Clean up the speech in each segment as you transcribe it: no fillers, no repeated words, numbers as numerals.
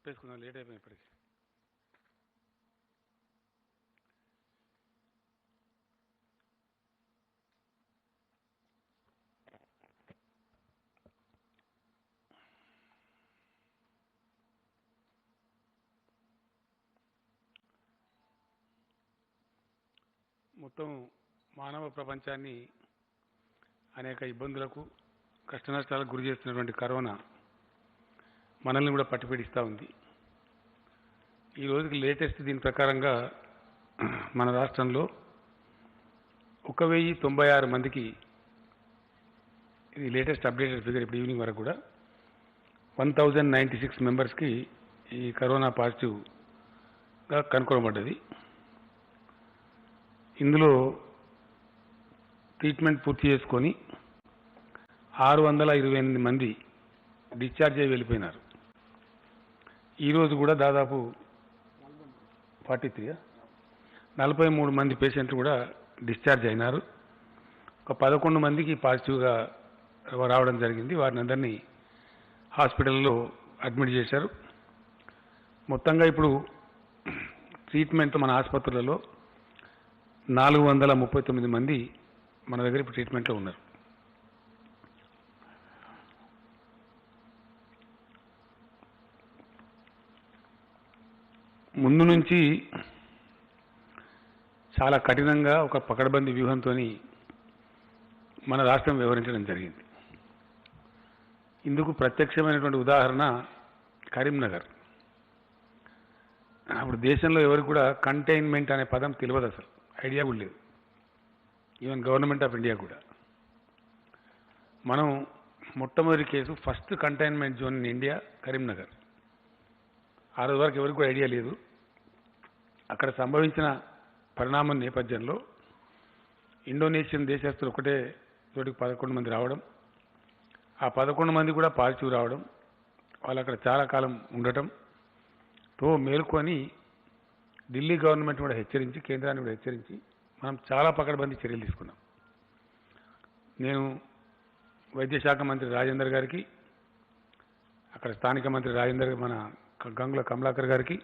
చెప్పేసుకుందాం, late అయిపోయింది ఇప్పటికి. మొత్తం మానవ ప్రపంచాన్ని అనేక ఇబ్బందులకు కష్టనష్టాలకు గురి చేస్తున్నటువంటి కరోనా మనల్ని కూడా పట్టిపీడిస్తూ ఉంది. ఈ రోజుకి లేటెస్ట్ దీని ప్రకారంగా మన రాష్ట్రంలో 1096 మందికి, ఇది లేటెస్ట్ అప్డేటెడ్ ఫిగర్ ఇప్పుడు ఈవినింగ్ వరకు కూడా 1096 మెంబర్స్కి ఈ కరోనా పాజిటివ్గా కనుగొనబడ్డది. ఇందులో ట్రీట్మెంట్ పూర్తి చేసుకొని 628 మంది డిశ్చార్జ్ అయ్యి వెళ్ళిపోయినారు. ఈరోజు కూడా దాదాపు 43 మంది పేషెంట్లు కూడా డిశ్చార్జ్ అయినారు. ఒక 11 మందికి పాజిటివ్గా రావడం జరిగింది. వారిని అందరినీ హాస్పిటల్లో అడ్మిట్ చేశారు. మొత్తంగా ఇప్పుడు ట్రీట్మెంట్ మన ఆసుపత్రులలో 439 మంది మన దగ్గర ఇప్పుడు ట్రీట్మెంట్లో ఉన్నారు. ముందు నుంచి చాలా కఠినంగా ఒక పకడ్బందీ వ్యూహంతో మన రాష్ట్రం వ్యవహరించడం జరిగింది. ఇందుకు ప్రత్యక్షమైనటువంటి ఉదాహరణ కరీంనగర్. అప్పుడు దేశంలో ఎవరికి కూడా కంటైన్మెంట్ అనే పదం తెలియదు, అసలు ఐడియా కూడా లేదు. ఈవెన్ గవర్నమెంట్ ఆఫ్ ఇండియా కూడా. మనం మొట్టమొదటి case first containment zone in India Karimnagar. ఆ రోజు వరకు ఎవరికి కూడా ఐడియా లేదు. అక్కడ సంభవించిన పరిణామం నేపథ్యంలో ఇండోనేషియన్ దేశస్తులు ఒకటే చోటికి 11 మంది రావడం, ఆ 11 మంది కూడా పాజిటివ్ రావడం, వాళ్ళు అక్కడ చాలా కాలం ఉండటంతో మేల్కొని ఢిల్లీ గవర్నమెంట్ కూడా హెచ్చరించి, కేంద్రాన్ని కూడా హెచ్చరించి మనం చాలా పకడ్బందీ చర్యలు తీసుకున్నాం. నేను వైద్య శాఖ మంత్రి రాజేందర్ గారికి, అక్కడ స్థానిక మంత్రి రాజేందర్, మన గంగుల కమలాకర్ గారికి,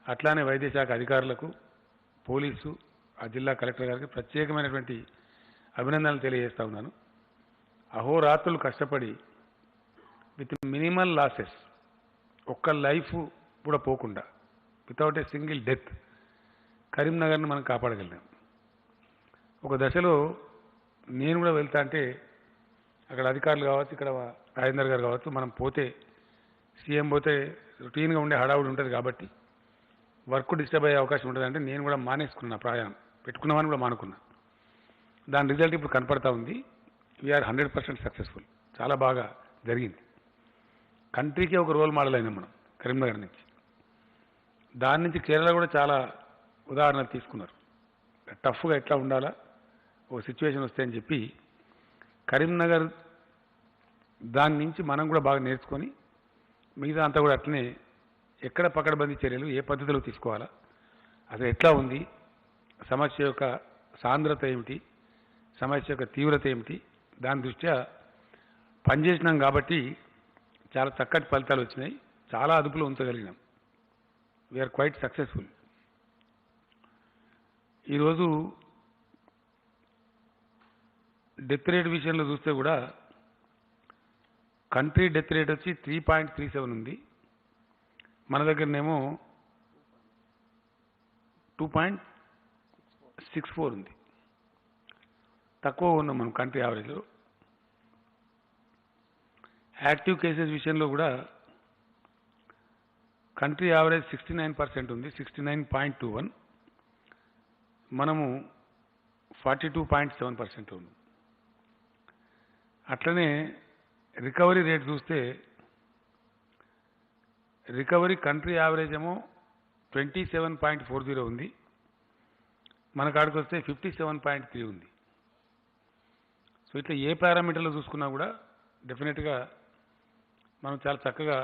అట్లానే వైద్య శాఖ అధికారులకు, పోలీసు, ఆ జిల్లా కలెక్టర్ గారికి ప్రత్యేకమైనటువంటి అభినందనలు తెలియజేస్తా ఉన్నాను. అహోరాత్రులు కష్టపడి విత్ మినిమల్ లాసెస్, ఒక్క లైఫ్ కూడా పోకుండా, వితౌట్ ఏ సింగిల్ డెత్ కరీంనగర్ని మనం కాపాడగలిగాం. ఒక దశలో నేను కూడా వెళ్తా అంటే అక్కడ అధికారులు కావచ్చు, ఇక్కడ రాజేందర్ గారు కావచ్చు, మనం పోతే సీఎం పోతే రొటీన్గా ఉండే హడావుడి ఉంటుంది కాబట్టి వర్క్ డిస్టర్బ్ అయ్యే అవకాశం ఉంటుంది. అంటే నేను కూడా మానేసుకున్నా, ప్రయాణం పెట్టుకున్నామని కూడా మానుకున్నా. దాని రిజల్ట్ ఇప్పుడు కనపడతా ఉంది. We're 100% successful. చాలా బాగా జరిగింది. కంట్రీకే ఒక రోల్ మోడల్ అయినాం మనం కరీంనగర్ నుంచి. దాని నుంచి కేరళ కూడా చాలా ఉదాహరణలు తీసుకున్నారు. టఫ్గా ఎట్లా ఉండాలా ఒక సిచ్యువేషన్ వస్తే అని చెప్పి కరీంనగర్ దాని నుంచి మనం కూడా బాగా నేర్చుకొని మిగతా అంతా కూడా అట్లనే ఎక్కడ పకడ్బందీ చర్యలు ఏ పద్ధతిలో తీసుకోవాలా, అసలు ఎట్లా ఉంది, సమస్య యొక్క సాంద్రత ఏమిటి, సమస్య యొక్క తీవ్రత ఏమిటి, దాని దృష్ట్యా పనిచేసినాం కాబట్టి చాలా చక్కటి ఫలితాలు వచ్చినాయి. చాలా అదుపులో ఉంచగలిగినాం. We are quite successful. ఈరోజు డెత్ రేట్ విషయంలో చూస్తే కూడా కంట్రీ డెత్ రేట్ వచ్చి 3.37 ఉంది. మన దగ్గరనేమో 2.64 ఉంది. తక్కువ ఉన్నాం మనం కంట్రీ యావరేజ్లో. యాక్టివ్ కేసెస్ విషయంలో కూడా కంట్రీ యావరేజ్ 69% ఉంది, 69.21. మనము 42.7% ఉంది. అట్లనే రికవరీ రేట్ చూస్తే రికవరీ కంట్రీ యావరేజ్ ఏమో 27.40 ఉంది, మన కాడికి వస్తే 57.3 ఉంది. సో ఇట్లా ఏ పారామీటర్లో చూసుకున్నా కూడా డెఫినెట్గా మనం చాలా చక్కగా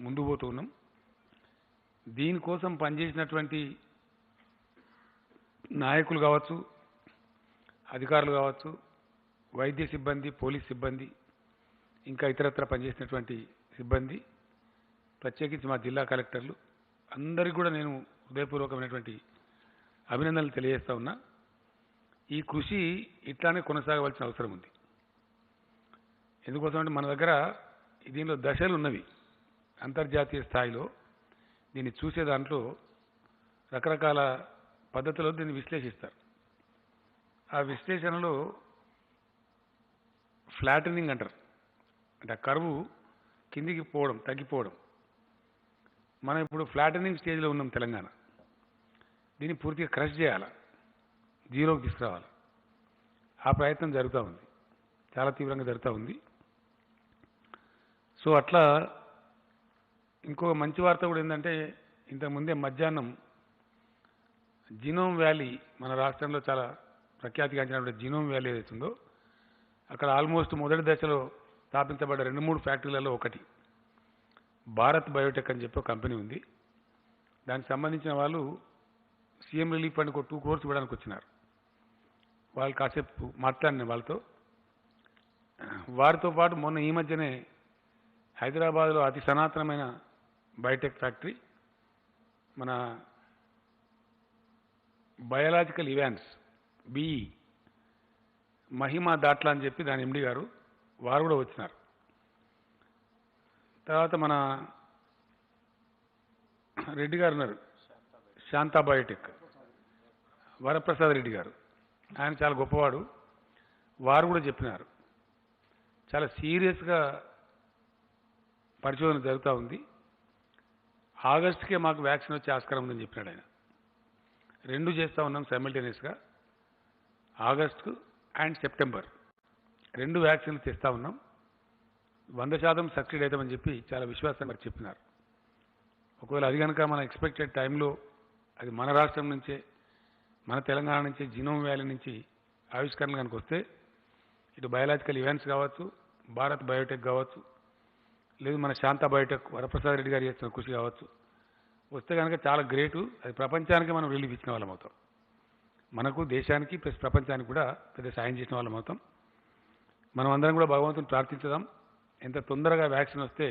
ముందుకు పోతూ ఉన్నాం. దీనికోసం పనిచేసినటువంటి నాయకులు కావచ్చు, అధికారులు కావచ్చు, వైద్య సిబ్బంది, పోలీస్ సిబ్బంది, ఇంకా ఇతరత్ర పనిచేసినటువంటి సిబ్బంది ప్రత్యేకించి మా జిల్లా కలెక్టర్లు అందరికీ కూడా నేను హృదయపూర్వకమైనటువంటి అభినందనలు తెలియజేస్తా ఉన్నా. ఈ కృషి ఇట్లానే కొనసాగవలసిన అవసరం ఉంది. ఎందుకోసం అంటే మన దగ్గర దీనిలో దశలు ఉన్నవి. అంతర్జాతీయ స్థాయిలో దీన్ని చూసే దాంట్లో రకరకాల పద్ధతుల్లో దీన్ని విశ్లేషిస్తారు. ఆ విశ్లేషణలో ఫ్లాటనింగ్ అంటారు, అంటే ఆ కరువు కిందికి పోవడం, తగ్గిపోవడం. మనం ఇప్పుడు ఫ్లాటనింగ్ స్టేజ్లో ఉన్నాం తెలంగాణ. దీన్ని పూర్తిగా క్రష్ చేయాలి, జీరోకి తీసుకురావాలి. ఆ ప్రయత్నం జరుగుతూ ఉంది, చాలా తీవ్రంగా జరుగుతూ ఉంది. సో అట్లా ఇంకో మంచి వార్త కూడా ఏంటంటే, ఇంతకుముందే మధ్యాహ్నం జీనోమ్ వ్యాలీ, మన రాష్ట్రంలో చాలా ప్రఖ్యాతిగాంచినటువంటి జీనోమ్ వ్యాలీ ఏదైతుందో అక్కడ ఆల్మోస్ట్ మొదటి దశలో స్థాపించబడ్డ 2-3 ఫ్యాక్టరీలలో ఒకటి భారత్ బయోటెక్ అని చెప్పి ఒక కంపెనీ ఉంది. దానికి సంబంధించిన వాళ్ళు సీఎం రిలీఫ్ ఫండ్కి 2 crores ఇవ్వడానికి వచ్చినారు. వాళ్ళు కాసేపు మాట్లాడిన వారితో పాటు మొన్న ఈ మధ్యనే హైదరాబాద్లో అతి సనాతనమైన బయోటెక్ ఫ్యాక్టరీ, మన బయాలజికల్ ఇవాన్స్ బిఈ మహిమా దాట్లా అని చెప్పి దాని ఎండి గారు, వారు కూడా వచ్చినారు. తర్వాత మన రెడ్డి గారు ఉన్నారు, శాంతా బయోటెక్, వరప్రసాద్ రెడ్డి గారు, ఆయన చాలా గొప్పవాడు. వారు కూడా చెప్పినారు చాలా సీరియస్గా పరిశోధన జరుగుతూ ఉంది. ఆగస్టుకే మాకు వ్యాక్సిన్ వచ్చే ఆస్కారం ఉందని చెప్పినాడు ఆయన. 2 చేస్తూ ఉన్నాం సైమల్టేనియస్గా, ఆగస్టు అండ్ సెప్టెంబర్ 2 వ్యాక్సిన్లు తెస్తూ ఉన్నాం. 100% సక్సీడ్ అవుతామని చెప్పి చాలా విశ్వాసం మరి చెప్పినారు. ఒకవేళ అది కనుక మన ఎక్స్పెక్టెడ్ టైంలో అది మన రాష్ట్రం నుంచే, మన తెలంగాణ నుంచి, జీనోమ్ వ్యాలీ నుంచి ఆవిష్కరణలు కనుక వస్తే, ఇటు బయాలజికల్ ఇవాన్స్ కావచ్చు, భారత్ బయోటెక్ కావచ్చు, లేదు మన శాంతా బయోటెక్ వరప్రసాద్ రెడ్డి గారు చేస్తున్న కృషి కావచ్చు, వస్తే కనుక చాలా గ్రేటు. అది ప్రపంచానికి మనం రిలీఫ్ ఇచ్చిన వాళ్ళం అవుతాం. మనకు, దేశానికి ప్లస్ ప్రపంచానికి కూడా పెద్ద సాయం చేసిన వాళ్ళం అవుతాం. మనం అందరం కూడా భగవంతుని ప్రార్థించుదాం. ఎంత తొందరగా వ్యాక్సిన్ వస్తే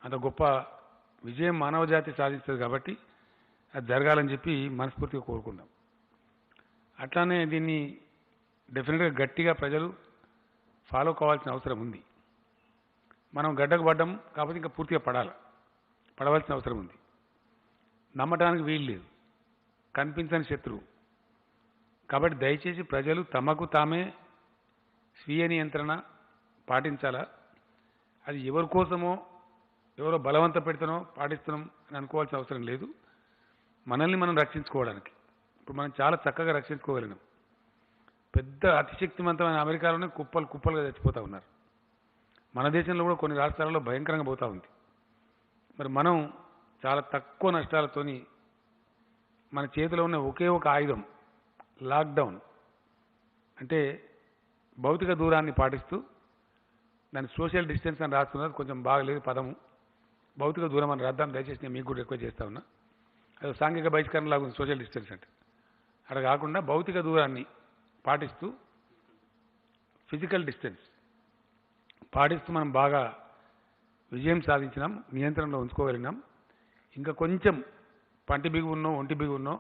అంత గొప్ప విజయం మానవజాతి సాధిస్తుంది. కాబట్టి అది జరగాలని చెప్పి మనస్ఫూర్తిగా కోరుకుందాం. అట్లానే దీన్ని డెఫినెట్గా గట్టిగా ప్రజలు ఫాలో కావాల్సిన అవసరం ఉంది. మనం గడ్డకు పడ్డం కాకపోతే ఇంకా పూర్తిగా పడవలసిన అవసరం ఉంది. నమ్మటానికి వీలు లేదు, కనిపించని శత్రువు. కాబట్టి దయచేసి ప్రజలు తమకు తామే స్వీయ నియంత్రణ పాటించాలా. అది ఎవరి కోసమో, ఎవరో బలవంత పెడుతున్నాం పాటిస్తున్నాం అని అనుకోవాల్సిన అవసరం లేదు. మనల్ని మనం రక్షించుకోవడానికి ఇప్పుడు మనం చాలా చక్కగా రక్షించుకోగలిగినాం. పెద్ద అతిశక్తివంతమైన అమెరికాలోనే కుప్పలుగా చచ్చిపోతూ ఉన్నారు. మన దేశంలో కూడా కొన్ని రాష్ట్రాలలో భయంకరంగా పోతూ ఉంది. మరి మనం చాలా తక్కువ నష్టాలతోని మన చేతిలో ఉన్న ఒకే ఒక ఆయుధం లాక్డౌన్, అంటే భౌతిక దూరాన్ని పాటిస్తూ, దాన్ని సోషల్ డిస్టెన్స్ అని రాస్తున్నారు, కొంచెం బాగలేదు పదము, భౌతిక దూరం అని రాద్దాం దయచేసి. నేను మీకు కూడా రిక్వెస్ట్ చేస్తా ఉన్నా. అది సాంఘిక బహిష్కరణ లాగా ఉంది సోషల్ డిస్టెన్స్ అంటే. అక్కడ కాకుండా భౌతిక దూరాన్ని పాటిస్తూ, ఫిజికల్ డిస్టెన్స్ పాటిస్తూ మనం బాగా విజయం సాధించినాం, నియంత్రణలో ఉంచుకోగలిగినాం. ఇంకా కొంచెం పంటి బిగు ఉన్నో, ఒంటి బిగు ఉన్నో,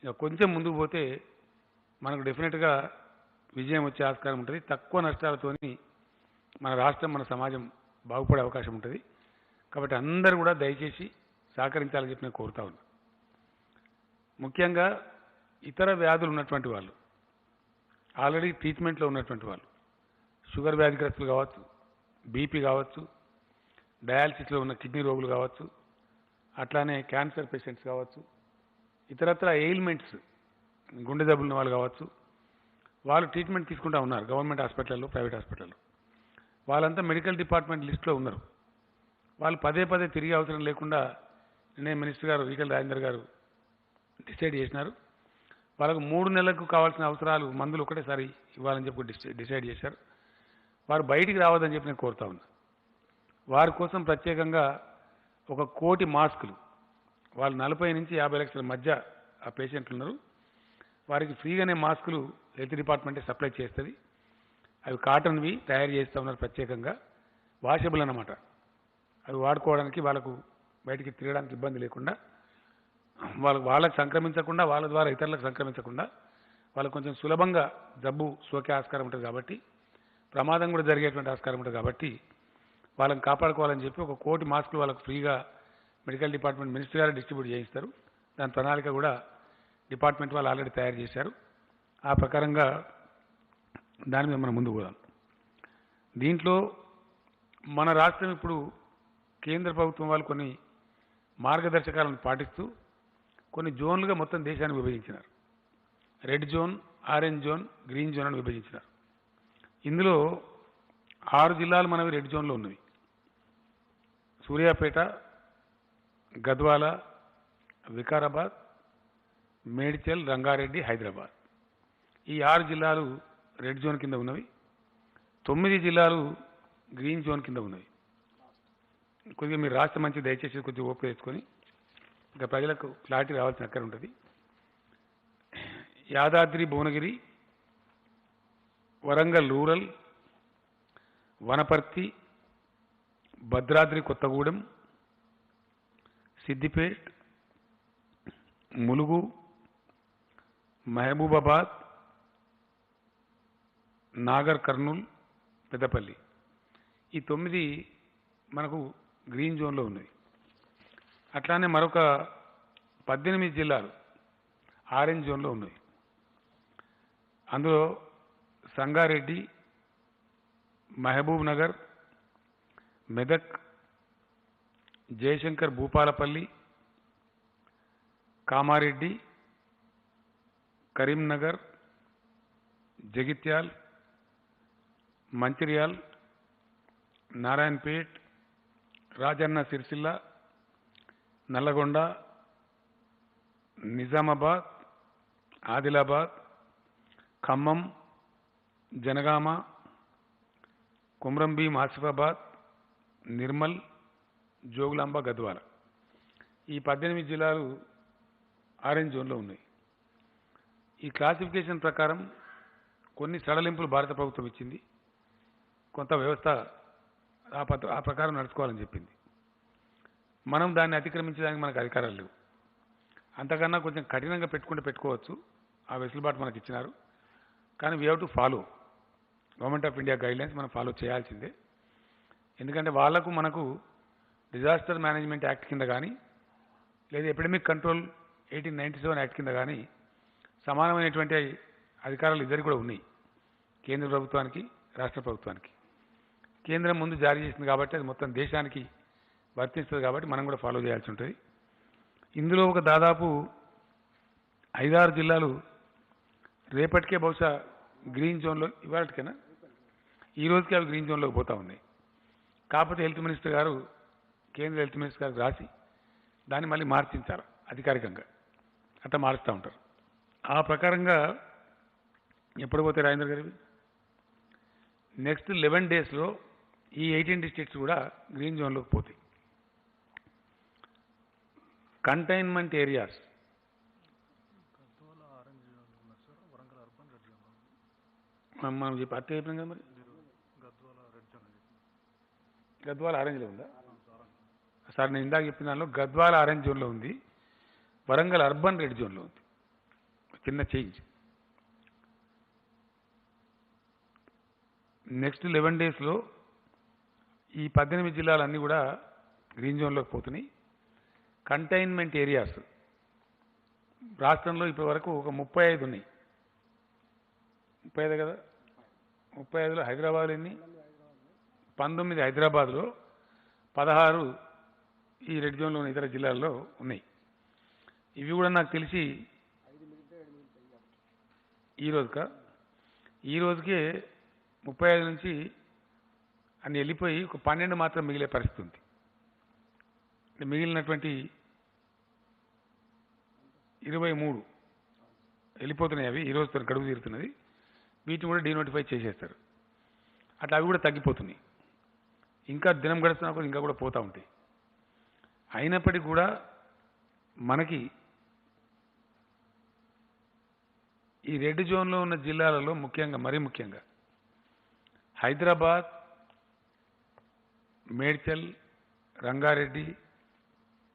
ఇంకా కొంచెం ముందుకు పోతే మనకు డెఫినెట్గా విజయం వచ్చే ఆస్కారం ఉంటుంది. తక్కువ నష్టాలతోని మన రాష్ట్రం, మన సమాజం బాగుపడే అవకాశం ఉంటుంది. కాబట్టి అందరూ కూడా దయచేసి సహకరించాలని చెప్పి నేను కోరుతా ఉన్నా. ముఖ్యంగా ఇతర వ్యాధులు ఉన్నటువంటి వాళ్ళు, ఆల్రెడీ ట్రీట్మెంట్లో ఉన్నటువంటి వాళ్ళు, షుగర్ వ్యాధిగ్రస్తులు కావచ్చు, బీపీ కావచ్చు, డయాలసిస్లో ఉన్న కిడ్నీ రోగులు కావచ్చు, అట్లానే క్యాన్సర్ పేషెంట్స్ కావచ్చు, ఇతరత్ర ఎయిల్మెంట్స్, గుండె జబ్బులు ఉన్న వాళ్ళు కావచ్చు, వాళ్ళు ట్రీట్మెంట్ తీసుకుంటూ ఉన్నారు గవర్నమెంట్ హాస్పిటల్లో, ప్రైవేట్ హాస్పిటల్లో. వాళ్ళంతా మెడికల్ డిపార్ట్మెంట్ లిస్టులో ఉన్నారు. వాళ్ళు పదే తిరిగే అవసరం లేకుండా నిన్నే మినిస్టర్ గారు ఈకల్ రాజేందర్ గారు డిసైడ్ చేసినారు. వాళ్ళకు 3 నెలలకు కావాల్సిన అవసరాలు మందులు ఒకటేసారి ఇవ్వాలని చెప్పి డిసైడ్ చేశారు. వారు బయటికి రావద్దని చెప్పి నేను కోరుతా ఉన్నా. వారి కోసం ప్రత్యేకంగా 1 కోటి మాస్కులు, వాళ్ళు 40 నుంచి 50 లక్షల మధ్య ఆ పేషెంట్లు ఉన్నారు, వారికి ఫ్రీగానే మాస్కులు హెల్త్ డిపార్ట్మెంటే సప్లై చేస్తుంది. అవి కాటన్వి తయారు చేస్తూ ఉన్నారు ప్రత్యేకంగా, వాషబుల్ అన్నమాట. అవి వాడుకోవడానికి వాళ్ళకు బయటికి తిరగడానికి ఇబ్బంది లేకుండా వాళ్ళకు సంక్రమించకుండా వాళ్ళ ద్వారా ఇతరులకు సంక్రమించకుండా వాళ్ళకు కొంచెం సులభంగా జబ్బు సోకే ఆస్కారం ఉంటుంది కాబట్టి ప్రమాదం కూడా జరిగేటువంటి ఆస్కారం ఉంటుంది కాబట్టి వాళ్ళని కాపాడుకోవాలని చెప్పి 1 కోటి మాస్కులు వాళ్ళకు ఫ్రీగా మెడికల్ డిపార్ట్మెంట్ మినిస్టర్ గారు డిస్ట్రిబ్యూట్ చేయిస్తారు. దాని ప్రణాళిక కూడా డిపార్ట్మెంట్ వాళ్ళు ఆల్రెడీ తయారు చేశారు. ఆ ప్రకారంగా దాని మీద మనం ముందుకు పోదాం. దీంట్లో మన రాష్ట్రం ఇప్పుడు కేంద్ర ప్రభుత్వం వాళ్ళు కొన్ని మార్గదర్శకాలను పాటిస్తూ కొన్ని జోన్లుగా మొత్తం దేశాన్ని విభజించినారు. Red zone, orange zone, green zone అని విభజించినారు. ఇందులో 6 జిల్లాలు మనవి రెడ్ జోన్లో ఉన్నవి. సూర్యాపేట, గద్వాల, వికారాబాద్, మేడ్చల్, రంగారెడ్డి, హైదరాబాద్. ఈ 6 జిల్లాలు రెడ్ జోన్ కింద ఉన్నవి. 9 జిల్లాలు గ్రీన్ జోన్ కింద ఉన్నవి. కొద్దిగా మీరు రాష్ట్ర మంచి దయచేసి కొద్దిగా ఓపిక తెచ్చుకొని ఇంకా ప్రజలకు క్లారిటీ రావాల్సిన అక్కడ ఉంటుంది. యాదాద్రి భువనగిరి, వరంగల్ రూరల్, వనపర్తి, భద్రాద్రి కొత్తగూడెం, సిద్దిపేట్, ములుగు, మహబూబాబాద్, నాగర్ కర్నూల్, పెద్దపల్లి. ఈ 9 మనకు గ్రీన్ జోన్లో ఉన్నాయి. అట్లానే మరొక 18 జిల్లాలు ఆరెంజ్ జోన్లో ఉన్నాయి. అందులో సంగారెడ్డి, మహబూబ్ నగర్, మెదక్, జయశంకర్ భూపాలపల్లి, కామారెడ్డి, కరీంనగర్, జగిత్యాల్, మంచిర్యాల్, నారాయణపేట్, రాజన్న సిరిసిల్ల, నల్లగొండ, నిజామాబాద్, ఆదిలాబాద్, ఖమ్మం, జనగామ, కుమ్రంభీం, ఆసిఫాబాద్, నిర్మల్, జోగులాంబ, గద్వాల. ఈ 18 జిల్లాలు ఆరెంజ్ జోన్లో ఉన్నాయి. ఈ క్లాసిఫికేషన్ ప్రకారం కొన్ని సడలింపులు భారత ప్రభుత్వం ఇచ్చింది. కొంత వ్యవస్థ ఆ ప్రకారం నడుచుకోవాలని చెప్పింది. మనం దాన్ని అతిక్రమించడానికి మనకు అధికారాలు లేవు. అంతకన్నా కొంచెం కఠినంగా పెట్టుకోవచ్చు. ఆ వెసులుబాటు మనకి ఇచ్చినారు. కానీ we have to follow government of India guidelines. మనం ఫాలో చేయాల్సిందే. ఎందుకంటే వాళ్లకు మనకు డిజాస్టర్ మేనేజ్మెంట్ యాక్ట్ కింద కానీ లేదా ఎపిడమిక్ కంట్రోల్ 1897 యాక్ట్ కింద కానీ సమానమైనటువంటి అధికారాలు ఇద్దరికి కూడా ఉన్నాయి. కేంద్ర ప్రభుత్వానికి, రాష్ట్ర ప్రభుత్వానికి. కేంద్రం ముందు జారీ చేసింది కాబట్టి అది మొత్తం దేశానికి వర్తిస్తుంది కాబట్టి మనం కూడా ఫాలో చేయాల్సి ఉంటుంది. ఇందులో ఒక దాదాపు 5-6 జిల్లాలు రేపటికే బహుశా గ్రీన్ జోన్లో, ఇవాళకైనా ఈ రోజుకి అవి గ్రీన్ జోన్లోకి పోతూ ఉన్నాయి. కాకపోతే హెల్త్ మినిస్టర్ గారు, కేంద్ర హెల్త్ మినిస్టర్ గారికి రాసి దాన్ని మళ్ళీ మార్చించారు అధికారికంగా. అట్లా మారుస్తూ ఉంటారు. ఆ ప్రకారంగా ఎప్పుడు పోతే రాజేంద్ర గారివి నెక్స్ట్ 11 డేస్లో ఈ 18 డిస్ట్రిక్ట్స్ కూడా గ్రీన్ జోన్లోకి పోతాయి. కంటైన్మెంట్ ఏరియాస్ మనం చెప్పి అట్టే చెప్పినాం కదా. మరి గద్వాల ఆరెంజ్లో ఉందా సార్? నేను ఇందాక చెప్పిన దానిలో గద్వాల ఆరెంజ్ జోన్లో ఉంది, వరంగల్ అర్బన్ రెడ్ జోన్లో ఉంది. చిన్న చేంజ్. నెక్స్ట్ 11 డేస్లో ఈ 18 జిల్లాలన్నీ కూడా గ్రీన్ జోన్లోకి పోతున్నాయి. కంటైన్మెంట్ ఏరియాస్ రాష్ట్రంలో ఇప్పటి వరకు ఒక 35 ఉన్నాయి. 35 కదా. 35లో హైదరాబాద్ ఎన్ని? 19 హైదరాబాద్లో, 16 ఈ రెడ్ జోన్లో ఉన్న ఇతర జిల్లాల్లో ఉన్నాయి. ఇవి కూడా నాకు తెలిసి ఈ రోజుకే 35 నుంచి అన్ని వెళ్ళిపోయి ఒక 12 మాత్రం మిగిలే పరిస్థితి ఉంది. మిగిలినటువంటి 23 వెళ్ళిపోతున్నాయి. అవి ఈ రోజుతో గడువు తీరుతున్నది. వీటిని కూడా డీనోటిఫై చేసేస్తారు. అట్లా అవి కూడా తగ్గిపోతున్నాయి. ఇంకా దినం గడుస్తున్నప్పుడు ఇంకా కూడా పోతూ ఉంటాయి. అయినప్పటికీ కూడా మనకి ఈ రెడ్ జోన్లో ఉన్న జిల్లాలలో మరీ ముఖ్యంగా హైదరాబాద్, మేడ్చల్, రంగారెడ్డి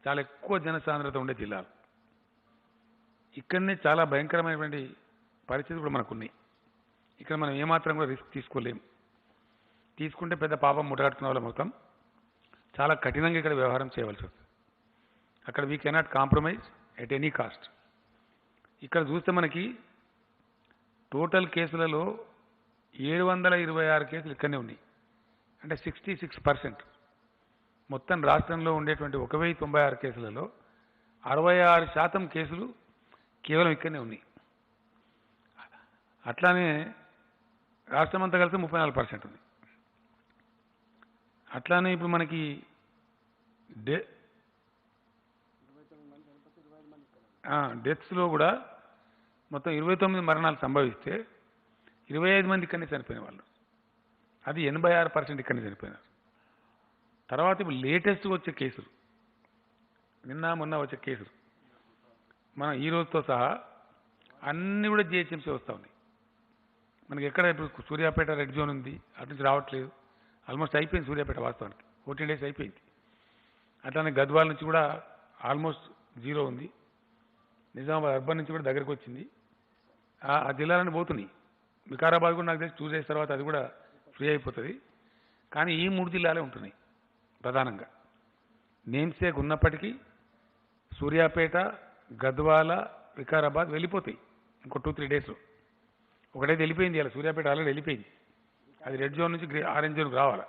చాలా ఎక్కువ జనసాంద్రత ఉండే జిల్లాలు. ఇక్కడనే చాలా భయంకరమైనటువంటి పరిస్థితులు కూడా మనకున్నాయి. ఇక్కడ మనం ఏమాత్రం కూడా రిస్క్ తీసుకోలేము. తీసుకుంటే పెద్ద పాపం ముట్టగట్టుకునే వాళ్ళం అవుతాం. చాలా కఠినంగా ఇక్కడ వ్యవహారం చేయవలసి వస్తుంది. అక్కడ we cannot compromise at any cost. ఇక్కడ చూస్తే మనకి టోటల్ కేసులలో 726 కేసులు ఇక్కడనే ఉన్నాయి. అంటే 66%. మొత్తం రాష్ట్రంలో ఉండేటువంటి 1096 కేసులలో 66% కేసులు కేవలం ఇక్కడనే ఉన్నాయి. అట్లానే రాష్ట్రం అంతా కలిసి 34% ఉంది. అట్లానే ఇప్పుడు మనకి డెత్స్లో కూడా మొత్తం 29 మరణాలు సంభవిస్తే 25 మంది ఇక్కడనే చనిపోయిన వాళ్ళు. అది 86% ఇక్కడనే చనిపోయినారు. తర్వాత ఇప్పుడు లేటెస్ట్గా వచ్చే కేసులు, నిన్న మొన్న వచ్చే కేసులు మనం ఈ రోజుతో సహా అన్నీ కూడా జిహెచ్ఎంసీ వస్తూ ఉన్నాయి. మనకి ఎక్కడ ఇప్పుడు సూర్యాపేట రెడ్ జోన్ ఉంది, అటు నుంచి రావట్లేదు. ఆల్మోస్ట్ అయిపోయింది సూర్యాపేట, వాస్తవానికి 14 days అయిపోయింది. అట్లానే గద్వాల నుంచి కూడా ఆల్మోస్ట్ 0 ఉంది. నిజామాబాద్ అర్బన్ నుంచి కూడా దగ్గరకు వచ్చింది. ఆ జిల్లాలన్నీ పోతున్నాయి. వికారాబాద్ కూడా నాకు తెలిసి 2 days తర్వాత అది కూడా ఫ్రీ అయిపోతుంది. కానీ ఈ 3 జిల్లాలే ఉంటున్నాయి ప్రధానంగా. నేమ్సేక్ ఉన్నప్పటికీ సూర్యాపేట, గద్వాల, వికారాబాద్ వెళ్ళిపోతాయి ఇంకో 2-3 daysలో. ఒకటైతే వెళ్ళిపోయింది, ఇలా సూర్యాపేట ఆల్రెడీ వెళ్ళిపోయింది. అది రెడ్ జోన్ నుంచి ఆరెంజ్ జోన్కి రావాలా.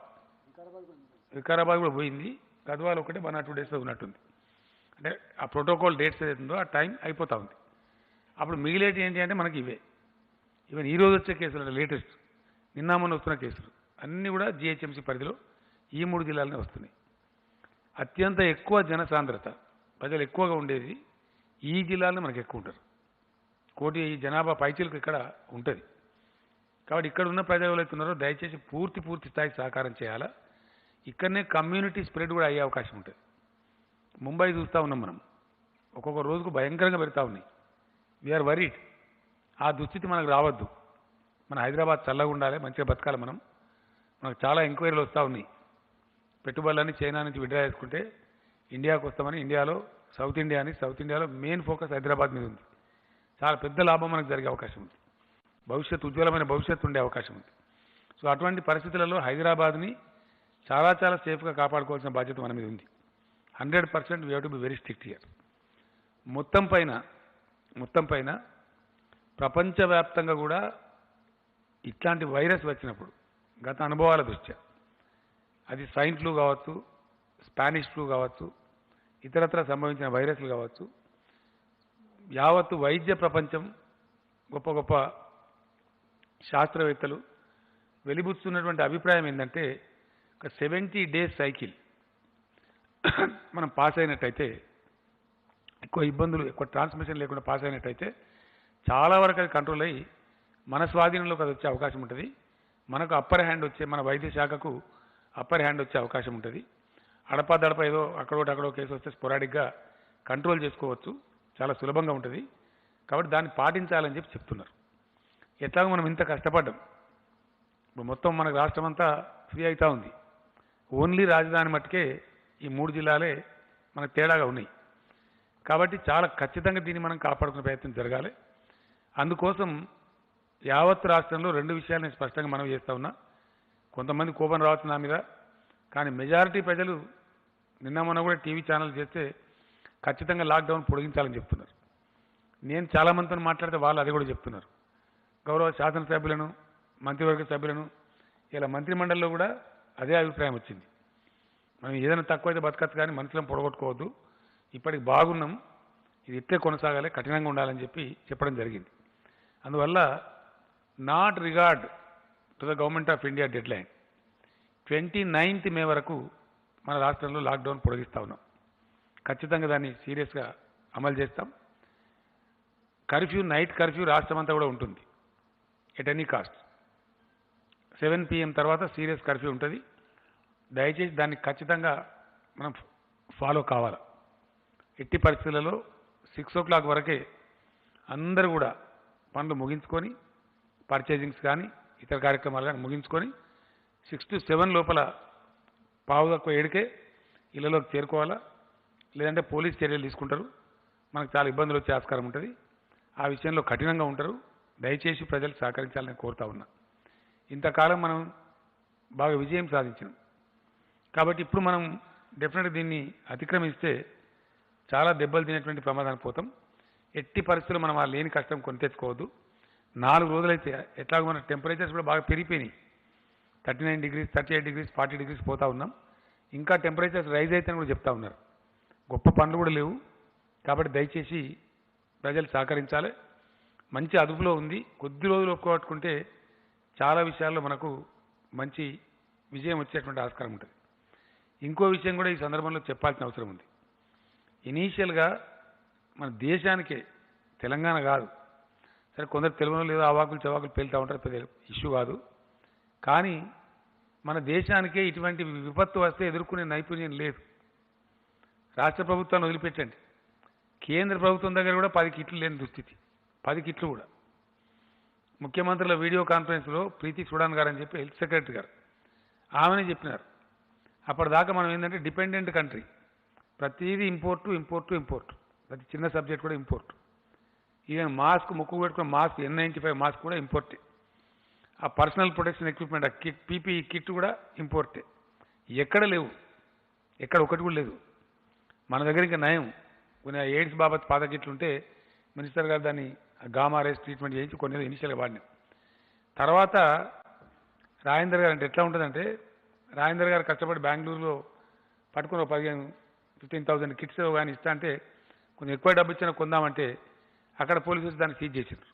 వికారాబాద్ కూడా పోయింది. గద్వాల ఒకటే 1 or 2 daysలో ఉన్నట్టుంది. అంటే ఆ ప్రోటోకాల్ డేట్స్ ఏదైతుందో ఆ టైం అయిపోతూ ఉంది. అప్పుడు మిగిలేటి ఏంటి అంటే మనకి ఈవెన్ ఈరోజు వచ్చే కేసులు, లేటెస్ట్ నిన్న మొన్న వస్తున్న కేసులు అన్నీ కూడా జిహెచ్ఎంసీ పరిధిలో ఈ 3 జిల్లాలనే వస్తున్నాయి. అత్యంత ఎక్కువ జనసాంద్రత, ప్రజలు ఎక్కువగా ఉండేది ఈ జిల్లాలో మనకు ఎక్కువ ఉంటారు. 1 కోటి జనాభా పైచీలకు ఇక్కడ ఉంటుంది. కాబట్టి ఇక్కడ ఉన్న ప్రజలు ఎవరైతే ఉన్నారో దయచేసి పూర్తి స్థాయికి సహకారం చేయాలా. ఇక్కడనే కమ్యూనిటీ స్ప్రెడ్ కూడా అయ్యే అవకాశం ఉంటుంది. ముంబై చూస్తూ ఉన్నాం మనం, ఒక్కొక్క రోజుకు భయంకరంగా పెడతా ఉన్నాయి. We're worried. ఆ దుస్థితి మనకు రావద్దు. మన హైదరాబాద్ చల్లగా ఉండాలి, మంచిగా బతకాలి. మనకు చాలా ఎంక్వైరీలు వస్తూ ఉన్నాయి. పెట్టుబడులన్నీ చైనా నుంచి విడ్రా చేసుకుంటే ఇండియాకు వస్తామని, ఇండియాలో సౌత్ ఇండియాలో మెయిన్ ఫోకస్ హైదరాబాద్ మీద ఉంది. చాలా పెద్ద లాభం మనకు జరిగే అవకాశం ఉంది. ఉజ్వలమైన భవిష్యత్తు ఉండే అవకాశం ఉంది. సో అటువంటి పరిస్థితులలో హైదరాబాద్ని చాలా సేఫ్గా కాపాడుకోవాల్సిన బాధ్యత మన మీద ఉంది. 100% we have to be very strict here. మొత్తం పైన ప్రపంచవ్యాప్తంగా కూడా ఇట్లాంటి వైరస్ వచ్చినప్పుడు గత అనుభవాల దృష్ట్యా, అది స్వైన్ ఫ్లూ కావచ్చు, స్పానిష్ ఫ్లూ కావచ్చు, ఇతరత్ర సంభవించిన వైరస్లు కావచ్చు, యావత్తు వైద్య ప్రపంచం, గొప్ప శాస్త్రవేత్తలు వెలిబుచ్చుతున్నటువంటి అభిప్రాయం ఏంటంటే, ఒక 70 days సైకిల్ మనం పాస్ అయినట్టయితే, ఎక్కువ ఇబ్బందులు, ఎక్కువ ట్రాన్స్మిషన్ లేకుండా పాస్ అయినట్టయితే చాలా వరకు అది కంట్రోల్ అయ్యి మన స్వాధీనంలోకి అది వచ్చే అవకాశం ఉంటుంది. మనకు అప్పర్ హ్యాండ్ వచ్చే, మన వైద్య శాఖకు అప్పర్ హ్యాండ్ వచ్చే అవకాశం ఉంటుంది. అడపా ఏదో అక్కడో కేసు వస్తే స్పొరాడిక్గా కంట్రోల్ చేసుకోవచ్చు, చాలా సులభంగా ఉంటుంది. కాబట్టి దాన్ని పాటించాలని చెప్తున్నారు. ఎట్లాగో మనం ఇంత కష్టపడ్డాం, ఇప్పుడు మొత్తం మనకు రాష్ట్రం అంతా ఫ్రీ అవుతూ ఉంది. ఓన్లీ రాజధాని మట్టుకే ఈ 3 జిల్లాలే మనకు తేడాగా ఉన్నాయి. కాబట్టి చాలా ఖచ్చితంగా దీన్ని మనం కాపాడుకునే ప్రయత్నం జరగాలి. అందుకోసం యావత్ రాష్ట్రంలో 2 విషయాలు నేను స్పష్టంగా మనవి చేస్తూ ఉన్నా. కొంతమంది కోపం రావచ్చు నా మీద, కానీ మెజారిటీ ప్రజలు నిన్న మొన్న కూడా టీవీ ఛానల్ చేస్తే ఖచ్చితంగా లాక్డౌన్ పొడిగించాలని చెప్తున్నారు. నేను చాలామందితో మాట్లాడితే వాళ్ళు అది కూడా చెప్తున్నారు. గౌరవ శాసనసభ్యులను, మంత్రివర్గ సభ్యులను, ఇలా మంత్రిమండలిలో కూడా అదే అభిప్రాయం వచ్చింది. మనం ఏదైనా తక్కువైతే బతకచ్చు, కానీ మనుషులను పొడగొట్టుకోవద్దు, ఇప్పటికి బాగున్నాం, ఇది ఇట్లే కొనసాగాలి, కఠినంగా ఉండాలని చెప్పడం జరిగింది. అందువల్ల not regard to the government of India dead line 29th May వరకు మన రాష్ట్రంలో లాక్డౌన్ పొడిగిస్తూ ఉన్నాం. ఖచ్చితంగా దాన్ని సీరియస్గా అమలు చేస్తాం. కర్ఫ్యూ, నైట్ కర్ఫ్యూ రాష్ట్రం అంతా కూడా ఉంటుంది. ఎట్ ఎనీ కాస్ట్ 7 PM తర్వాత సీరియస్ కర్ఫ్యూ ఉంటుంది. దయచేసి దాన్ని ఖచ్చితంగా మనం ఫాలో కావాలి. ఎట్టి పరిస్థితులలో 6 o'clock వరకే అందరూ కూడా పనులు ముగించుకొని, పర్చేజింగ్స్ కానీ ఇతర కార్యక్రమాలు కానీ ముగించుకొని 6 to 7 లోపల 7:15 ఇళ్లలోకి చేరుకోవాలా, లేదంటే పోలీస్ చర్యలు తీసుకుంటారు. మనకు చాలా ఇబ్బందులు వచ్చే ఆస్కారం ఉంటుంది. ఆ విషయంలో కఠినంగా ఉంటారు. దయచేసి ప్రజలు సహకరించాలని కోరుతా ఉన్నా. ఇంతకాలం మనం బాగా విజయం సాధించాం కాబట్టి ఇప్పుడు మనం డెఫినెట్గా దీన్ని అతిక్రమిస్తే చాలా దెబ్బలు తినేటువంటి ప్రమాదానికి పోతాం. ఎట్టి పరిస్థితుల్లో మనం ఆ లేని కష్టం కొని తెచ్చుకోవద్దు. 4 రోజులైతే ఎట్లాగో మన టెంపరేచర్స్ కూడా బాగా పెరిగిపోయినాయి. 39 degrees 38 degrees 40 degrees పోతా ఉన్నాం. ఇంకా టెంపరేచర్స్ రైజ్ అవుతాయని కూడా చెప్తా ఉన్నారు. గొప్ప పనులు కూడా లేవు. కాబట్టి దయచేసి ప్రజలు సహకరించాలి. మంచి అదుపులో ఉంది. కొద్ది రోజులు ఒప్పుకోట్టుకుంటే చాలా విషయాల్లో మనకు మంచి విజయం వచ్చేటువంటి ఆస్కారం ఉంటుంది. ఇంకో విషయం కూడా ఈ సందర్భంలో చెప్పాల్సిన అవసరం ఉంది. ఇనీషియల్గా మన దేశానికే, తెలంగాణ కాదు, సరే కొందరు తెలుగులో లేదో అవాకులు చవాకులు పేలుతూ ఉంటారు, పెద్ద ఇష్యూ కాదు. కానీ మన దేశానికే ఇటువంటి విపత్తు వస్తే ఎదుర్కొనే నైపుణ్యం లేదు. రాష్ట్ర ప్రభుత్వాన్ని వదిలిపెట్టండి, కేంద్ర ప్రభుత్వం దగ్గర కూడా 10 కిట్లు లేని దుస్థితి. 10 కిట్లు కూడా. ముఖ్యమంత్రుల వీడియో కాన్ఫరెన్స్లో ప్రీతి సుడాన్ గారు అని చెప్పి హెల్త్ సెక్రటరీ గారు ఆమెనే చెప్పినారు. అప్పటిదాకా మనం ఏంటంటే డిపెండెంట్ కంట్రీ, ప్రతిదీ ఇంపోర్టు. ప్రతి చిన్న సబ్జెక్ట్ కూడా ఇంపోర్ట్. ఈవెన్ మాస్క్, ముక్కు పెట్టుకున్న మాస్క్ N95 మాస్క్ కూడా ఇంపోర్టే. ఆ పర్సనల్ ప్రొటెక్షన్ ఎక్విప్మెంట్, ఆ కిట్, పీపీఈ కిట్ కూడా ఇంపోర్టే. ఎక్కడ లేవు, ఎక్కడ ఒకటి కూడా లేదు. మన దగ్గర ఇంకా నయం, కొన్ని ఎయిడ్స్ బాబత్ పాత కిట్లు ఉంటే మినిస్టర్ గారు దాన్ని గామా రేస్ ట్రీట్మెంట్ చేయించి కొన్ని ఇనిషియల్గా వాడినాం. తర్వాత రాజేందర్ గారు అంటే ఎట్లా ఉంటుందంటే, రాజేందర్ గారు కష్టపడి బెంగళూరులో పట్టుకుని 15,000 కిట్స్ కానీ ఇస్తా అంటే కొంచెం ఎక్కువ డబ్బు ఇచ్చినా కొందామంటే అక్కడ పోలీసులు దాన్ని సీజ్ చేశారు.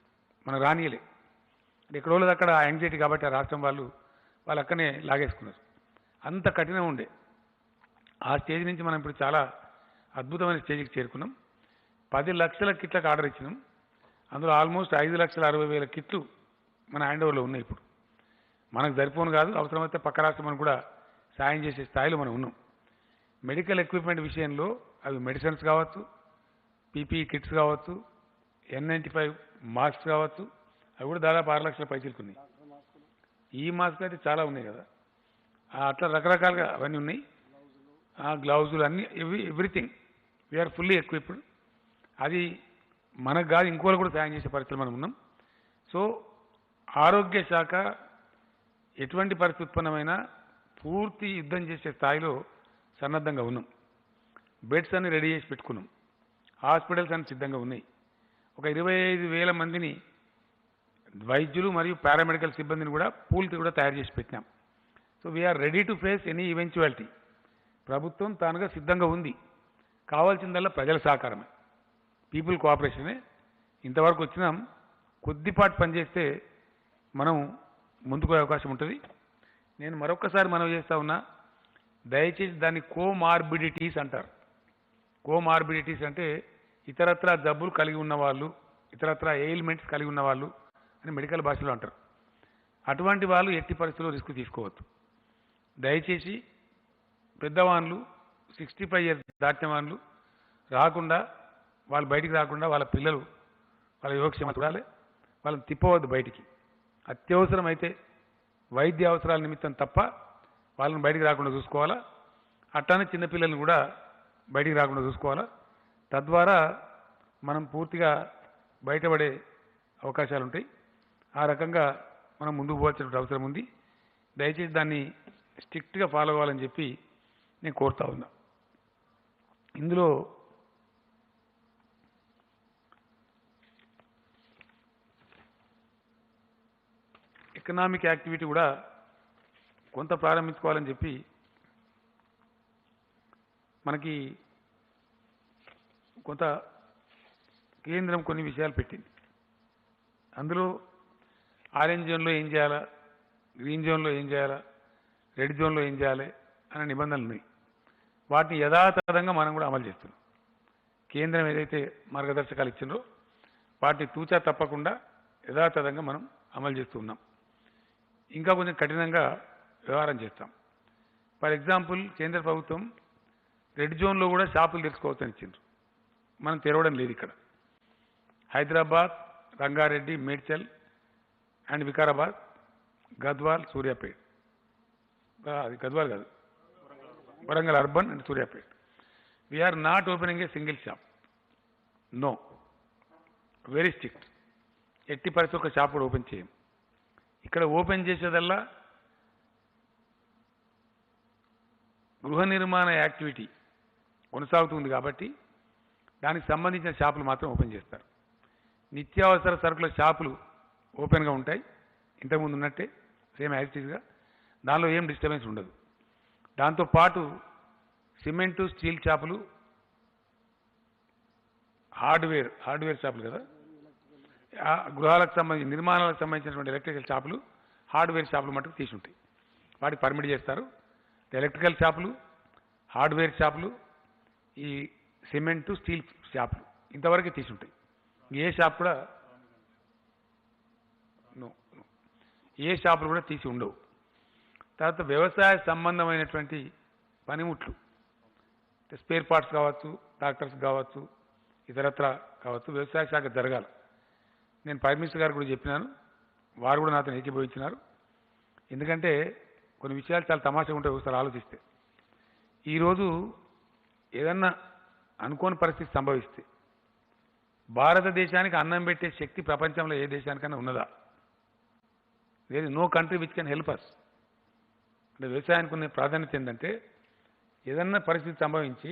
మనకు రానియలే. ఎక్కడో లేదు అక్కడ యాంగ్జైటీ కాబట్టి ఆ రాష్ట్రం వాళ్ళు అక్కడనే లాగేసుకున్నారు. అంత కఠినం ఉండే. ఆ స్టేజ్ నుంచి మనం ఇప్పుడు చాలా అద్భుతమైన స్టేజ్కి చేరుకున్నాం. 10 లక్షల కిట్లకు ఆర్డర్ ఇచ్చినాం. అందులో ఆల్మోస్ట్ 5,60,000 కిట్లు మన హ్యాండ్ ఓవర్లో ఉన్నాయి. ఇప్పుడు మనకు సరిపోను కాదు, అవసరమైతే పక్క రాష్ట్రం కూడా సాయం చేసే స్థాయిలో మనం ఉన్నాం. మెడికల్ ఎక్విప్మెంట్ విషయంలో అవి మెడిసిన్స్ కావచ్చు, పీపీఈ కిట్స్ కావచ్చు, N95 మాస్క్స్ కావచ్చు, అవి కూడా దాదాపు 6 లక్షల పైసలకు ఉన్నాయి. ఈ మాస్క్ అయితే చాలా ఉన్నాయి కదా, అట్లా రకరకాలుగా అవన్నీ ఉన్నాయి. గ్లౌజులు అన్నీ, ఎవ్రీథింగ్ వీఆర్ ఫుల్లీ ఎక్విప్డ్. అది మనకు కాదు, ఇంకోళ్ళు కూడా సాయం చేసే పరిస్థితులు మనం ఉన్నాం. సో ఆరోగ్య శాఖ ఎటువంటి పరిస్థితి ఉత్పన్నమైనా పూర్తి యుద్ధం చేసే స్థాయిలో సన్నద్ధంగా ఉన్నాం. బెడ్స్ అన్ని రెడీ చేసి పెట్టుకున్నాం. హాస్పిటల్స్ అన్ని సిద్ధంగా ఉన్నాయి. ఒక 25,000 మందిని వైద్యులు మరియు పారామెడికల్ సిబ్బందిని కూడా పూల్కి కూడా తయారు చేసి పెట్టినాం. So we are ready to face any eventuality. ప్రభుత్వం తానుగా సిద్ధంగా ఉంది. కావాల్సిందల్లా ప్రజల సహకారమే, పీపుల్ కోఆపరేషనే. ఇంతవరకు వచ్చినాం. కొద్దిపాటు పనిచేస్తే మనం ముందుకు అవకాశం ఉంటుంది. నేను మరొకసారి మనవి చేస్తా ఉన్నా, దయచేసి దాన్ని కోమార్బిడిటీస్ అంటారు. కోమార్బిడిటీస్ అంటే ఇతరత్ర జబ్బులు కలిగి ఉన్నవాళ్ళు, ఇతరత్ర ఎయిల్మెంట్స్ కలిగి ఉన్నవాళ్ళు అని మెడికల్ భాషలో అంటారు. అటువంటి వాళ్ళు ఎట్టి పరిస్థితుల్లో రిస్క్ తీసుకోవద్దు. దయచేసి పెద్దవాళ్ళు 65 years దాటిన వాళ్ళు రాకుండా, వాళ్ళు బయటికి రాకుండా, వాళ్ళ పిల్లలు వాళ్ళ యోగక్షేమం చూడాలి. వాళ్ళని తిప్పవద్దు బయటికి. అత్యవసరం అయితే వైద్య అవసరాల నిమిత్తం తప్ప వాళ్ళని బయటికి రాకుండా చూసుకోవాలా. అట్లానే చిన్నపిల్లల్ని కూడా బయటికి రాకుండా చూసుకోవాలా. తద్వారా మనం పూర్తిగా బయటపడే అవకాశాలు ఉంటాయి. ఆ రకంగా మనం ముందుకు పోవాల్సిన అవసరం ఉంది. దయచేసి దాన్ని స్ట్రిక్ట్గా ఫాలో అవ్వాలని చెప్పి నేను కోరుతా ఉన్నా. ఇందులో ఎకనామిక్ యాక్టివిటీ కూడా కొంత ప్రారంభించుకోవాలని చెప్పి మనకి కొంత కేంద్రం కొన్ని విషయాలు పెట్టింది. అందులో ఆరెంజ్ జోన్లో ఏం చేయాలా, గ్రీన్ జోన్లో ఏం చేయాలా, రెడ్ జోన్లో ఏం చేయాలి అనే నిబంధనలు ఉన్నాయి. వాటిని యథాతథంగా మనం కూడా అమలు చేస్తున్నాం. కేంద్రం ఏదైతే మార్గదర్శకాలు ఇచ్చిందో వాటిని తూచా తప్పకుండా యథాతథంగా మనం అమలు చేస్తూ ఉన్నాం. ఇంకా కొంచెం కఠినంగా వ్యవహారం చేస్తాం. ఫర్ ఎగ్జాంపుల్, కేంద్ర ప్రభుత్వం రెడ్ జోన్లో కూడా షాపులు తెరుచుకోవచ్చని ఇచ్చిండ్రు. మనం తెరవడం లేదు. ఇక్కడ హైదరాబాద్, రంగారెడ్డి, మేడ్చల్ అండ్ వికారాబాద్, గద్వాల్, సూర్యాపేట్, అది గద్వాల్ కాదు, Warangal Urban and Suryapet. We are not opening a single shop. No. Very strict. 80% ఒక షాప్ కూడా ఓపెన్ చేయం. ఇక్కడ ఓపెన్ చేసేదల్లా గృహ నిర్మాణ యాక్టివిటీ కొనసాగుతుంది కాబట్టి దానికి సంబంధించిన షాపులు మాత్రం ఓపెన్ చేస్తారు. నిత్యావసర సరుకుల షాపులు ఓపెన్గా ఉంటాయి, ఇంతకుముందు ఉన్నట్టే సేమ్ యాక్టివ్గా, దానిలో ఏం డిస్టర్బెన్స్ ఉండదు. దాంతోపాటు సిమెంటు స్టీల్ షాపులు, హార్డ్వేర్ షాపులు కదా, గృహాలకు సంబంధించి నిర్మాణాలకు సంబంధించినటువంటి ఎలక్ట్రికల్ షాపులు, హార్డ్వేర్ షాపులు మటుకు తీసి ఉంటాయి, వాటికి పర్మిట్ చేస్తారు. ఎలక్ట్రికల్ షాపులు, హార్డ్వేర్ షాపులు, ఈ సిమెంటు స్టీల్ షాపులు ఇంతవరకు తీసి ఉంటాయి. ఏ షాప్ కూడా ఏ షాపులు కూడా తీసి ఉండవు. తర్వాత వ్యవసాయ సంబంధమైనటువంటి పనిముట్లు, స్పేర్ పార్ట్స్ కావచ్చు, ట్రాక్టర్స్ కావచ్చు, ఇతరత్ర కావచ్చు, వ్యవసాయ శాఖ జరగాలి. నేను ప్రైమ్ మినిస్టర్ గారు కూడా చెప్పినాను, వారు కూడా నాతో ఏకీభవించినారు. ఎందుకంటే కొన్ని విషయాలు చాలా తమాషగా ఉంటాయి ఒకసారి ఆలోచిస్తే. ఈరోజు ఏదన్నా అనుకోని పరిస్థితి సంభవిస్తే భారతదేశానికి అన్నం పెట్టే శక్తి ప్రపంచంలో ఏ దేశానికైనా ఉన్నదా? There is no country which can help us. అంటే వ్యవసాయానికి ఉన్న ప్రాధాన్యత ఏంటంటే ఏదన్నా పరిస్థితి సంభవించి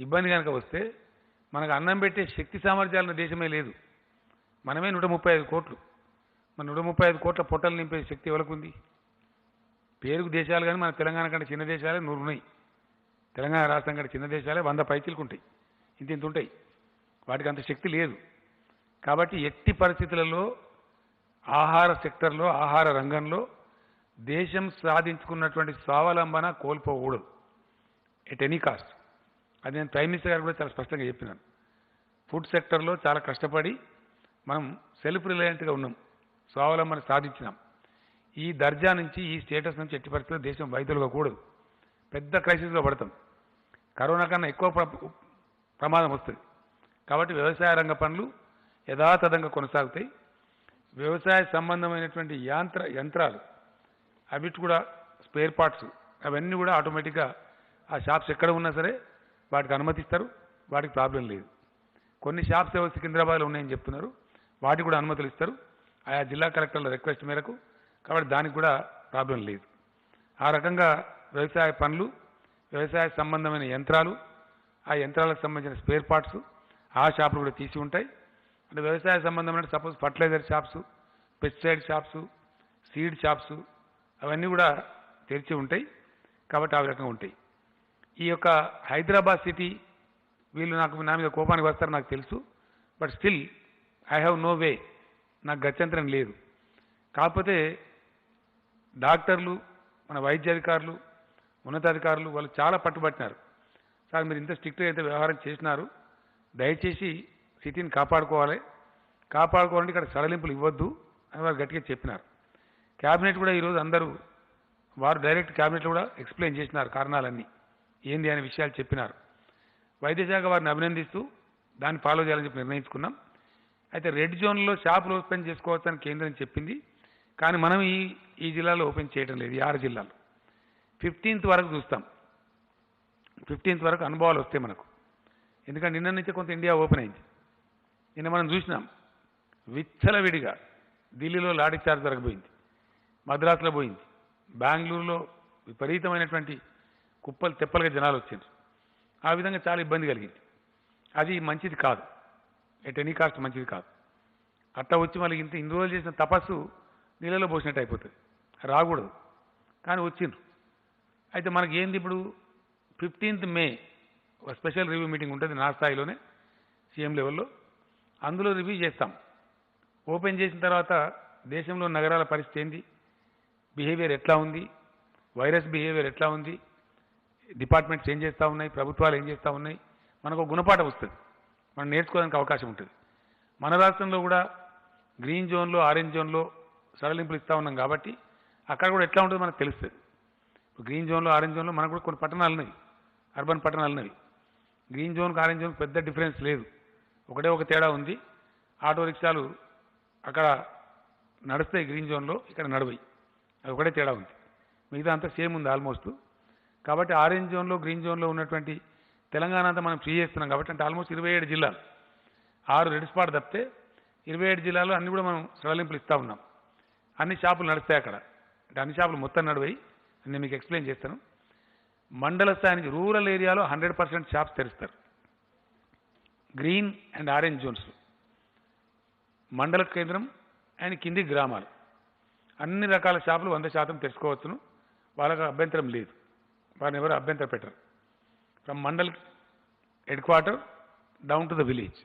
ఇబ్బంది కనుక వస్తే మనకు అన్నం పెట్టే శక్తి సామర్థ్యాలున్న దేశమే లేదు. మనమే 135 కోట్లు. మన 135 కోట్ల పొట్టలు నింపే శక్తి ఎవరికి ఉంది? పేరుకు దేశాలు కానీ మన తెలంగాణ కంటే చిన్న దేశాలే 100 ఉన్నాయి. తెలంగాణ రాష్ట్రం కంటే చిన్న దేశాలే 100 పైచీలకు ఉంటాయి, ఇంత ఉంటాయి. వాటికి అంత శక్తి లేదు. కాబట్టి ఎట్టి పరిస్థితులలో ఆహార సెక్టర్లో, ఆహార రంగంలో దేశం సాధించుకున్నటువంటి స్వావలంబన కోల్పోకూడదు ఎట్ ఎనీ కాస్ట్. అది నేను ప్రైమ్ మినిస్టర్ గారు కూడా చాలా స్పష్టంగా చెప్పినాను. ఫుడ్ సెక్టర్లో చాలా కష్టపడి మనం సెల్ఫ్ రిలయంట్గా ఉన్నాం, స్వావలంబన సాధించినాం. ఈ దర్జా నుంచి, ఈ స్టేటస్ నుంచి ఎట్టి పరిస్థితుల్లో దేశం వైదొలగకూడదు. పెద్ద క్రైసిస్లో పడతాం, కరోనా కన్నా ఎక్కువ ప్రమాదం వస్తుంది. కాబట్టి వ్యవసాయ రంగ పనులు యథాతథంగా కొనసాగుతాయి. వ్యవసాయ సంబంధమైనటువంటి యంత్రాలు అవిటి కూడా స్పేర్ పార్ట్స్ అవన్నీ కూడా ఆటోమేటిక్గా ఆ షాప్స్ ఎక్కడ ఉన్నా సరే వాటికి అనుమతిస్తారు, వాటికి ప్రాబ్లం లేదు. కొన్ని షాప్స్ ఏవో సికింద్రాబాద్లో ఉన్నాయని చెప్తున్నారు, వాటికి కూడా అనుమతులు ఇస్తారు ఆయా జిల్లా కలెక్టర్ల రిక్వెస్ట్ మేరకు. కాబట్టి దానికి కూడా ప్రాబ్లం లేదు. ఆ రకంగా వ్యవసాయ పనులు, వ్యవసాయ సంబంధమైన యంత్రాలు, ఆ యంత్రాలకు సంబంధించిన స్పేర్ పార్ట్స్ ఆ షాపులు కూడా తీసి ఉంటాయి. అంటే వ్యవసాయ సంబంధమైన suppose fertilizer shops, pesticide shops, seed shops అవన్నీ కూడా తెరిచి ఉంటాయి. కాబట్టి ఆ రకంగా ఉంటాయి. ఈ యొక్క హైదరాబాద్ సిటీ వీళ్ళు నా మీద కోపానికి వస్తారు నాకు తెలుసు. But still I have no way, నాకు గత్యంతరం లేదు. కాకపోతే డాక్టర్లు, మన వైద్య అధికారులు, ఉన్నతాధికారులు వాళ్ళు చాలా పట్టుబట్టినారు. సార్ మీరు ఇంత స్ట్రిక్ట్గా అయితే వ్యవహారం చేసినారు, దయచేసి సిటీని కాపాడుకోవాలంటే ఇక్కడ సడలింపులు ఇవ్వద్దు అని వారు గట్టిగా చెప్పినారు. క్యాబినెట్ కూడా ఈరోజు అందరూ వారు డైరెక్ట్ క్యాబినెట్లో కూడా ఎక్స్ప్లెయిన్ చేసినారు, కారణాలన్నీ ఏంది అనే విషయాలు చెప్పినారు. వైద్యశాఖ వారిని అభినందిస్తూ దాన్ని ఫాలో చేయాలని చెప్పి నిర్ణయించుకున్నాం. అయితే రెడ్ జోన్లో షాపులు ఓపెన్ చేసుకోవచ్చని కేంద్రం చెప్పింది, కానీ మనం ఈ జిల్లాలో ఓపెన్ చేయడం లేదు. ఈ 6 జిల్లాలో 15th వరకు చూస్తాం. 15th వరకు అనుభవాలు వస్తాయి మనకు. ఎందుకంటే నిన్న నుంచే కొంత ఇండియా ఓపెన్ అయింది. నిన్న మనం చూసినాం విచ్చలవిడిగా ఢిల్లీలో లాఠీ చార్జ్ జరగబోయింది, మద్రాసులో పోయింది, బెంగళూరులో విపరీతమైనటువంటి కుప్పలు తెప్పలుగా జనాలు వచ్చారు. ఆ విధంగా చాలా ఇబ్బంది కలిగింది. అది మంచిది కాదు, ఎట్ ఎనీ కాస్ట్ మంచిది కాదు. అట్లా వచ్చి మళ్ళీ ఇన్ని రోజులు చేసిన తపస్సు నీళ్ళలో పోసినట్టు అయిపోతుంది, రాకూడదు. కానీ వచ్చిండ్రు. అయితే మనకి ఏంది ఇప్పుడు 15th మే ఒక స్పెషల్ రివ్యూ మీటింగ్ ఉంటుంది నా స్థాయిలోనే, సీఎం లెవెల్లో. అందులో రివ్యూ చేస్తాం. ఓపెన్ చేసిన తర్వాత దేశంలో నగరాల పరిస్థితి ఏంది, బిహేవియర్ ఎట్లా ఉంది, వైరస్ బిహేవియర్ ఎట్లా ఉంది, డిపార్ట్మెంట్స్ ఏం చేస్తూ ఉన్నాయి, ప్రభుత్వాలు ఏం చేస్తూ ఉన్నాయి, మనకు ఒక గుణపాఠం వస్తుంది, మనం నేర్చుకోవడానికి అవకాశం ఉంటుంది. మన రాష్ట్రంలో కూడా గ్రీన్ జోన్లో, ఆరెంజ్ జోన్లో సడలింపులు ఇస్తూ ఉన్నాం కాబట్టి అక్కడ కూడా ఎట్లా ఉంటుందో మనకు తెలుస్తుంది. గ్రీన్ జోన్లో, ఆరెంజ్ జోన్లో మనకు కూడా కొన్ని పట్టణాలు ఉన్నాయి, అర్బన్ పట్టణాలు ఉన్నవి. గ్రీన్ జోన్కి ఆరెంజ్ జోన్కి పెద్ద డిఫరెన్స్ లేదు, ఒకటే ఒక తేడా ఉంది. ఆటో రిక్షాలు అక్కడ నడుస్తాయి గ్రీన్ జోన్లో, ఇక్కడ నడవయి, అది ఒకటే తేడా ఉంది. మిగతా అంతా సేమ్ ఉంది ఆల్మోస్ట్. కాబట్టి ఆరెంజ్ జోన్లో గ్రీన్ జోన్లో ఉన్నటువంటి తెలంగాణ అంతా మనం ఫ్రీ చేస్తున్నాం కాబట్టి అంటే ఆల్మోస్ట్ 27 జిల్లాలు 6 రెడ్ స్పాట్ తప్పితే 27 జిల్లాలు అన్ని కూడా మనం సడలింపులు ఇస్తూ ఉన్నాం. అన్ని షాపులు నడుస్తాయి అక్కడ. అంటే అన్ని షాపులు మొత్తం నడివాయి. నేను మీకు ఎక్స్ప్లెయిన్ చేస్తాను. మండల స్థాయి నుంచి రూరల్ ఏరియాలో 100% షాప్స్ తెరుస్తారు. గ్రీన్ అండ్ ఆరెంజ్ జోన్స్ మండల కేంద్రం అండ్ కింది గ్రామాలు అన్ని రకాల షాపులు 100% తెరుచుకోవచ్చును. వాళ్ళకి అభ్యంతరం లేదు. వారిని ఎవరు అభ్యంతరం పెట్టరు. From mandal head quarter down to the village.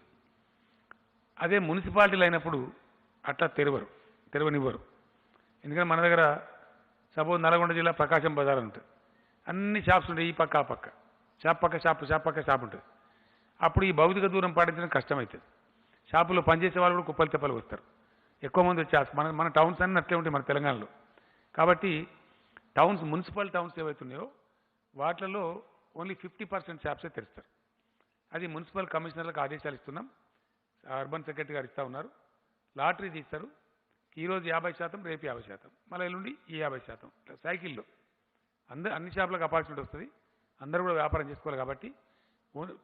అదే మున్సిపాలిటీలు అయినప్పుడు అట్లా తెరవనివ్వరు. ఎందుకంటే మన దగ్గర సపోజ్ నల్గొండ జిల్లా ప్రకాశం బజార్ ఉంటుంది. అన్ని షాప్స్ ఉంటాయి. ఈ పక్క ఆ పక్క షాప్ పక్క షాప్ ఉంటుంది. అప్పుడు ఈ భౌతిక దూరం పాటించడం కష్టమవుతుంది. షాపులో పనిచేసే వాళ్ళు కూడా కుప్పలు తెప్పలు వస్తారు. ఎక్కువ మంది వచ్చి మన టౌన్స్ అన్నీ అట్లే ఉంటాయి మన తెలంగాణలో. కాబట్టి టౌన్స్ మున్సిపల్ టౌన్స్ ఏవైతున్నాయో వాటిలలో ఓన్లీ 50% షాప్సే తెరుస్తారు. అది మున్సిపల్ కమిషనర్లకు ఆదేశాలు ఇస్తున్నాం. అర్బన్ సెక్రటరీ గారు ఇస్తూ ఉన్నారు. లాటరీ తీస్తారు. ఈరోజు 50%, రేపు 50%, మళ్ళీ ఎల్లుండి ఈ 50%. సైకిల్లో అన్ని షాపులకు ఆపర్చునిటీ వస్తుంది. అందరూ కూడా వ్యాపారం చేసుకోవాలి. కాబట్టి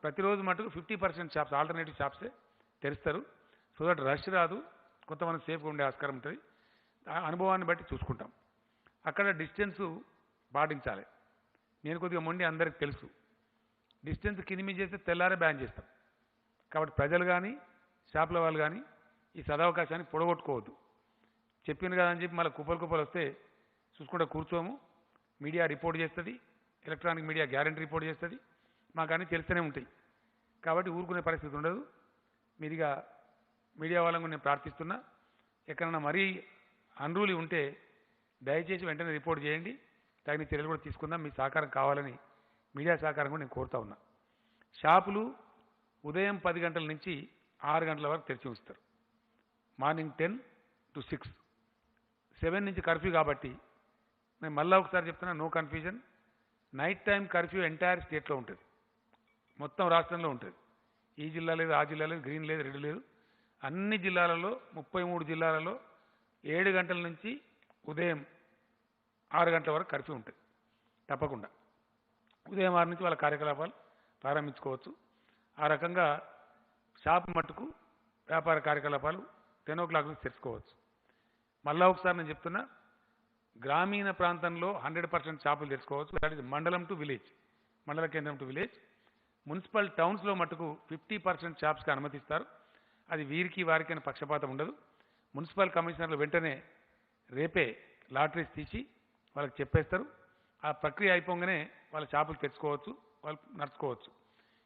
ప్రతిరోజు మటుకు 50% షాప్స్ ఆల్టర్నేటివ్ షాప్సే తెరుస్తారు. సో దట్ రష్ రాదు, కొంతమంది సేఫ్గా ఉండే ఆస్కారం ఉంటుంది. అనుభవాన్ని బట్టి చూసుకుంటాం. అక్కడ డిస్టెన్స్ పాటించాలి. నేను కొద్దిగా మొండి, అందరికి తెలుసు. డిస్టెన్స్ కింది చేస్తే తెల్లారే బ్యాన్ చేస్తాం. కాబట్టి ప్రజలు కానీ షాపుల వాళ్ళు కానీ ఈ సదవకాశాన్ని పొడగొట్టుకోవద్దు. చెప్పింది కదా అని చెప్పి మళ్ళీ కుప్పలు వస్తే చూసుకుంటే కూర్చోము. మీడియా రిపోర్ట్ చేస్తుంది, ఎలక్ట్రానిక్ మీడియా గ్యారంటీ రిపోర్ట్ చేస్తుంది. మాకు అన్నీ తెలుస్తూనే ఉంటాయి. కాబట్టి ఊరుకునే పరిస్థితి ఉండదు. మీదిగా మీడియా వాళ్ళని నేను ప్రార్థిస్తున్నా, ఎక్కడన్నా మరీ అన్రూలీ ఉంటే దయచేసి వెంటనే రిపోర్ట్ చేయండి. తగిన చర్యలు కూడా తీసుకుందాం. మీ సహకారం కావాలని మీడియా సహకారం కూడా నేను కోరుతా ఉన్నా. షాపులు ఉదయం 10 గంటల నుంచి 6 గంటల వరకు తెరిచి ఉంచుతారు. మార్నింగ్ 10 to 6, 7 నుంచి కర్ఫ్యూ. కాబట్టి నేను మళ్ళీ ఒకసారి చెప్తున్నా, no confusion. Night time curfew entire స్టేట్లో ఉంటుంది, మొత్తం రాష్ట్రంలో ఉంటుంది. ఈ జిల్లా లేదు, ఆ జిల్లా లేదు, గ్రీన్ లేదు, రెడ్ లేదు. అన్ని జిల్లాలలో 33 జిల్లాలలో 7 గంటల నుంచి ఉదయం 6 గంటల వరకు కర్ఫ్యూ ఉంటుంది. తప్పకుండా ఉదయం 6 నుంచి వాళ్ళ కార్యకలాపాలు ప్రారంభించుకోవచ్చు. ఆ రకంగా షాప్ మట్టుకు వ్యాపార కార్యకలాపాలు 10 o'clock నుంచి తెరుచుకోవచ్చు. మళ్ళా ఒకసారి నేను చెప్తున్నా, గ్రామీణ ప్రాంతంలో 100% షాపులు తెరుచుకోవచ్చు. దట్ ఈజ్ మండలం టు విలేజ్, మండల కేంద్రం టు విలేజ్. మున్సిపల్ టౌన్స్లో మట్టుకు 50% షాప్స్కి అనుమతిస్తారు. అది వీరికి వారికి అని పక్షపాతం ఉండదు. మున్సిపల్ కమిషనర్లు వెంటనే రేపే లాటరీస్ తీసి వాళ్ళకి చెప్పేస్తారు. ఆ ప్రక్రియ అయిపోగానే వాళ్ళ షాపులు తెచ్చుకోవచ్చు, వాళ్ళు నడుచుకోవచ్చు.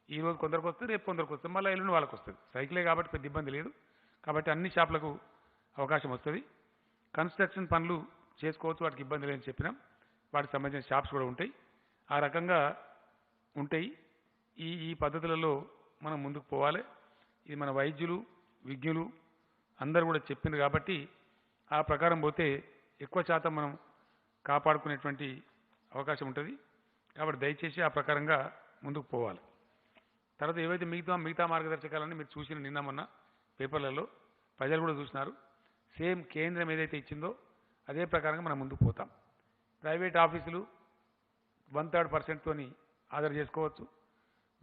ఈరోజు కొందరికి వస్తుంది, రేపు కొందరికి వస్తుంది, మళ్ళీ ఎల్లుండి వాళ్ళకి వస్తుంది. సైకిలే కాబట్టి పెద్ద ఇబ్బంది లేదు. కాబట్టి అన్ని షాపులకు అవకాశం వస్తుంది. కన్స్ట్రక్షన్ పనులు చేసుకోవచ్చు, వాటికి ఇబ్బంది లేదని చెప్పినాం. వాటికి సంబంధించిన షాప్స్ కూడా ఉంటాయి. ఆ రకంగా ఉంటాయి. ఈ పద్ధతులలో మనం ముందుకు పోవాలి. ఇది మన వైద్యులు, విజ్ఞులు అందరూ కూడా చెప్పింది కాబట్టి ఆ ప్రకారం పోతే ఎక్కువ శాతం మనం కాపాడుకునేటువంటి అవకాశం ఉంటుంది. కాబట్టి దయచేసి ఆ ప్రకారంగా ముందుకు పోవాలి. తర్వాత ఏవైతే మిగతా మార్గదర్శకాలని మీరు చూసిన నిన్న మొన్న పేపర్లలో ప్రజలు కూడా చూసినారు. సేమ్ కేంద్రం ఏదైతే ఇచ్చిందో అదే ప్రకారంగా మనం ముందుకు పోతాం. ప్రైవేట్ ఆఫీసులు 1/3% తోని ఆర్డర్ చేసుకోవచ్చు.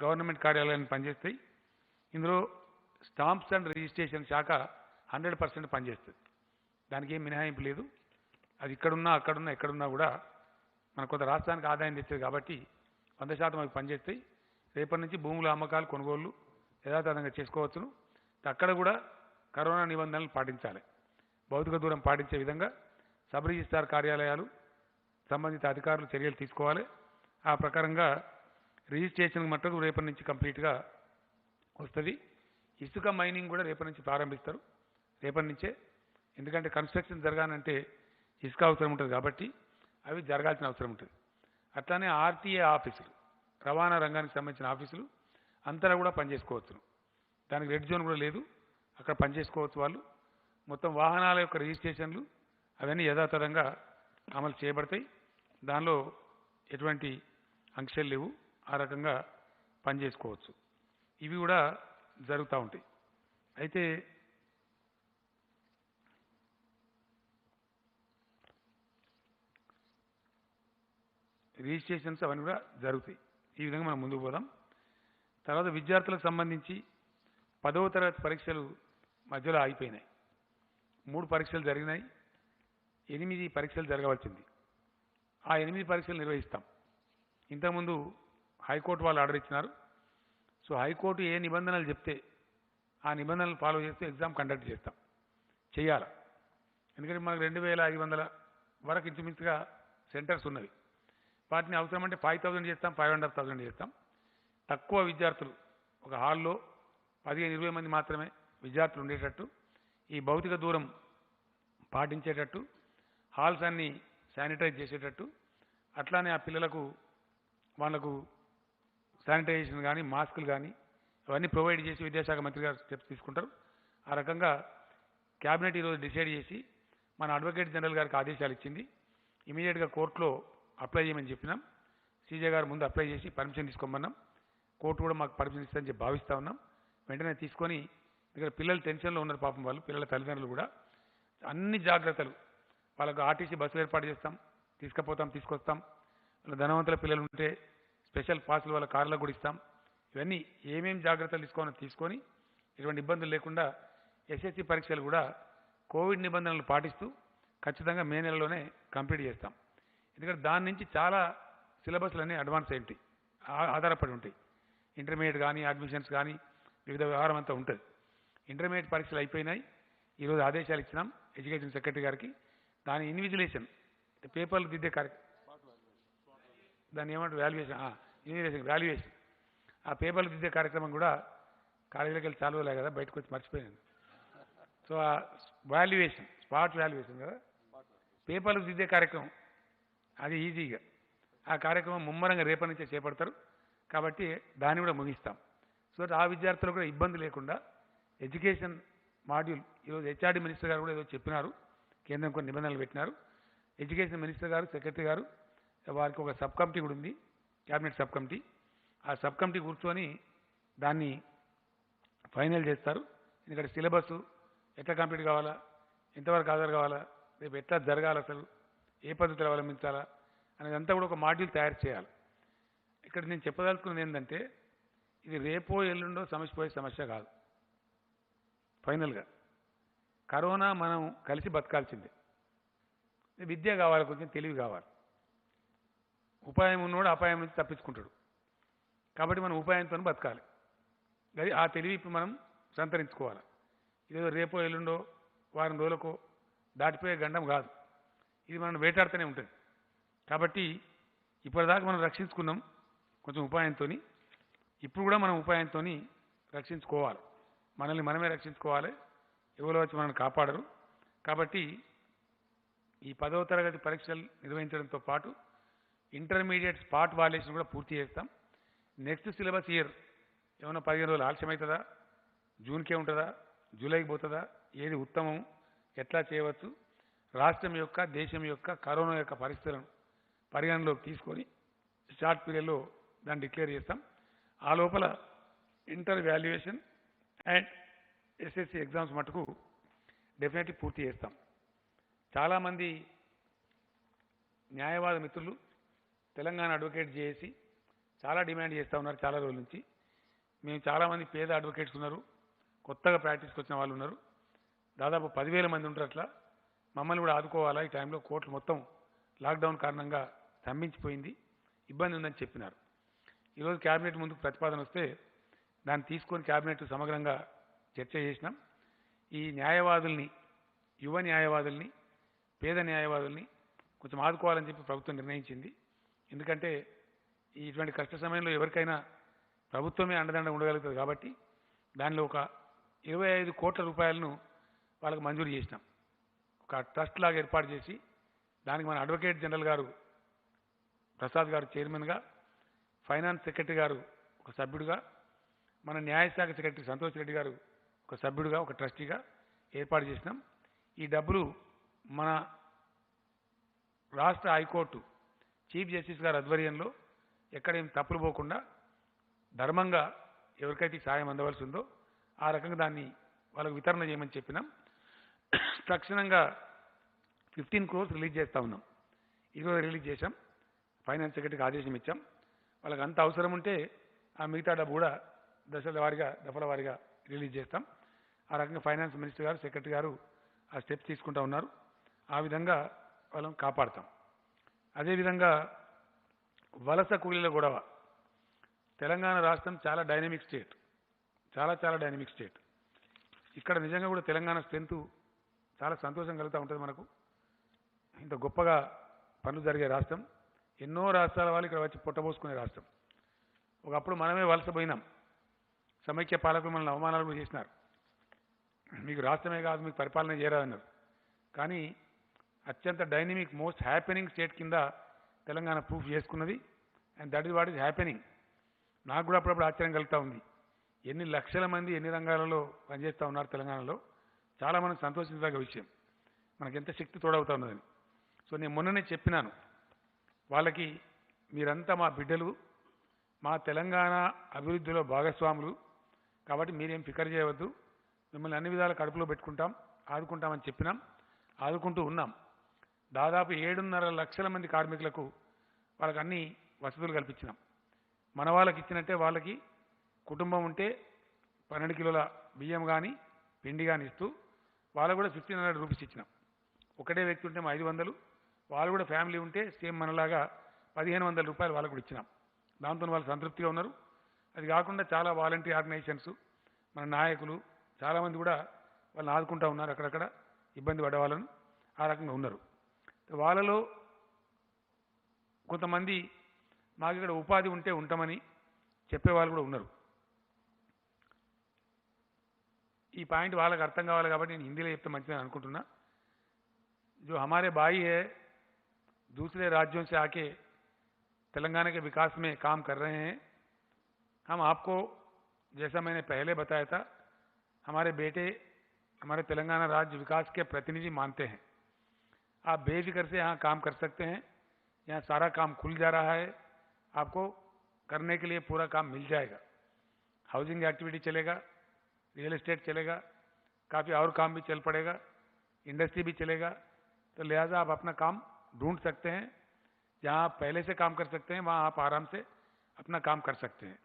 గవర్నమెంట్ కార్యాలయాన్ని పనిచేస్తాయి. ఇందులో స్టాంప్స్ అండ్ రిజిస్ట్రేషన్ శాఖ 100% పనిచేస్తుంది. దానికి ఏం మినహాయింపు లేదు. అది ఇక్కడున్నా అక్కడున్నా ఎక్కడున్నా కూడా మన కొంత రాష్ట్రానికి ఆదాయం తెచ్చేది కాబట్టి 100% అవి పనిచేస్తాయి. రేపటి నుంచి భూముల అమ్మకాలు, కొనుగోళ్లు యథాతథంగా చేసుకోవచ్చును. అక్కడ కూడా కరోనా నిబంధనలు పాటించాలి. భౌతిక దూరం పాటించే విధంగా సబ్ రిజిస్ట్రార్ కార్యాలయాలు, సంబంధిత అధికారులు చర్యలు తీసుకోవాలి. ఆ ప్రకారంగా రిజిస్ట్రేషన్ మట్టుకు రేపటి నుంచి కంప్లీట్గా వస్తుంది. ఇసుక మైనింగ్ కూడా రేపటి నుంచి ప్రారంభిస్తారు. రేపటి నుంచే, ఎందుకంటే కన్స్ట్రక్షన్ జరగాలంటే ఇసుక అవసరం ఉంటుంది కాబట్టి అవి జరగాల్సిన అవసరం ఉంటుంది. అట్లానే ఆర్టీఏ ఆఫీసులు, రవాణా రంగానికి సంబంధించిన ఆఫీసులు అంతా కూడా పనిచేసుకోవచ్చు. దానికి రెడ్ జోన్ కూడా లేదు, అక్కడ పనిచేసుకోవచ్చు వాళ్ళు. మొత్తం వాహనాల యొక్క రిజిస్ట్రేషన్లు అవన్నీ యథాతథంగా అమలు చేయబడతాయి. దానిలో ఎటువంటి ఆంక్షలు లేవు. ఆ రకంగా పనిచేసుకోవచ్చు. ఇవి కూడా జరుగుతూ ఉంటాయి. అయితే రిజిస్ట్రేషన్స్ అవన్నీ కూడా జరుగుతాయి. ఈ విధంగా మనం ముందుకు పోదాం. తర్వాత విద్యార్థులకు సంబంధించి 10వ తరగతి పరీక్షలు మధ్యలో ఆగిపోయినాయి. 3 పరీక్షలు జరిగినాయి, 8 పరీక్షలు జరగవలసింది. ఆ 8 పరీక్షలు నిర్వహిస్తాం. ఇంతకుముందు హైకోర్టు వాళ్ళు ఆర్డర్ ఇచ్చినారు. సో హైకోర్టు ఏ నిబంధనలు చెప్తే ఆ నిబంధనలు ఫాలో చేస్తూ ఎగ్జామ్ కండక్ట్ చేస్తాం, చేయాలి. ఎందుకంటే మనకు 2500 వరకు ఇంచుమించుగా సెంటర్స్ ఉన్నవి. వాటిని అవసరమంటే 5000 చేస్తాం, 5500 చేస్తాం. తక్కువ విద్యార్థులు ఒక హాల్లో 15-20 మంది మాత్రమే విద్యార్థులు ఉండేటట్టు, ఈ భౌతిక దూరం పాటించేటట్టు, హాల్స్ అన్నీ శానిటైజ్ చేసేటట్టు, అట్లానే ఆ పిల్లలకు వాళ్లకు శానిటైజేషన్ కానీ మాస్కులు కానీ అవన్నీ ప్రొవైడ్ చేసి విద్యాశాఖ మంత్రి గారు స్టెప్స్ తీసుకుంటారు. ఆ రకంగా క్యాబినెట్ ఈరోజు డిసైడ్ చేసి మన అడ్వకేట్ జనరల్ గారికి ఆదేశాలు ఇచ్చింది. ఇమీడియట్గా కోర్టులో అప్లై చేయమని చెప్పినాం. సీజే గారు ముందు అప్లై చేసి పర్మిషన్ తీసుకోమన్నాం. కోర్టు కూడా మాకు పర్మిషన్ ఇస్తుందని చెప్పి భావిస్తూ ఉన్నాం. వెంటనే తీసుకొని, ఇక్కడ పిల్లలు టెన్షన్లో ఉన్నారు పాపం, వాళ్ళు పిల్లల తల్లిదండ్రులు కూడా అన్ని జాగ్రత్తలు, వాళ్ళకు ఆర్టీసీ బస్సులు ఏర్పాటు చేస్తాం, తీసుకుపోతాం, తీసుకొస్తాం. వాళ్ళ ధనవంతుల పిల్లలు ఉంటే స్పెషల్ పాసులు వాళ్ళ కార్లకు కూడా ఇస్తాం. ఇవన్నీ ఏమేమి జాగ్రత్తలు తీసుకొని ఎటువంటి ఇబ్బందులు లేకుండా ఎస్ఎస్సి పరీక్షలు కూడా కోవిడ్ నిబంధనలు పాటిస్తూ ఖచ్చితంగా మే నెలలోనే కంప్లీట్ చేస్తాం. ఎందుకంటే దాని నుంచి చాలా సిలబస్లు అన్నీ అడ్వాన్స్ అయి ఉంటాయి, ఆధారపడి ఉంటాయి. ఇంటర్మీడియట్ కానీ అడ్మిషన్స్ కానీ వివిధ వ్యవహారం అంతా ఉంటుంది. ఇంటర్మీడియట్ పరీక్షలు అయిపోయినాయి. ఈరోజు ఆదేశాలు ఇచ్చినాం ఎడ్యుకేషన్ సెక్రటరీ గారికి. దాని ఇన్విజిలేషన్, పేపర్లు దిద్దే దాన్ని ఏమంటారు, వాల్యుయేషన్, ఆ పేపర్లు దిద్దే కార్యక్రమం కూడా కాలేజీలోకి వెళ్ళి చాలు కదా, బయటకు వచ్చి మర్చిపోయాను. సో ఆ వాల్యుయేషన్, స్పాట్ వాల్యుయేషన్ కదా, పేపర్లు దిద్దే కార్యక్రమం, అది ఈజీగా ఆ కార్యక్రమం ముమ్మరంగా రేపటి నుంచే చేపడతారు. కాబట్టి దాన్ని కూడా ముగిస్తాం. సో ఆ విద్యార్థులకు కూడా ఇబ్బంది లేకుండా ఎడ్యుకేషన్ మాడ్యూల్ ఈరోజు హెచ్ఆర్డీ మినిస్టర్ గారు కూడా ఏదో చెప్పినారు, కేంద్రం కొన్ని నిబంధనలు పెట్టినారు. ఎడ్యుకేషన్ మినిస్టర్ గారు, సెక్రటరీ గారు, వారికి ఒక సబ్ కమిటీ కూడా ఉంది, క్యాబినెట్ సబ్ కమిటీ. ఆ సబ్ కమిటీ కూర్చొని దాన్ని ఫైనల్ చేస్తారు. ఎందుకంటే సిలబస్ ఎట్లా కంప్లీట్ కావాలా, ఎంతవరకు హాజరు కావాలా, రేపు ఎట్లా జరగాలి, అసలు ఏ పద్ధతులు అవలంబించాలా అనేదంతా కూడా ఒక మాడ్యూల్ తయారు చేయాలి. ఇక్కడ నేను చెప్పదలుచుకున్నది ఏంటంటే, ఇది రేపో ఎల్లుండో సమస్య సమస్య కాదు. ఫైనల్గా కరోనా మనం కలిసి బతకాల్సిందే. విద్య కావాలి, కొంచెం తెలివి కావాలి. ఉపాయం ఉన్నోడు అపాయం నుంచి తప్పించుకుంటాడు. కాబట్టి మనం ఉపాయంతో బతకాలి. అది ఆ తెలివి ఇప్పుడు మనం సంతరించుకోవాలి. ఇదేదో రేపో ఎల్లుండో వారం రోజులకో దాటిపోయే గండం కాదు. ఇది మనం వేటాడుతూనే ఉంటుంది. కాబట్టి ఇప్పటిదాకా మనం రక్షించుకున్నాం కొంచెం ఉపాయంతో. ఇప్పుడు కూడా మనం ఉపాయంతో రక్షించుకోవాలి. మనల్ని మనమే రక్షించుకోవాలి, ఎవరో వచ్చి మనల్ని కాపాడరు. కాబట్టి ఈ 10వ తరగతి పరీక్షలు నిర్వహించడంతో పాటు ఇంటర్మీడియట్ స్పాట్ వాల్యుయేషన్ కూడా పూర్తి చేస్తాం. నెక్స్ట్ సిలబస్ ఇయర్ ఏమైనా 15 రోజులు ఆలస్యం అవుతుందా, జూన్కే ఉంటుందా, జూలైకి పోతుందా, ఏది ఉత్తమం, ఎట్లా చేయవచ్చు, రాష్ట్రం యొక్క దేశం యొక్క కరోనా యొక్క పరిస్థితులను పరిగణలోకి తీసుకొని షార్ట్ పీరియడ్లో దాన్ని డిక్లేర్ చేస్తాం. ఆ లోపల inter valuation and SSC exams మటుకు డెఫినెట్లీ పూర్తి చేస్తాం. చాలామంది న్యాయవాద మిత్రులు తెలంగాణ అడ్వకేట్ చేసి చాలా డిమాండ్ చేస్తూ ఉన్నారు చాలా రోజుల నుంచి. మేము చాలామంది పేద అడ్వకేట్స్ ఉన్నారు, కొత్తగా ప్రాక్టీస్కి వచ్చిన వాళ్ళు ఉన్నారు, దాదాపు 10,000 మంది ఉంటారు. అట్లా మమ్మల్ని కూడా ఆదుకోవాలా, ఈ టైంలో కోర్టులు మొత్తం లాక్డౌన్ కారణంగా స్తంభించిపోయింది, ఇబ్బంది ఉందని చెప్పినారు. ఈరోజు క్యాబినెట్ ముందుకు ప్రతిపాదన వస్తే దాన్ని తీసుకొని క్యాబినెట్ సమగ్రంగా చర్చ చేసినాం. ఈ న్యాయవాదుల్ని, యువ న్యాయవాదుల్ని, పేద న్యాయవాదుల్ని కొంచెం ఆదుకోవాలని చెప్పి ప్రభుత్వం నిర్ణయించింది. ఎందుకంటే ఇటువంటి కష్ట సమయంలో ఎవరికైనా ప్రభుత్వమే అండదండ ఉండగలుగుతుంది. కాబట్టి దానిలో ఒక 25 కోట్ల రూపాయలను వాళ్ళకు మంజూరు చేసినాం. ఒక ట్రస్ట్ లాగా ఏర్పాటు చేసి దానికి మన అడ్వకేట్ జనరల్ గారు ప్రసాద్ గారు చైర్మన్గా, ఫైనాన్స్ సెక్రటరీ గారు ఒక సభ్యుడిగా, మన న్యాయశాఖ సెక్రటరీ సంతోష్ రెడ్డి గారు ఒక సభ్యుడిగా, ఒక ట్రస్టీగా ఏర్పాటు చేసినాం. ఈ డబ్బులు మన రాష్ట్ర హైకోర్టు చీఫ్ జస్టిస్ గారి ఆధ్వర్యంలో ఎక్కడేం తప్పులు పోకుండా ధర్మంగా ఎవరికైతే సాయం అందవలసి ఉందో ఆ రకంగా దాన్ని వాళ్ళకు వితరణ చేయమని చెప్పినాం. తక్షణంగా 15 crores రిలీజ్ చేస్తూ ఉన్నాం. ఈరోజు రిలీజ్ చేశాం. ఫైనాన్స్ సెక్రటరీకి ఆదేశం ఇచ్చాం. వాళ్ళకి అంత అవసరం ఉంటే ఆ మిగతా డబ్బు కూడా దశల వారీగా రిలీజ్ చేస్తాం. ఆ రకంగా ఫైనాన్స్ మినిస్టర్ గారు, సెక్రటరీ గారు ఆ స్టెప్స్ తీసుకుంటూ ఉన్నారు. ఆ విధంగా వాళ్ళని కాపాడతాం. అదేవిధంగా వలస కూలీల గొడవ. తెలంగాణ రాష్ట్రం చాలా డైనమిక్ స్టేట్, చాలా డైనమిక్ స్టేట్. ఇక్కడ నిజంగా కూడా తెలంగాణ స్ట్రెంత్ చాలా సంతోషం కలుగుతూ ఉంటుంది మనకు. ఇంత గొప్పగా పనులు జరిగే రాష్ట్రం. ఎన్నో రాష్ట్రాల వాళ్ళు ఇక్కడ వచ్చి పొట్టబోసుకునే రాష్ట్రం. ఒకప్పుడు మనమే వలస పోయినాం. సమైక్య పాలకులు మనల్ని అవమానాలు కూడా చేసినారు. మీకు రాష్ట్రమే కాదు, మీకు పరిపాలన చేయరాదన్నారు. కానీ అత్యంత డైనమిక్, మోస్ట్ హ్యాపెనింగ్ స్టేట్ కింద తెలంగాణ ప్రూఫ్ చేసుకున్నది. And that is what is happening. నాకు కూడా అప్పుడప్పుడు ఆశ్చర్యం కలుగుతూ ఉంది. ఎన్ని లక్షల మంది ఎన్ని రంగాలలో పనిచేస్తూ ఉన్నారు తెలంగాణలో. చాలా మనం సంతోషించదగ్గ విషయం. మనకి ఎంత శక్తి తోడవుతా ఉన్నదని. సో నేను మొన్ననే చెప్పినాను వాళ్ళకి, మీరంతా మా బిడ్డలు, మా తెలంగాణ అభివృద్ధిలో భాగస్వాములు, కాబట్టి మీరేం ఫికర్ చేయవద్దు, మిమ్మల్ని అన్ని విధాల కడుపులో పెట్టుకుంటాం, ఆదుకుంటామని చెప్పినాం. ఆదుకుంటూ ఉన్నాం. దాదాపు 7.5 లక్షల మంది కార్మికులకు వాళ్ళకి అన్ని వసతులు కల్పించినాం. మన వాళ్ళకి ఇచ్చినట్టే వాళ్ళకి కుటుంబం ఉంటే 12 కిలోల బియ్యం కానీ పిండి కానీ ఇస్తూ వాళ్ళకు కూడా 1,500 రూపీస్ ఇచ్చినాం. ఒకటే వ్యక్తి ఉంటే 500, వాళ్ళు కూడా ఫ్యామిలీ ఉంటే సేమ్ మనలాగా 1,500 రూపాయలు వాళ్ళకు కూడా ఇచ్చినాం. దాంతో వాళ్ళు సంతృప్తిగా ఉన్నారు. అది కాకుండా చాలా వాలంటీర్ ఆర్గనైజేషన్స్, మన నాయకులు చాలామంది కూడా వాళ్ళని ఆదుకుంటూ ఉన్నారు. అక్కడక్కడ ఇబ్బంది పడ్డ వాళ్ళను ఆ రకంగా ఉన్నారు. వాళ్ళలో కొంతమంది మాకు ఇక్కడ ఉపాధి ఉంటే ఉంటామని చెప్పేవాళ్ళు కూడా ఉన్నారు. ఈ పాయింట్ వాళ్ళకి అర్థం కావాలి కాబట్టి నేను హిందీలో చెప్తే మంచిదని అనుకుంటున్నా. जो हमारे भाई है दूसरे राज्यों से आके तेलंगाना के विकास में काम कर रहे हैं, हम आपको जैसा मैंने पहले बताया था, हमारे बेटे हमारे तेलंगाना राज्य विकास के प्रतिनिधि मानते हैं. आप बेफिक्र से यहाँ काम कर सकते हैं. यहाँ सारा काम खुल जा रहा है. आपको करने के लिए पूरा काम मिल जाएगा. हाउसिंग एक्टिविटी चलेगा, रियल एस्टेट चलेगा, काफ़ी और काम भी चल पड़ेगा, इंडस्ट्री भी चलेगा. तो लिहाजा आप अपना काम ढूंढ सकते हैं. जहाँ आप पहले से काम कर सकते हैं वहाँ आप आराम से अपना काम कर सकते हैं.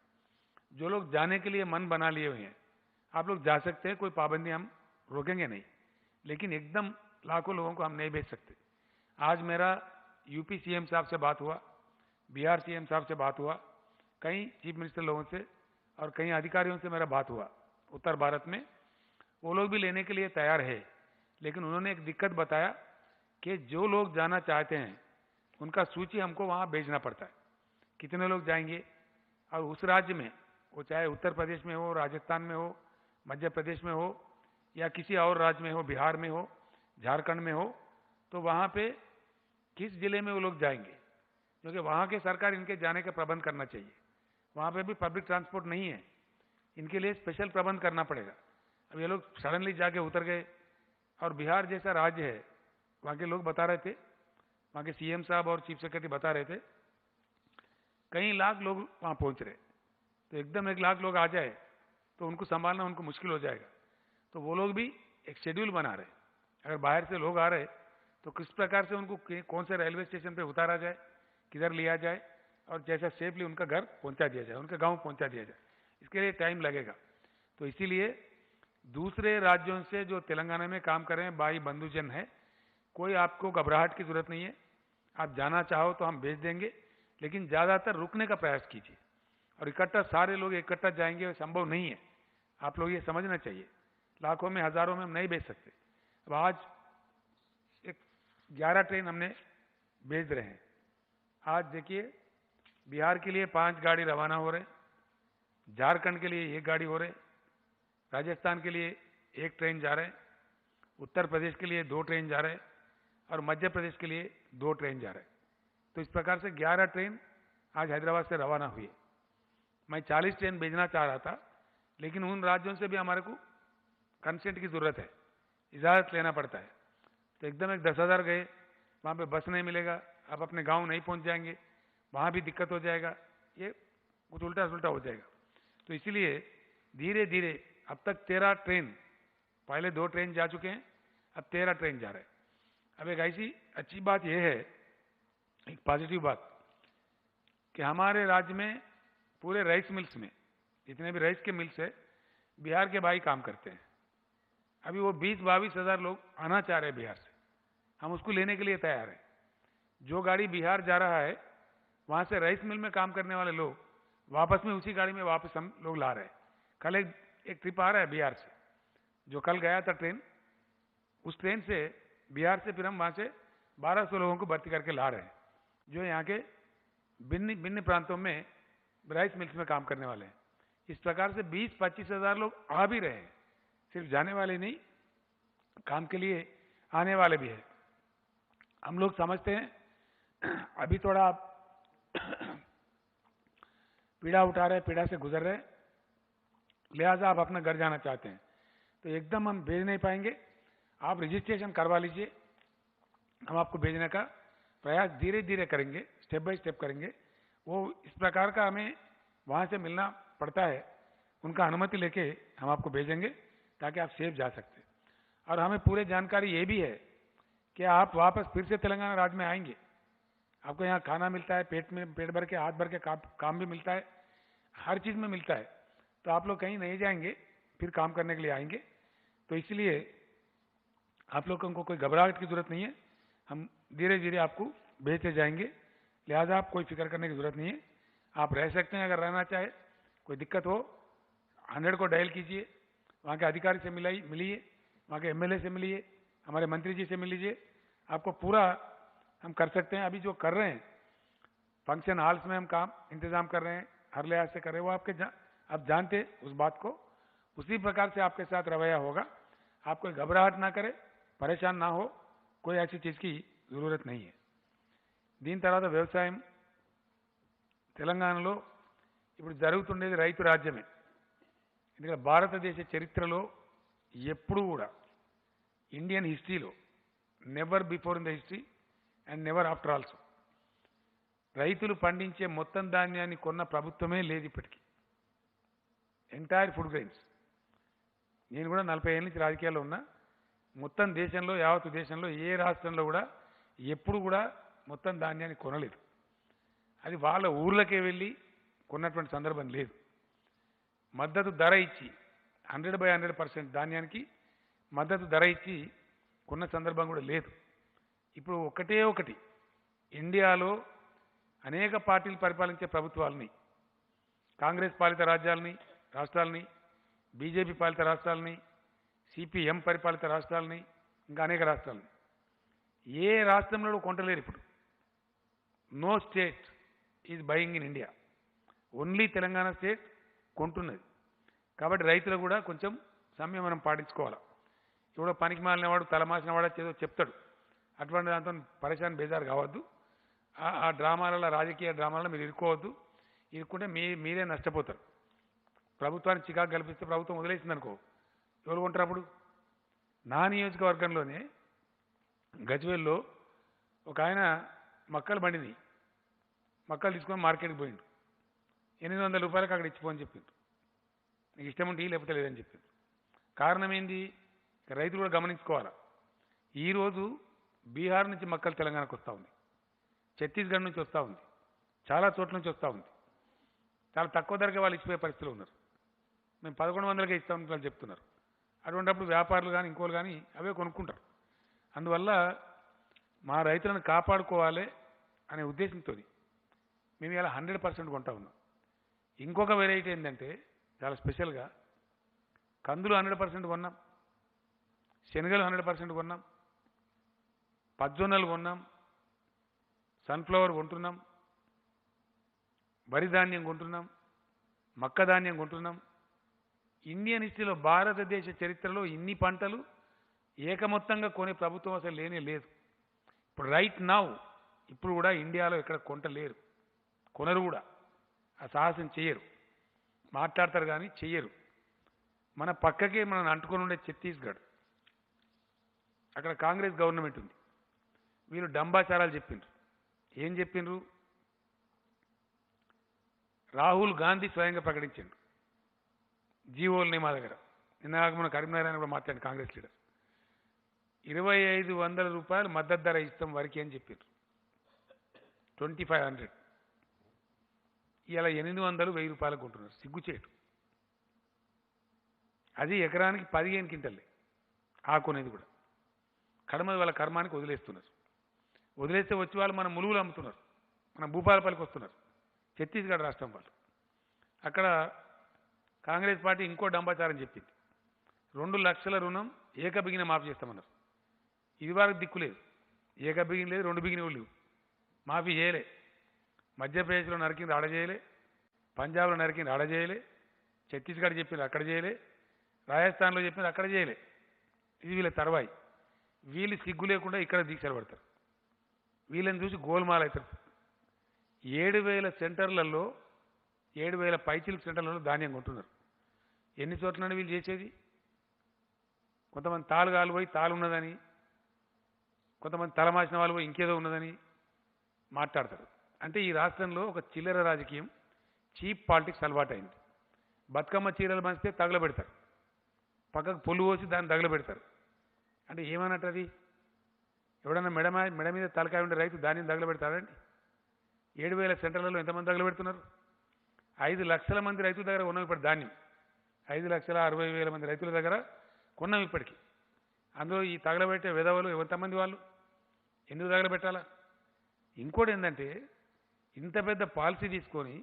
जो लोग जाने के लिए मन बना लिए हुए हैं, आप लोग जा सकते हैं, कोई पाबंदी हम रोकेंगे नहीं. लेकिन एकदम लाखों लोगों को हम नहीं भेज सकते. आज मेरा यूपी सीएम साहब से बात हुआ, बिहार सीएम साहब से बात हुआ, कई चीफ मिनिस्टर लोगों से और कई अधिकारियों से मेरा बात हुआ उत्तर भारत में. वो लोग भी लेने के लिए तैयार है. लेकिन उन्होंने एक दिक्कत बताया कि जो लोग जाना चाहते हैं उनका सूची हमको वहाँ भेजना पड़ता है, कितने लोग जाएंगे, और उस राज्य में, वो चाहे उत्तर प्रदेश में हो, राजस्थान में हो, मध्य प्रदेश में हो, या किसी और राज्य में हो, बिहार में हो, झारखंड में हो, तो वहाँ पे किस जिले में वो लोग जाएंगे, क्योंकि वहाँ के सरकार इनके जाने का प्रबंध करना चाहिए. वहाँ पे भी पब्लिक ट्रांसपोर्ट नहीं है, इनके लिए स्पेशल प्रबंध करना पड़ेगा. अब ये लोग सडनली जाके उतर गए. और बिहार जैसा राज्य है, वहाँ के लोग बता रहे थे, वहाँ के सीएम साहब और चीफ सेक्रेटरी बता रहे थे, कई लाख लोग वहाँ पहुँच रहे. तो एकदम 1 लाख लोग आ जाए तो उनको संभालना उनको मुश्किल हो जाएगा. तो वो लोग भी एक शेड्यूल बना रहे. अगर बाहर से लोग आ रहे तो किस प्रकार से उनको कौन से रेलवे स्टेशन पे उतारा जाए, किधर लिया जाए, और जैसा सेफली उनका घर पहुँचा दिया जाए, उनके गाँव पहुँचा दिया जाए. इसके लिए टाइम लगेगा. तो इसीलिए दूसरे राज्यों से जो तेलंगाना में काम कर रहे हैं भाई बंधुजन है, कोई आपको घबराहट की जरूरत नहीं है. आप जाना चाहो तो हम भेज देंगे, लेकिन ज़्यादातर रुकने का प्रयास कीजिए. और इकट्ठा सारे लोग इकट्ठा जाएंगे संभव नहीं है. आप लोग ये समझना चाहिए, लाखों में हज़ारों में हम नहीं भेज सकते. अब आज एक 11 ट्रेन हमने भेज रहे हैं. आज देखिए बिहार के लिए 5 गाड़ी रवाना हो रहे, झारखंड के लिए 1 गाड़ी हो रहे, राजस्थान के लिए 1 ट्रेन जा रहे, उत्तर प्रदेश के लिए 2 ट्रेन जा रहे, और मध्य प्रदेश के लिए 2 ट्रेन जा रहे. तो इस प्रकार से 11 ट्रेन आज हैदराबाद से रवाना हुई. मैं 40 ट्रेन भेजना चाह रहा था, लेकिन उन राज्यों से भी हमारे को कंसेंट की ज़रूरत है, इजाज़त लेना पड़ता है. तो एकदम 10,000 गए, वहाँ पे बस नहीं मिलेगा, आप अपने गांव नहीं पहुँच जाएंगे, वहाँ भी दिक्कत हो जाएगा, ये कुछ उल्टा सुल्टा हो जाएगा. तो इसीलिए धीरे धीरे अब तक 13 ट्रेन, पहले 2 ट्रेन जा चुके हैं, अब 13 ट्रेन जा रहे हैं. अब एक ऐसी अच्छी बात यह है, एक पॉजिटिव बात, कि हमारे राज्य में पूरे राइस मिल्स में जितने भी राइस के मिल्स है बिहार के भाई काम करते हैं। अभी वो 20-22 हज़ार लोग आना चाह रहे हैं बिहार से, हम उसको लेने के लिए तैयार हैं। जो गाड़ी बिहार जा रहा है वहां से राइस मिल में काम करने वाले लोग वापस में उसी गाड़ी में वापस हम लोग ला रहे हैं। कल एक ट्रिप आ रहा है बिहार से, जो कल गया था ट्रेन, उस ट्रेन से बिहार से फिर हम वहां से 1200 लोगों को भर्ती करके ला रहे हैं, जो यहाँ के भिन्न भिन्न प्रांतों में राइस मिल्स में काम करने वाले हैं। इस प्रकार से 20-25 हज़ार लोग आ भी रहे हैं, सिर्फ जाने वाले नहीं, काम के लिए आने वाले भी है। हम लोग समझते हैं अभी थोड़ा पीड़ा उठा रहे, पीड़ा से गुजर रहे, लिहाजा आप अपना घर जाना चाहते हैं तो एकदम हम भेज नहीं पाएंगे। आप रजिस्ट्रेशन करवा लीजिए, हम आपको भेजने का प्रयास धीरे धीरे करेंगे, स्टेप बाय स्टेप करेंगे। वो इस प्रकार का हमें वहाँ से मिलना पड़ता है, उनका अनुमति लेके हम आपको भेजेंगे ताकि आप सेफ जा सकते। और हमें पूरी जानकारी ये भी है कि आप वापस फिर से तेलंगाना राज्य में आएंगे, आपको यहाँ खाना मिलता है, पेट भर के हाथ भर के काम भी मिलता है, हर चीज़ में मिलता है, तो आप लोग कहीं नहीं जाएंगे, फिर काम करने के लिए आएंगे। तो इसलिए आप लोगों को कोई घबराहट की जरूरत नहीं है, हम धीरे धीरे आपको भेजते जाएंगे, लिहाजा आप कोई फिक्र करने की जरूरत नहीं है। आप रह सकते हैं, अगर रहना चाहे, कोई दिक्कत हो 100 को डायल कीजिए, वहाँ के अधिकारी से मिलिए, वहाँ के एमएलए से मिलिए, हमारे मंत्री जी से मिल लीजिए, आपको पूरा हम कर सकते हैं। अभी जो कर रहे हैं फंक्शन हॉल्स में हम काम इंतजाम कर रहे हैं, हर लिहाज से कर रहे हैं, वो आप जानते उस बात को, उसी प्रकार से आपके साथ रवैया होगा। आप कोई घबराहट ना करें, परेशान ना हो, कोई ऐसी चीज़ की जरूरत नहीं है। దీని తర్వాత వ్యవసాయం తెలంగాణలో ఇప్పుడు జరుగుతుండేది రైతు రాజ్యమే। ఎందుకంటే భారతదేశ చరిత్రలో ఎప్పుడూ కూడా ఇండియన్ హిస్టరీలో never before in the history and never after also రైతులు పండించే మొత్తం ధాన్యాన్ని కొన్న ప్రభుత్వమే లేదు ఇప్పటికీ, ఎంటైర్ ఫుడ్ గ్రెయిన్స్। నేను కూడా 40 ఏళ్ళ నుంచి రాజకీయాల్లో ఉన్నా, మొత్తం దేశంలో యావత్తు దేశంలో ఏ రాష్ట్రంలో కూడా ఎప్పుడు కూడా మొత్తం ధాన్యాన్ని కొనలేదు। అది వాళ్ళ ఊర్లకే వెళ్ళి కొన్నటువంటి సందర్భం లేదు। మద్దతు ధర ఇచ్చి 100/100% ధాన్యానికి మద్దతు ధర ఇచ్చి కొన్న సందర్భం కూడా లేదు। ఇప్పుడు ఒకటే ఒకటి, ఇండియాలో అనేక పార్టీలు పరిపాలించే ప్రభుత్వాలని, కాంగ్రెస్ పాలిత రాష్ట్రాలని, బీజేపీ పాలిత రాష్ట్రాలని, సిపిఎం పరిపాలిత రాష్ట్రాలని, ఇంకా అనేక రాష్ట్రాలని, ఏ రాష్ట్రంలో కొంటలేరు ఇప్పుడు। No state is buying in India, only Telangana state కొంటున్నది। కాబట్టి రైతులు కూడా కొంచెం సంయమనం పాటించుకోవాలి। ఇప్పుడు పనికి మాలినవాడు, తలమాసిన వాడు ఏదో చెప్తాడు, అటువంటి దాంతో పరేషాన్ బేజారు కావద్దు। ఆ డ్రామాలలో, రాజకీయ డ్రామాలలో మీరు ఇరుక్కోవద్దు, ఇరుక్కుంటే మీరే నష్టపోతారు। ప్రభుత్వానికి చికాకు కల్పిస్తే ప్రభుత్వం వదిలేసింది అనుకో, ఎవరు కొంటారు అప్పుడు? నా నియోజకవర్గంలోనే గజ్వేల్లో ఒక ఆయన మక్కలు బండిని మక్కలు తీసుకొని మార్కెట్కి పోయిండు, 800 రూపాయలకు అక్కడ ఇచ్చిపోని చెప్పిండు, నీకు ఇష్టం ఉంటే లేకపోతే లేదని చెప్పిండు। కారణం ఏంది? రైతులు కూడా గమనించుకోవాలి। ఈరోజు బీహార్ నుంచి మక్కలు తెలంగాణకు వస్తూ ఉంది, ఛత్తీస్గఢ్ నుంచి వస్తూ ఉంది, చాలా చోట్ల నుంచి వస్తూ ఉంది, చాలా తక్కువ ధరకే వాళ్ళు ఇచ్చిపోయే పరిస్థితిలో ఉన్నారు। మేము 1100కే ఇస్తామని వాళ్ళు చెప్తున్నారు। అటువంటిప్పుడు వ్యాపారులు కానీ ఇంకోళ్ళు కానీ అవే కొనుక్కుంటారు। అందువల్ల మా రైతులను కాపాడుకోవాలి అనే ఉద్దేశంతో మేము ఇలా 100% కొంటా ఉన్నాం। ఇంకొక వెరైటీ ఏంటంటే చాలా స్పెషల్గా కందులు 100% కొన్నాం, శనగలు 100% కొన్నాం, పజ్జొన్నలు కొన్నాం, సన్ఫ్లవర్ కొంటున్నాం, వరి ధాన్యం కొంటున్నాం, మక్క ధాన్యం కొంటున్నాం। ఇండియన్ హిస్టరీలో, భారతదేశ చరిత్రలో ఇన్ని పంటలు ఏకమొత్తంగా కొనే ప్రభుత్వం అసలు లేనే లేదు। ఇప్పుడు రైట్ నౌ ఇప్పుడు కూడా ఇండియాలో ఎక్కడ కొంటలేరు, కొనరు కూడా, ఆ సాహసం చెయ్యరు, మాట్లాడతారు కానీ చెయ్యరు। మన పక్కకే మనం అంటుకొని ఉండే ఛత్తీస్గఢ్, అక్కడ కాంగ్రెస్ గవర్నమెంట్ ఉంది, వీళ్ళు డంబాచారాలు చెప్పిండ్రు। ఏం చెప్పిండ్రు? రాహుల్ గాంధీ స్వయంగా ప్రకటించిండు జీవోల్ని మా దగ్గర, నిన్న మన కరీంనగర్ కూడా మాట్లాడి కాంగ్రెస్ లీడర్ 2500 రూపాయలు మద్దతు ధర ఇస్తాం వరకు అని చెప్పారు, 2500। ఇలా 800 1000 రూపాయలకు కొంటున్నారు. సిగ్గుచేటు. అది ఎకరానికి 15 క్వింటల్లే ఆకునేది కూడా. కడమ వాళ్ళ కర్మానికి వదిలేస్తున్నారు. వదిలేస్తే వచ్చి వాళ్ళు మన ములుగులు అమ్ముతున్నారు, మన భూపాలపల్లికి వస్తున్నారు, ఛత్తీస్గఢ్ రాష్ట్రం వాళ్ళు. అక్కడ కాంగ్రెస్ పార్టీ ఇంకో డంబాచారం చెప్పింది. 2 లక్షల రుణం ఏకబిగిన మాఫీ చేస్తామన్నారు. ఇది వరకు దిక్కులేదు, ఏకబిగిన లేదు, 2 బిగిన లేవు, మాఫీ చేయలే. మధ్యప్రదేశ్లో నరికింది ఆడ చేయలే, పంజాబ్లో నరికింది ఆడ చేయలే, ఛత్తీస్గఢ్ చెప్పింది అక్కడ చేయలే, రాజస్థాన్లో చెప్పింది అక్కడ చేయలే. ఇది వీళ్ళ తర్వాయి. వీళ్ళు సిగ్గు లేకుండా ఇక్కడ దీక్షలు పడతారు. వీళ్ళని చూసి గోల్మాల్ అవుతారు. 7000 సెంటర్లలో 7000 పైచిల్క్ సెంటర్లలో ధాన్యం కొంటున్నారు. ఎన్ని చోట్లనే వీళ్ళు చేసేది? కొంతమంది తాలుగాలు పోయి తాలు ఉన్నదని, కొంతమంది తలమాసిన వాళ్ళు పోయి ఇంకేదో ఉన్నదని మాట్లాడతారు. అంటే ఈ రాష్ట్రంలో ఒక చిల్లర రాజకీయం, చీప్ పాలిటిక్స్ అలవాటైంది. బతుకమ్మ చీరలు మంచితే తగలబెడతారు, పక్కకు పొల్లు పోసి దాన్ని తగలబెడతారు. అంటే ఏమన్నట్టు అది? ఎవడన్నా మెడ మీద తలకాయ ఉండే రైతు ధాన్యం తగలబెడతాడండి? 7000 సెంటర్లలో ఎంతమంది తగలబెడుతున్నారు? 5 లక్షల మంది రైతుల దగ్గర ఉన్నాం ఇప్పుడు ధాన్యం. 5,60,000 మంది రైతుల దగ్గర కొన్నాం ఇప్పటికీ. అందులో ఈ తగలబెట్టే విధవలు ఎంతమంది? వాళ్ళు ఎందుకు తగలబెట్టాలా? ఇంకోటి ఏంటంటే, ఇంత పెద్ద పాలసీ తీసుకొని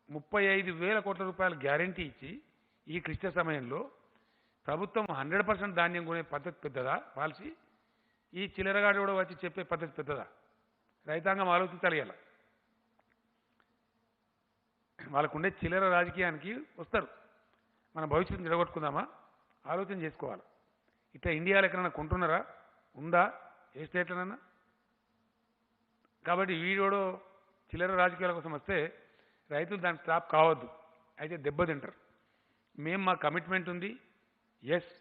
35,000 కోట్ల రూపాయల గ్యారంటీ ఇచ్చి ఈ క్లిష్ట సమయంలో ప్రభుత్వం 100% ధాన్యం కొనే పద్ధతి పెద్దదా పాలసీ? ఈ చిల్లరగాడు కూడా వచ్చి చెప్పే పద్ధతి పెద్దదా? రైతాంగం ఆలోచించాలి. ఇలా వాళ్ళకుండే చిల్లర రాజకీయానికి వస్తారు. మన భవిష్యత్తును జరగొట్టుకుందామా? ఆలోచన చేసుకోవాలి. ఇట్లా ఇండియాలో ఎక్కడైనా కొంటున్నారా? ఉందా ఏ స్టేట్లోనన్నా? కాబట్టి వీడోడో చిల్లర రాజకీయాల కోసం వస్తే రైతులు దానికి స్టాప్ కావద్దు, అయితే దెబ్బతింటారు. మేము మా కమిట్మెంట్ ఉంది, ఎస్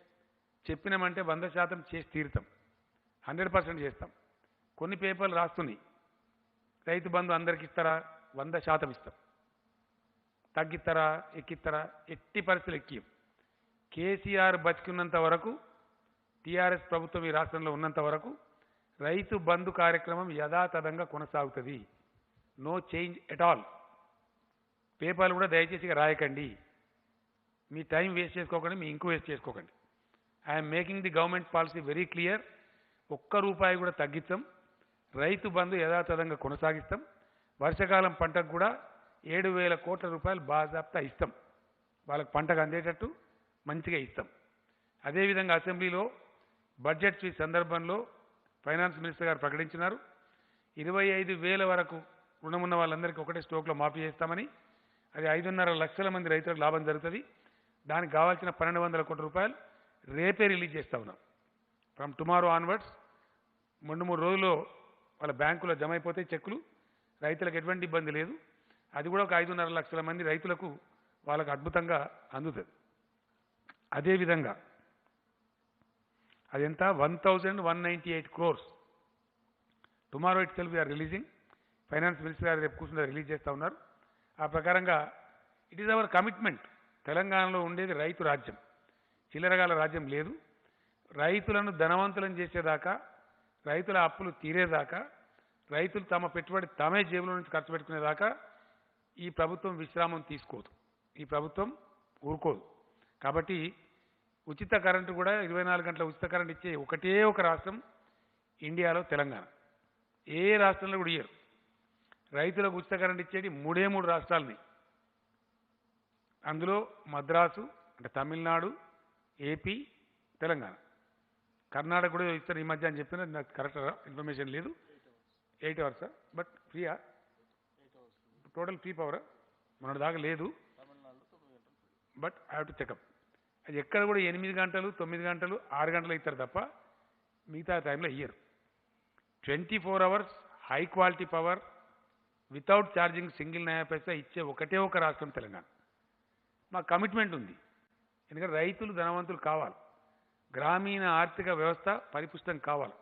చెప్పినామంటే 100% చేసి తీరుతాం, 100% చేస్తాం. కొన్ని పేపర్లు రాస్తున్నాయి, రైతు బంధు అందరికి ఇస్తారా? 100% ఇస్తాం. తగ్గిస్తారా? ఎక్కిస్తారా? ఎట్టి పరిస్థితులు ఎక్కియం. కేసీఆర్ బతికున్నంత వరకు, టీఆర్ఎస్ ప్రభుత్వం ఈ రాష్ట్రంలో ఉన్నంత వరకు రైతు బంధు కార్యక్రమం యథాతథంగా కొనసాగుతుంది. No change at all. పేపర్లు కూడా దయచేసి రాయకండి, మీ టైం వేస్ట్ చేసుకోకండి, మీ ఇంకు వేస్ట్ చేసుకోకండి. I'm making the government policy very clear. ₹1 కూడా తగ్గిస్తాం. రైతు బంధు యథాతథంగా కొనసాగిస్తాం. వర్షాకాలం పంటకు కూడా 7,000 కోట్ల రూపాయలు బాజాప్తా ఇస్తాం. వాళ్ళకి పంటకు అందేటట్టు మంచిగా ఇస్తాం. అదేవిధంగా అసెంబ్లీలో బడ్జెట్ స్పీచ్ సందర్భంలో ఫైనాన్స్ మినిస్టర్ గారు ప్రకటించినారు, 25,000 వరకు రుణమున్న వాళ్ళందరికీ ఒకటే స్ట్రోక్లో మాఫీ చేస్తామని. అది 5.5 లక్షల మంది రైతులకు లాభం జరుగుతుంది. దానికి కావాల్సిన 1,200 కోట్ల రూపాయలు రేపే రిలీజ్ చేస్తా ఉన్నాం. ఫ్రమ్ టుమారో ఆన్వర్డ్స్ 2-3 రోజుల్లో వాళ్ళ బ్యాంకులో జమ అయిపోతే చెక్కులు, రైతులకు ఎటువంటి ఇబ్బంది లేదు. అది కూడా ఒక 5.5 లక్షల మంది రైతులకు వాళ్ళకు అద్భుతంగా అందుతుంది. అదేవిధంగా అదెంత? 1,198 crores. Tomorrow itself we're releasing. Finance minister గారు రేపు కూర్చుని రిలీజ్ చేస్తూ ఉన్నారు. ఆ ప్రకారంగా ఇట్ ఈజ్ అవర్ కమిట్మెంట్. తెలంగాణలో ఉండేది రైతు రాజ్యం, చిల్లరగాల రాజ్యం లేదు. రైతులను ధనవంతులను చేసేదాకా, రైతుల అప్పులు తీరేదాకా, రైతులు తమ పెట్టుబడి తామే జేబులో నుంచి ఖర్చు పెట్టుకునేదాకా ఈ ప్రభుత్వం విశ్రామం తీసుకోదు, ఈ ప్రభుత్వం ఊరుకోదు. కాబట్టి ఉచిత కరెంటు కూడా 24 గంటల ఉచిత కరెంట్ ఇచ్చే ఒకటే ఒక రాష్ట్రం ఇండియాలో తెలంగాణ. ఏ రాష్ట్రంలో కూడా ఇయ్యరు. రైతులకు ఉచిత కరెంట్ ఇచ్చేది 3 రాష్ట్రాలని. అందులో మద్రాసు అంటే తమిళనాడు, ఏపీ, తెలంగాణ. కర్ణాటక కూడా ఇస్తారు ఈ మధ్య అని చెప్పిన, నాకు కరెక్ట్ ఇన్ఫర్మేషన్ లేదు. 8 hours బట్ ఫ్రీయా? టోటల్ ఫ్రీ పవరా? మన దాకా లేదు, but I have to checkup. అది ఎక్కడ కూడా 8 గంటలు 9 గంటలు 6 గంటలు ఇస్తారు తప్ప మిగతా టైంలో ఇయ్యరు. 24 hours high quality power without charging single నయా పైసా ఇచ్చే ఒకటే ఒక రాష్ట్రం తెలంగాణ. మా కమిట్మెంట్ ఉంది. ఎందుకంటే రైతులు ధనవంతులు కావాలి, గ్రామీణ ఆర్థిక వ్యవస్థ పరిపుష్టం కావాలి.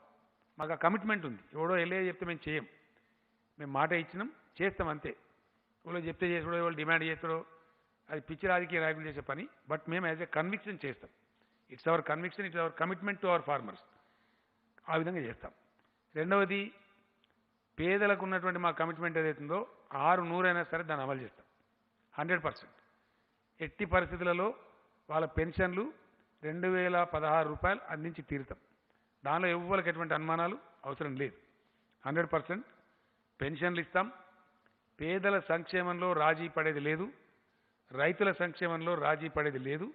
మాకు ఆ కమిట్మెంట్ ఉంది. ఎవడో వెళ్ళే చెప్తే మేము చేయం, మేము మాట ఇచ్చినాం, చేస్తాం అంతే. ఎవరో చెప్తే చేసాడో, ఎవరు డిమాండ్ చేస్తాడో, అది పిచ్చి రాజకీయ నాయకులు చేసే పని. బట్ మేము యాజ్ ఏ కన్విక్షన్ చేస్తాం. It's our conviction, it's our commitment to our farmers. ఆ విధంగా చేస్తాం. రెండవది, పేదలకు ఉన్నటువంటి మా కమిట్మెంట్ ఏదైతుందో 600 అయినా సరే దాన్ని అమలు చేస్తాం. 100%. ఎట్టి పరిస్థితులలో వాళ్ళ పెన్షన్లు 2016 రూపాయలు అందించి తీరుతాం. దానిలో ఎవ్వరికి ఎటువంటి అనుమానాలు అవసరం లేదు. 100% పెన్షన్లు ఇస్తాం. పేదల సంక్షేమంలో రాజీ పడేది లేదు, రైతుల సంక్షేమంలో రాజీ పడేది లేదు.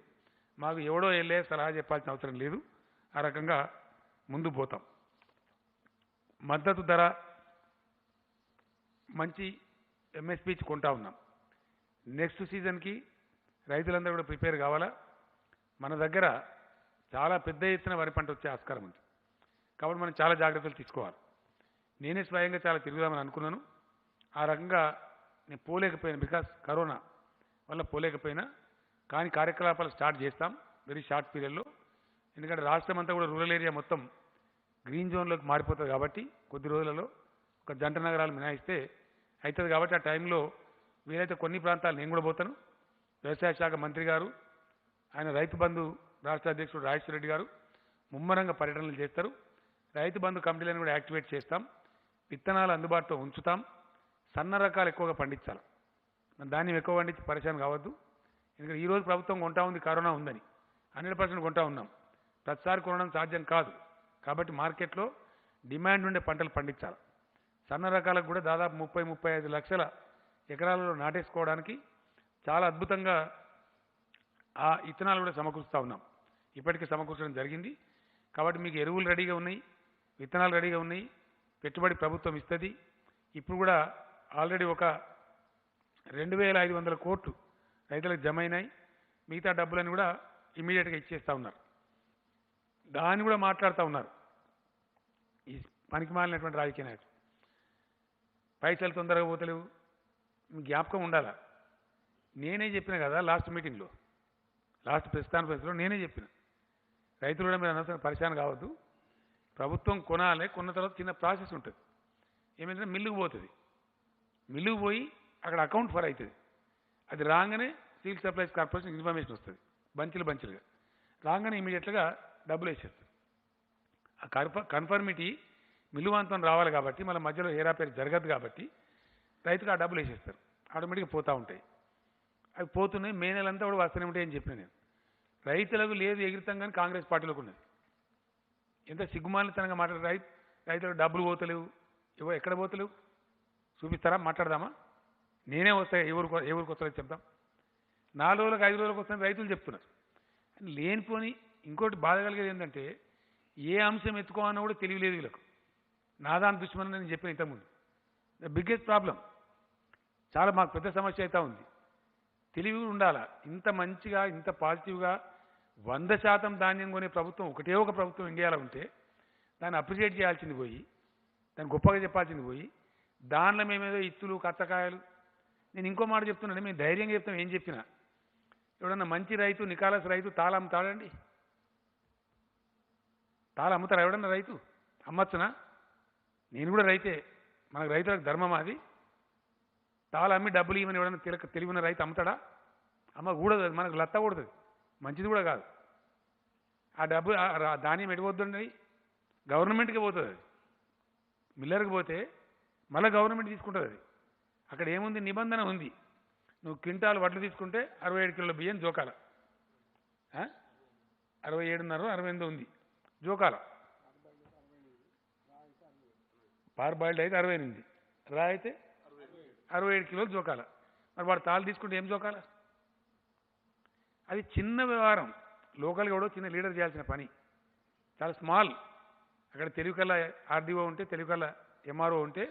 మాకు ఎవడో వెళ్ళే సలహా చెప్పాల్సిన అవసరం లేదు. ఆ రకంగా ముందు పోతాం. మద్దతు ధర మంచి ఎంఎస్పీ కొంటా ఉన్నాం. నెక్స్ట్ సీజన్కి రైతులందరూ కూడా ప్రిపేర్ కావాలా. మన దగ్గర చాలా పెద్ద ఎత్తున వరి పంట వచ్చే ఆస్కారం ఉంది. కాబట్టి మనం చాలా జాగ్రత్తలు తీసుకోవాలి. నేనే స్వయంగా చాలా తిరుగుదామని అనుకున్నాను. ఆ రకంగా నేను పోలేకపోయాను, బికాస్ కరోనా వల్ల పోలేకపోయినా. కానీ కార్యకలాపాలు స్టార్ట్ చేస్తాం వెరీ షార్ట్ పీరియడ్లో. ఎందుకంటే రాష్ట్రం అంతా కూడా రూరల్ ఏరియా మొత్తం గ్రీన్ జోన్లోకి మారిపోతుంది కాబట్టి కొద్ది రోజులలో ఒక జంట నగరాలు మినహాయిస్తే అవుతుంది. కాబట్టి ఆ టైంలో వీలైతే కొన్ని ప్రాంతాలు నేను కూడా పోతాను. వ్యవసాయ శాఖ మంత్రి గారు, ఆయన రైతు బంధు రాష్ట్ర అధ్యక్షుడు రాజేశ్వర రెడ్డి గారు ముమ్మరంగా పర్యటనలు చేస్తారు. రైతు బంధు కమిటీలను కూడా యాక్టివేట్ చేస్తాం. విత్తనాలు అందుబాటులో ఉంచుతాం. సన్న రకాలు ఎక్కువగా పండించాలి. ధాన్యం ఎక్కువ పండించి పరిశాన్ కావద్దు. ఎందుకంటే ఈరోజు ప్రభుత్వం కొంటా ఉంది, కరోనా ఉందని 100% కొంటా ఉన్నాం. ప్రతిసారి కొనడం సాధ్యం కాదు. కాబట్టి మార్కెట్లో డిమాండ్ ఉండే పంటలు పండించాలి. సన్న రకాలకు కూడా దాదాపు 30-35 లక్షల ఎకరాలలో నాటేసుకోవడానికి చాలా అద్భుతంగా ఆ ఇత్తనాలు కూడా సమకూరుస్తూ ఉన్నాం. ఇప్పటికే సమకూర్చడం జరిగింది. కాబట్టి మీకు ఎరువులు రెడీగా ఉన్నాయి, విత్తనాలు రెడీగా ఉన్నాయి, పెట్టుబడి ప్రభుత్వం ఇస్తుంది. ఇప్పుడు కూడా ఆల్రెడీ ఒక 2,500 కోట్లు రైతులకు జమ అయినాయి. మిగతా డబ్బులను కూడా ఇమీడియట్గా ఇచ్చేస్తూ ఉన్నారు. దాన్ని కూడా మాట్లాడుతూ ఉన్నారు ఈ పనికి మాలినటువంటి రాజకీయ నాయకులు. పైసలు తొందరగా పోతలేవు, మీకు జ్ఞాపకం ఉండాలా. నేనే చెప్పిన కదా లాస్ట్ మీటింగ్లో, లాస్ట్ ప్రెస్ కాన్ఫరెన్స్లో నేనే చెప్పిన, రైతులు కూడా మీరు అనవసరం పరిశాన్ కావద్దు. ప్రభుత్వం కొనాలి, కొన్న తర్వాత చిన్న ప్రాసెస్ ఉంటుంది. ఏమైందంటే మిల్లుకు పోతుంది, మిల్లుకు పోయి అక్కడ అకౌంట్ ఫర్ అవుతుంది. అది రాగానే సివిల్ సప్లైస్ కార్పొరేషన్ ఇన్ఫర్మేషన్ వస్తుంది, బంచులుగా రాగానే ఇమీడియట్గా డబ్బులు వేసేస్తుంది. ఆ కన్ఫర్మిటీ మిల్లువాంతం రావాలి కాబట్టి, మళ్ళీ మధ్యలో హేరాపేరు జరగదు కాబట్టి రైతుకు ఆ డబ్బులు వేసేస్తారు. ఆటోమేటిక్గా పోతూ ఉంటాయి. అవి పోతున్నాయి. మే నెలంతా కూడా వస్తూనే ఉంటాయి అని చెప్పిన నేను. రైతులకు లేదు ఎగిరితం కానీ కాంగ్రెస్ పార్టీలకు ఉన్నది. ఎంత సిగ్గుమాలితనంగా మాట్లాడు. రైతులకు డబ్బులు పోతలేవు, ఎక్కడ పోతలేవు చూపిస్తారా, మాట్లాడదామా? నేనే వస్తాయి, ఎవరికి వస్తారో చెప్తాం. 4 రోజులకు 5 రోజులకు వస్తాయని రైతులు చెప్తున్నారు. లేనిపోని ఇంకోటి బాధ కలిగేది ఏంటంటే, ఏ అంశం ఎత్తుకోవాలన్నా కూడా తెలియలేదు వీళ్ళకు. నాదాని దుష్మని నేను చెప్పిన ఇంతకుముందు. ద బిగ్గెస్ట్ ప్రాబ్లం, చాలా మాకు పెద్ద సమస్య అవుతా ఉంది. తెలివి ఉండాలా. ఇంత మంచిగా, ఇంత పాజిటివ్గా 100% ధాన్యం కొనే ప్రభుత్వం ఒకటే ఒక ప్రభుత్వం ఇండియాలో ఉంటే దాన్ని అప్రిషియేట్ చేయాల్సింది పోయి, దాన్ని గొప్పగా చెప్పాల్సింది పోయి, దానిలో మేమేదో ఇత్తులు కచ్చకాయలు. నేను ఇంకో మాట చెప్తున్నాను, మేము ధైర్యంగా చెప్తాం. ఏం చెప్పినా ఎవడన్నా మంచి రైతు, నికాలస్ రైతు తాళ అమ్ముతాడండి? తాళ అమ్ముతారా ఎవడన్నా రైతు? అమ్మచ్చునా? నేను కూడా రైతే, మనకు రైతులకు ధర్మం అది. తాళ అమ్మి డబ్బులు ఇవ్వని ఎవడన్నా తెలివిన రైతు అమ్ముతాడా? అమ్మ కూడదు, మనకు లత్త కూడదు, మంచిది కూడా కాదు. ఆ డబ్బు ధాన్యం ఎడిపోద్దండి, గవర్నమెంట్కి పోతుంది. అది మిల్లర్కి పోతే మళ్ళీ గవర్నమెంట్ తీసుకుంటుంది. అది అక్కడ ఏముంది, నిబంధన ఉంది. నువ్వు క్వింటాల్ వడ్లు తీసుకుంటే 67 కిలోల బియ్యం జోకాల, 67.5 68 ఉంది జోకాల. పార్బాయిల్డ్ అయితే 68, రా అయితే 67 కిలోలు జోకాల. మరి వాడు తాళ్ళు తీసుకుంటే ఏం జోకాల? అది చిన్న వ్యవహారం. లోకల్గా కూడా చిన్న లీడర్ చేయాల్సిన పని, చాలా స్మాల్. అక్కడ తెలుగుకల్ల ఆర్డీఓ ఉంటే, తెలుగుకల్ల ఎంఆర్ఓ ఉంటే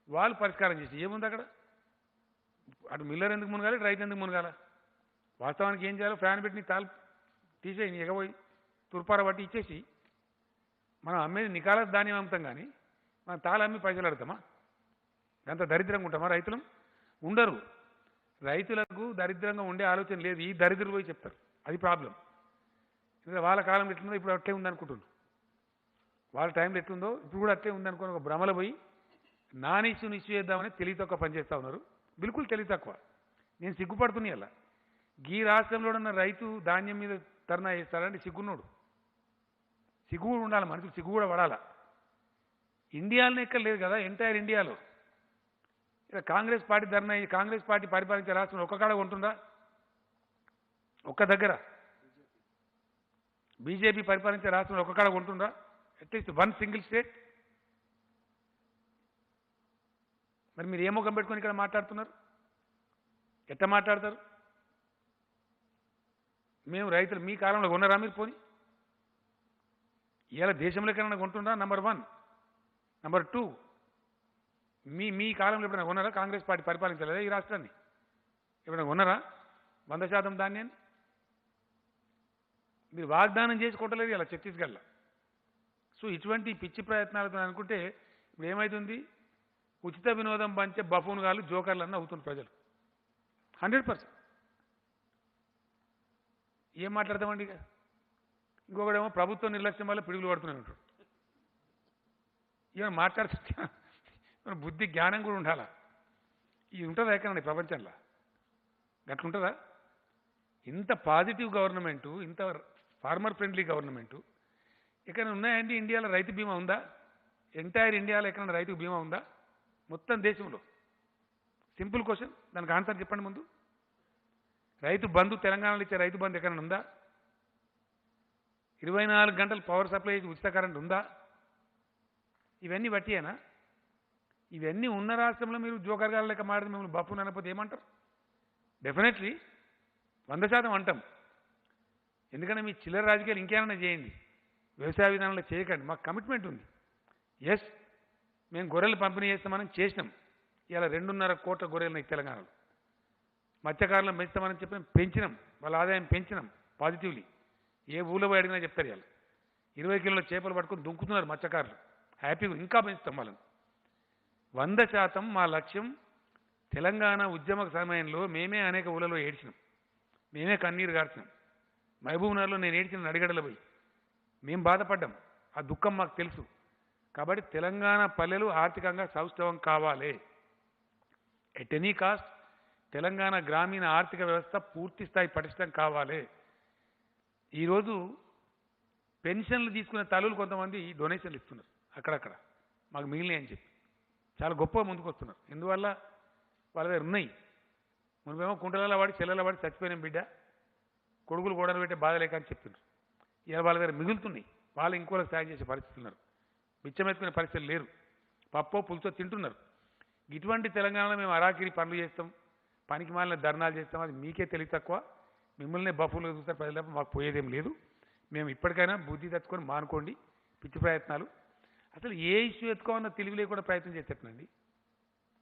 వాళ్ళు పరిష్కారం చేసి ఏముంది అక్కడ. అటు మిల్లర్ ఎందుకు మునగాలి, రైతు ఎందుకు మునగాల? వాస్తవానికి ఏం చేయాలో, ఫ్యాన్ పెట్టి తాళ్ళు తీసేయి, ఎగబోయి తుర్పార బట్టి ఇచ్చేసి, మనం అమ్మేది నికాలస్ ధాన్యం అమ్ముతాం కానీ మనం తాళ అమ్మి పైసలు అడతామా? అంత దరిద్రంగా ఉంటామా? రైతులం ఉండరు. రైతులకు దరిద్రంగా ఉండే ఆలోచన లేదు. ఈ దరిద్రులు పోయి చెప్తారు, అది ప్రాబ్లం. ఎందుకంటే వాళ్ళ కాలం ఎట్లుందో ఇప్పుడు అట్లే ఉందనుకుంటున్నాను. వాళ్ళ టైంలో ఎట్లుందో ఇప్పుడు కూడా అట్లే ఉందనుకుని ఒక భ్రమలో పోయి నాన్ ఇష్యూ చేద్దామని తెలివి తక్కువ పనిచేస్తూ ఉన్నారు. బిల్కుల్ తెలివి తక్కువ. నేను సిగ్గుపడుతున్నా. అలా ఈ రాష్ట్రంలో ఉన్న రైతు ధాన్యం మీద ధర్నా చేస్తాడంటే సిగ్గున్నాడు. సిగ్గు కూడా ఉండాలి, మనుషులు సిగ్గు కూడా పడాలా. ఇండియాలోనే ఎక్కడ లేదు కదా, ఎంటైర్ ఇండియాలో ఇక కాంగ్రెస్ పార్టీ ధర్నా ఈ కాంగ్రెస్ పార్టీ పరిపాలించే రాష్ట్రంలో ఒక్క కాడ ఉంటుందా? ఒక్క దగ్గర బీజేపీ పరిపాలించే రాష్ట్రంలో ఒక్క కాడ ఉంటుందా? At least one single state. మరి మీరు ఏ ముఖం పెట్టుకొని ఇక్కడ మాట్లాడుతున్నారు? ఎట్లా మాట్లాడతారు? మేము రైతులు మీ కాలంలో కొన్నారా మీరు? పోని ఇలా దేశంలో ఎక్కడైనా కొంటుందా? నంబర్ 1. నంబర్ 2, మీ కాలంలో ఎప్పుడైనా కొన్నారా? కాంగ్రెస్ పార్టీ పరిపాలించలేదా ఈ రాష్ట్రాన్ని? ఎప్పుడైనా కొన్నారా 100% ధాన్యాన్ని? మీరు వాగ్దానం చేసి కొట్టలేదు ఇలా ఛత్తీస్గఢ్లో. సో ఇటువంటి పిచ్చి ప్రయత్నాలతో అనుకుంటే ఇప్పుడు ఏమవుతుంది? ఉచిత వినోదం పంచే బఫూన్ గాళ్ళు జోకర్లు అన్న అవుతుంది ప్రజలు 100%. ఏం మాట్లాడతామండి? ఇక ఇంకొకడేమో ప్రభుత్వ నిర్లక్ష్యం వల్ల పిడుగులు పడుతూనే ఉంటాడు. ఏమైనా మాట్లాడుతుంటే మన బుద్ధి జ్ఞానం కూడా ఉండాలా? ఇది ఉంటుందా ఎక్కడండి ప్రపంచంలో? గట్లుంటుందా? ఇంత పాజిటివ్ గవర్నమెంటు, ఇంత ఫార్మర్ ఫ్రెండ్లీ గవర్నమెంటు ఎక్కడ ఉన్నాయండి? ఇండియాలో రైతు బీమా ఉందా? ఎంటైర్ ఇండియాలో ఎక్కడైనా రైతు బీమా ఉందా? మొత్తం దేశంలో? సింపుల్ క్వశ్చన్, దానికి ఆన్సర్ చెప్పండి ముందు. రైతు బంధు, తెలంగాణలో ఇచ్చే రైతు బంధు ఎక్కడైనా ఉందా? 24 గంటలు పవర్ సప్లై ఉచిత కరెంట్ ఉందా? ఇవన్నీ బట్టియేనా? ఇవన్నీ ఉన్న రాష్ట్రంలో మీరు జోకర్ గారు లెక్క మాడితే మిమ్మల్ని బఫూన్ అనకపోతే ఏమంటారు? డెఫినెట్లీ 100% అంటాం. ఎందుకంటే మీ చిల్లర రాజకీయాలు ఇంకేమైనా చేయండి, వ్యవసాయ విధానంలో చేయకండి. మాకు కమిట్మెంట్ ఉంది. ఎస్, మేము గొర్రెలు పంపిణీ చేస్తామని చేసినాం. ఇలా 2.5 కోట్ల గొర్రెలు తెలంగాణలో. మత్స్యకారులను పెంచుతామని చెప్పి పెంచినాం, వాళ్ళ ఆదాయం పెంచినాం పాజిటివ్లీ. ఏ ఊళ్ళో పోయి అడిగినా చెప్తారు. ఇవాళ 20 కిలోల చేపలు పట్టుకొని దుంకుతున్నారు మత్స్యకారులు. హ్యాపీగా ఇంకా పెంచుతాం వాళ్ళని. 100% మా లక్ష్యం. తెలంగాణ ఉద్యమ సమయంలో మేమే అనేక ఊళ్ళలో ఏడ్చినాం, మేమే కన్నీరు గార్చినాం. మహబూబ్నగర్లో నేను ఏడ్చిన నడిగడలు పోయి మేము బాధపడ్డాం. ఆ దుఃఖం మాకు తెలుసు. కాబట్టి తెలంగాణ పల్లెలు ఆర్థికంగా సౌష్ఠవం కావాలి. ఎట్ ఎనీ కాస్ట్ తెలంగాణ గ్రామీణ ఆర్థిక వ్యవస్థ పూర్తి స్థాయి పటిష్టం కావాలి. ఈరోజు పెన్షన్లు తీసుకునే తల్లులు కొంతమంది డొనేషన్లు ఇస్తున్నారు అక్కడక్కడ, మాకు మిగిలినాయి అని చెప్పి చాలా గొప్పగా ముందుకు వస్తున్నారు. ఎందువల్ల? వాళ్ళ దగ్గర ఉన్నాయి. మనమేమో కుంటలలో వాడి చెల్లెల వాడి చచ్చిపోయిన బిడ్డ కొడుకులు గోడలు పెట్టే బాధ లేక అని చెప్తున్నారు. ఇలా వాళ్ళ దగ్గర మిగులుతున్నాయి. వాళ్ళు ఇంకోళ్ళకి సాయం చేసే పరిస్థితులు ఉన్నారు. బిచ్చమెత్తుకునే పరిస్థితులు లేరు. పప్పో పులుసో తింటున్నారు. ఇటువంటి తెలంగాణలో మేము అరాకిరి పనులు చేస్తాం, పనికి మాలిన ధర్నాలు చేస్తాం. అది మీకే తెలివి తక్కువ. మిమ్మల్ని బఫూన్లుగా చూస్తారు ప్రజల. మాకు పోయేదేం లేదు. మేము ఇప్పటికైనా బుద్ధి తెచ్చుకొని మానుకోండి పిచ్చి ప్రయత్నాలు. అసలు ఏ ఇష్యూ ఎత్తుకోవాలన్న తెలివి లేకుండా ప్రయత్నం చేసేటండి.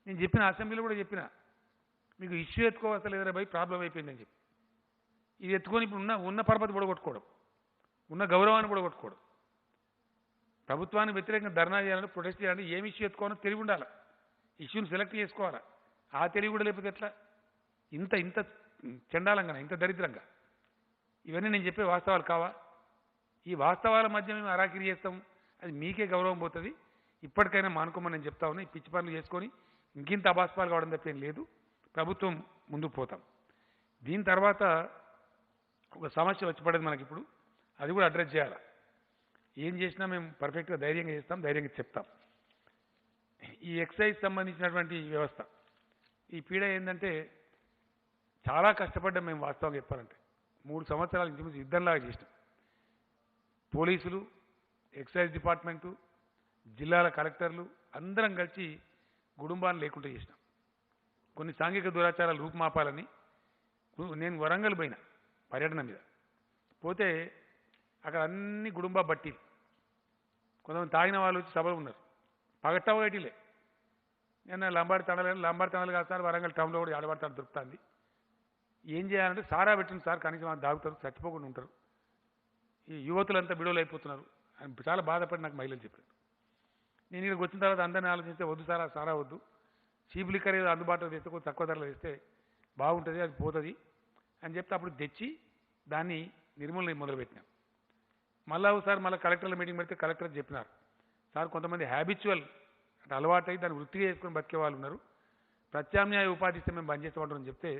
నేను చెప్పిన అసెంబ్లీలో కూడా చెప్పిన, మీకు ఇష్యూ ఎత్తుకోవాల్సిన లేదరా భయ్, ప్రాబ్లం అయిపోయిందని చెప్పి. ఇది ఎత్తుకొని ఇప్పుడు ఉన్న పరపతి పొడగొట్టుకోవడం, ఉన్న గౌరవాన్ని పొడగొట్టుకోవడం. ప్రభుత్వానికి వ్యతిరేకంగా ధర్నా చేయాలంటే, ప్రొటెస్ట్ చేయాలంటే ఏమి ఇష్యూ ఎత్తుకోవాలో తెలివి ఉండాలి. ఇష్యూని సెలెక్ట్ చేసుకోవాలా. ఆ తెలివి కూడా లేకపోతే ఎట్లా? ఇంత ఇంత చండాలంగా, ఇంత దరిద్రంగా. ఇవన్నీ నేను చెప్పే వాస్తవాలు కావా? ఈ వాస్తవాల మధ్య మేము అరాకిరి చేస్తాం, అది మీకే గౌరవం పోతుంది. ఇప్పటికైనా మానుకోమని నేను చెప్తా ఉన్నా. ఈ పిచ్చి పనులు చేసుకొని ఇంకింత అబాస్పాలు కావడం తప్పేం లేదు. ప్రభుత్వం ముందుకు పోతాం. దీని తర్వాత ఒక సమస్య వచ్చి పడేది మనకి ఇప్పుడు, అది కూడా అడ్రస్ చేయాలి. ఏం చేసినా మేము పర్ఫెక్ట్గా ధైర్యంగా చేస్తాం, ధైర్యంగా చెప్తాం. ఈ ఎక్సైజ్ సంబంధించినటువంటి వ్యవస్థ, ఈ పీడ ఏంటంటే చాలా కష్టపడ్డాం మేము. వాస్తవంగా చెప్పాలంటే 3 సంవత్సరాల నుంచి యుద్ధంలాగా చేసినాం. పోలీసులు, ఎక్సైజ్ డిపార్ట్మెంటు, జిల్లాల కలెక్టర్లు అందరం కలిసి కుటుంబాన్ని లేకుండా చేసినాం. కొన్ని సాంఘిక దురాచారాలు రూపుమాపాలని నేను వరంగల్ పోయినా పర్యటన మీద. పోతే అక్కడ అన్ని గుడుంబా బట్టి, కొంతమంది తాగిన వాళ్ళు వచ్చి సభలు ఉన్నారు. పగట్టవగటిలే. నేను లంబాడి తండలు కాదు సార్, వరంగల్ టౌన్లో కూడా ఆడబడతాడు దొరుకుతుంది. ఏం చేయాలంటే సారా పెట్టింది సార్, కనీసం దాగుతారు, చచ్చిపోకుండా ఉంటారు. ఈ యువతులంతా బిడోలు అయిపోతున్నారు అని చాలా బాధపడి నాకు మహిళలు చెప్పారు. నేను ఇక్కడికి వచ్చిన తర్వాత అందరినీ ఆలోచిస్తే, వద్దు సారా వద్దు, చీప్ లిక్కర్ ఏదో అందుబాటులో తెస్తే కొంచెం తక్కువ ధరలో తెస్తే బాగుంటుంది, అది పోతుంది అని చెప్తే అప్పుడు తెచ్చి దాన్ని నిర్మూలన మొదలుపెట్టినాం. మళ్ళీ ఒకసారి కలెక్టర్ల మీటింగ్ పెడితే కలెక్టర్ చెప్పినారు, సార్ కొంతమంది హ్యాబిచువల్ అంటే అలవాటు అయ్యి దాన్ని వృత్తిగా చేసుకొని బతికే వాళ్ళు ఉన్నారు, ప్రత్యామ్నాయ ఉపాధి ఇస్తే మేము బంద్ చేస్తామంటారని చెప్తే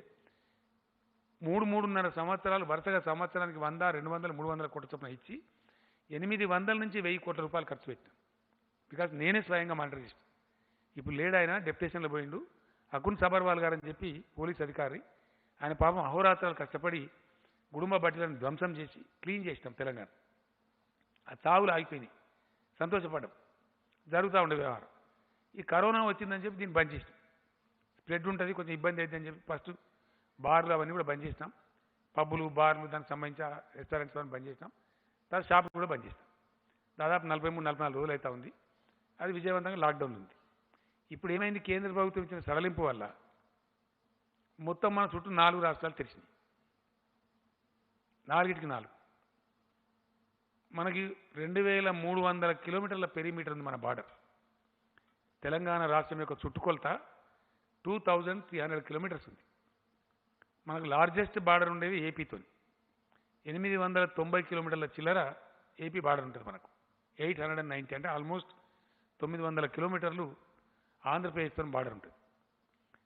3.5 సంవత్సరాలు వరుసగా సంవత్సరానికి 100, 200, 300 కోట్ల చొప్పున ఇచ్చి 800 నుంచి 1000 కోట్ల రూపాయలు ఖర్చు పెట్టాం. బికాజ్ నేనే స్వయంగా మానిటర్ చేసిన. ఇప్పుడు లేడు ఆయన, డెప్యుటేషన్లో పోయిండు, అకున్ సబర్వాల్ గారు అని చెప్పి పోలీస్ అధికారి, ఆయన పాపం అహోరాత్రాలు కష్టపడి కుటుంబ బట్టలను ధ్వంసం చేసి క్లీన్ చేసినాం తెలంగాణ. ఆ చావులు ఆగిపోయినాయి, సంతోషపడ్డాం. జరుగుతూ ఉండే వ్యవహారం. ఈ కరోనా వచ్చిందని చెప్పి దీన్ని బంద్ చేసినాం. స్ప్రెడ్ ఉంటుంది, కొంచెం ఇబ్బంది అవుతుందని చెప్పి ఫస్ట్ బార్లు అవన్నీ కూడా బంద్ చేసినాం. పబ్బులు, బార్లు, దానికి సంబంధించిన రెస్టారెంట్స్ అవన్నీ బంద్ చేసినాం. తర్వాత షాపులు కూడా బంద్ చేసినాం. దాదాపు 43-44 రోజులు అవుతా ఉంది. అది విజయవంతంగా లాక్డౌన్ ఉంది. ఇప్పుడు ఏమైంది, కేంద్ర ప్రభుత్వం ఇచ్చిన సడలింపు వల్ల మొత్తం మన చుట్టూ 4 రాష్ట్రాలు తెరిచినాయి. 4కి 4. మనకి 2300 కిలోమీటర్ల పెరిమీటర్ ఉంది మన బార్డర్. తెలంగాణ రాష్ట్రం యొక్క చుట్టుకొలత 2300 కిలోమీటర్స్ ఉంది. మనకు లార్జెస్ట్ బార్డర్ ఉండేది ఏపీతో. 890 కిలోమీటర్ల చిల్లర ఏపీ బార్డర్ ఉంటుంది మనకు. 890 అంటే ఆల్మోస్ట్ 900 కిలోమీటర్లు ఆంధ్రప్రదేశ్తో బార్డర్ ఉంటుంది.